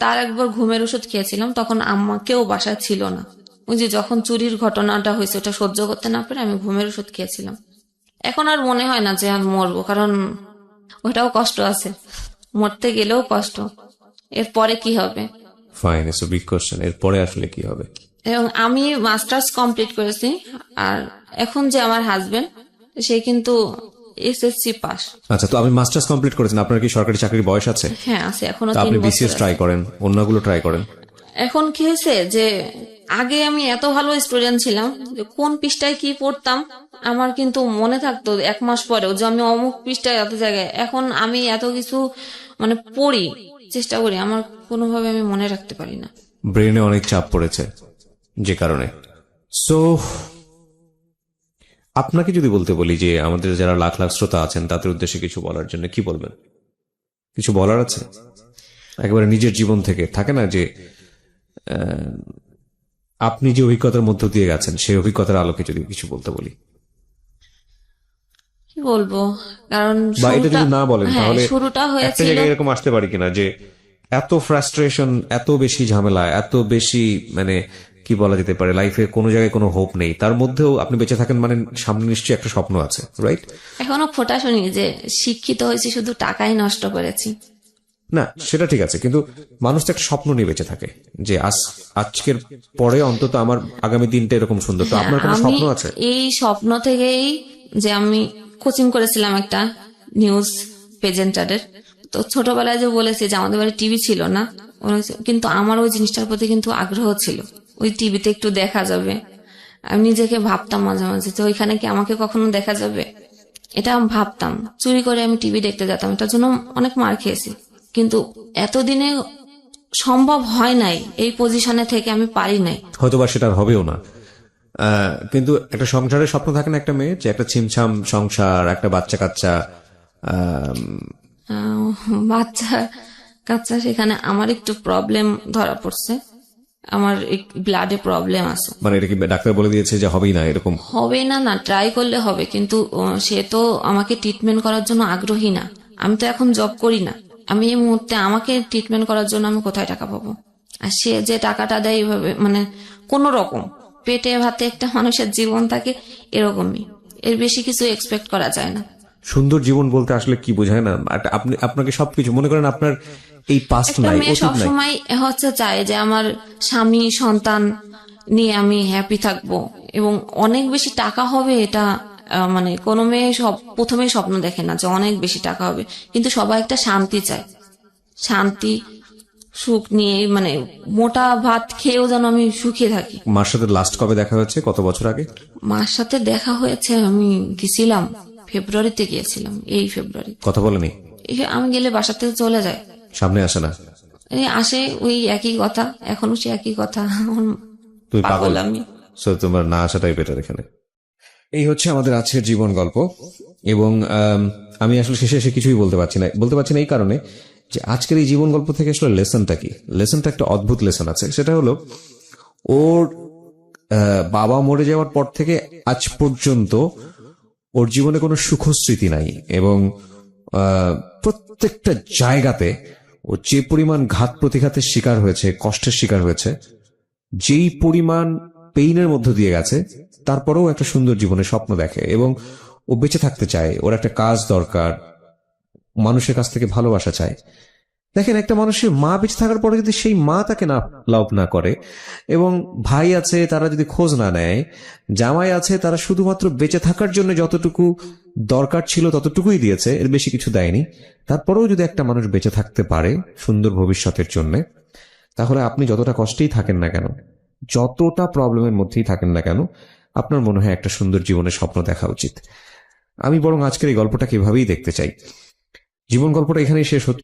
তার একবার ঘুমের ওষুধ খেয়েছিলাম, তখন আম্মা কেউ বাসায় ছিল না। ওই যে যখন চুরির ঘটনাটা হয়েছে, ওটা সহ্য করতে না পেরে আমি ঘুমের ওষুধ খেয়েছিলাম। এখন আর মনে হয় না যে আর মরবো, কারণ ওটাও কষ্ট আছে, মরতে গেলেও কষ্ট। এরপরে কি হবে? Fine, it's a big question. এরপরে আসলে কি হবে? এবং আমি মাস্টার্স কমপ্লিট করেছি, আর এখন যে আমার হাজবেন্ড সে কিন্তু এসএসসি পাস। আচ্ছা, তো আপনি মাস্টার্স কমপ্লিট করেছেন, আপনার কি সরকারি চাকরির বয়স আছে? হ্যাঁ আছে, এখনো তো আপনি 3 বছর বিসিএস ট্রাই করেন, অন্যগুলো ট্রাই করেন। এখন কি হয়েছে যে আগে আমি এত ভালো স্টুডেন্ট ছিলাম যে কোন পৃষ্ঠায় কি পড়তাম আমার কিন্তু মনে থাকতো 1 মাস পরেও, যে আমি অমুক পৃষ্ঠায় এত জায়গায়। এখন আমি এত কিছু মানে পড়ি, চেষ্টা করি, আমার কোনোভাবে আমি মনে রাখতে পারি না। ব্রেনে অনেক চাপ পড়েছে যে কারণে। সো আপনাকে যদি বলতে বলি যে আমাদের যারা লাখ লাখ শ্রোতা আছেন তাদের উদ্দেশ্যে কিছু বলার জন্য, কি বলবেন? কিছু বলার আছে একেবারে নিজের জীবন থেকে? থাকে না যে আপনি যে অভিজ্ঞতার মধ্য দিয়ে গেছেন, সেই অভিজ্ঞতার আলোকে যদি কিছু বলতে বলি, কি বলবো? কারণ বা এটা যদি না বলেন তাহলে শুরুটা একটা হয়েছিল জায়গায় এরকম আসতে পারি কিনা যে এত ফ্রাস্ট্রেশন, এত বেশি ঝামেলা, এত বেশি মানে কি বলা যেতে পারে, লাইফে কোনো জায়গায় কোনো হোপ নেই, তার মধ্যেও আপনি বেঁচে থাকেন, মানে সামনে নিশ্চয়ই একটা স্বপ্ন আছে, রাইট? এখনো খোটা শুনি যে শিক্ষিত হয়েছি শুধু টাকাই নষ্ট করেছি। না, সেটা ঠিক আছে, কিন্তু মানুষ তো একটা স্বপ্ন নিয়ে বেঁচে থাকে যে আজকের পরে অন্তত আমার আগামী দিনটা এরকম সুন্দর। তো আপনার কোনো স্বপ্ন আছে? এই স্বপ্ন থেকেই যে আমি কোচিং করেছিলাম একটা নিউজ প্রেজেন্টারের। তো ছোটবেলায় যে বলেছি যে আমাদের বাড়ি টিভি ছিল না, কিন্তু আমার ওই জিনিসটার প্রতি কিন্তু আগ্রহ ছিল, ওই টিভিতে একটু দেখা যাবে। আমি নিজেকে ভাবতাম মাঝে মাঝে যে ওইখানে কি আমাকে কখনো দেখা যাবে, এটা আমি ভাবতাম। চুরি করে আমি টিভি দেখতে যেতাম, এটার জন্য অনেক মার খেয়েছি, কিন্তু এতদিনে সম্ভব হয় নাই, এই পজিশনে থেকে আমি পারি নাই। হয়তোবা সেটা হবেও না, কিন্তু একটা সংসারের স্বপ্ন থাকে না একটা মেয়ে, যে একটা ছিমছাম সংসার, একটা বাচ্চা কাচ্চা। বাচ্চা কাচ্চা, সেখানে আমার একটু প্রবলেম ধরা পড়ছে, আমার ব্লাডে প্রবলেম আছে। মানে এটা কি ডাক্তার বলে দিয়েছে যে হবেই না? এরকম হবে না, না ট্রাই করলে হবে, কিন্তু সে তো আমাকে ট্রিটমেন্ট করার জন্য আগ্রহী না। আমি তো এখন জব করি না, আমি এই মুহূর্তে আমাকে ট্রিটমেন্ট করার জন্য আমি কোথায় টাকা পাবো? আর সে যে টাকাটা দেয় এইভাবে, মানে কোন রকম পেটে ভাতে একটা মানুষের জীবন থাকে, এরকমই, এর বেশি কিছু এক্সপেক্ট করা যায় না। সুন্দর জীবন বলতে আসলে কি বোঝায় না? আপনি আপনাকে সবকিছু মনে করেন, আপনার এই পাস্ট নাই, অতীত নাই। সবসময় হচ্ছে চায় যে আমার স্বামী সন্তান নিয়ে আমি হ্যাপি থাকবো এবং অনেক বেশি টাকা হবে, এটা মানে কোনো মেয়ে প্রথমেই স্বপ্ন দেখে না যে অনেক বেশি টাকা হবে, কিন্তু সবাই একটা শান্তি চায়। শান্তি সুখ নিয়ে, মানে মোটা ভাত খেয়েও যেন আমি সুখে থাকি। মার সাথে লাস্ট কবে দেখা হয়েছে, কত বছর আগে? মার সাথে দেখা হয়েছে, আমি গেছিলাম ফেব্রুয়ারিতে, গিয়েছিলাম এই ফেব্রুয়ারি। কথা বলেনি? আমি গেলে বাসা থেকে চলে যায়, সামনে আসে না? আসে ওই একই কথা, এখনো সে একই কথা। তুই পাগল? আমি তোমার না আসাটাই বেটার এখানে। এই হচ্ছে আমাদের আজকের জীবন গল্প, এবং আমি আসলে শেষে এসে কিছুই বলতে পারছি না এই কারণে যে আজকের এই জীবন গল্প থেকে আসলে লেসনটা কি। লেসনটা একটা অদ্ভুত লেসন আছে, সেটা হলো ওর বাবা মরে যাওয়ার পর থেকে আজ পর্যন্ত ওর জীবনে কোনো সুখস্মৃতি নাই, এবং প্রত্যেকটা জায়গাতে ও যে পরিমাণ ঘাত প্রতিঘাতের শিকার হয়েছে, কষ্টের শিকার হয়েছে, যেই পরিমাণ পেইনের মধ্য দিয়ে গেছে, তারপরেও একটা সুন্দর জীবনের স্বপ্ন দেখে এবং ও বেঁচে থাকতে চায়। ওর একটা কাজ দরকার, মানুষের কাছ থেকে ভালোবাসা চায়। দেখেন, একটা মানুষের মা বেঁচে থাকার পরে যদি সেই মা তাকে না লাভ না করে, এবং ভাই আছে তারা যদি খোঁজ না নেয়, জামাই আছে তারা শুধুমাত্র বেঁচে থাকার জন্য যতটুকু দরকার ছিল ততটুকুই দিয়েছে, এর বেশি কিছু দেয়নি, তারপরেও যদি একটা মানুষ বেঁচে থাকতে পারে সুন্দর ভবিষ্যতের জন্য, তাহলে আপনি যতটা কষ্টেই থাকেন না কেন, যতটা প্রবলেমের মধ্যেই থাকেন না কেন, আপনার মনে হয় একটা সুন্দর জীবনের স্বপ্ন দেখা উচিত। আমি বরং আজকের এই গল্পটাকে এভাবেই দেখতে চাই। জীবন গল্পটা এখানেই শেষ হচ্ছে।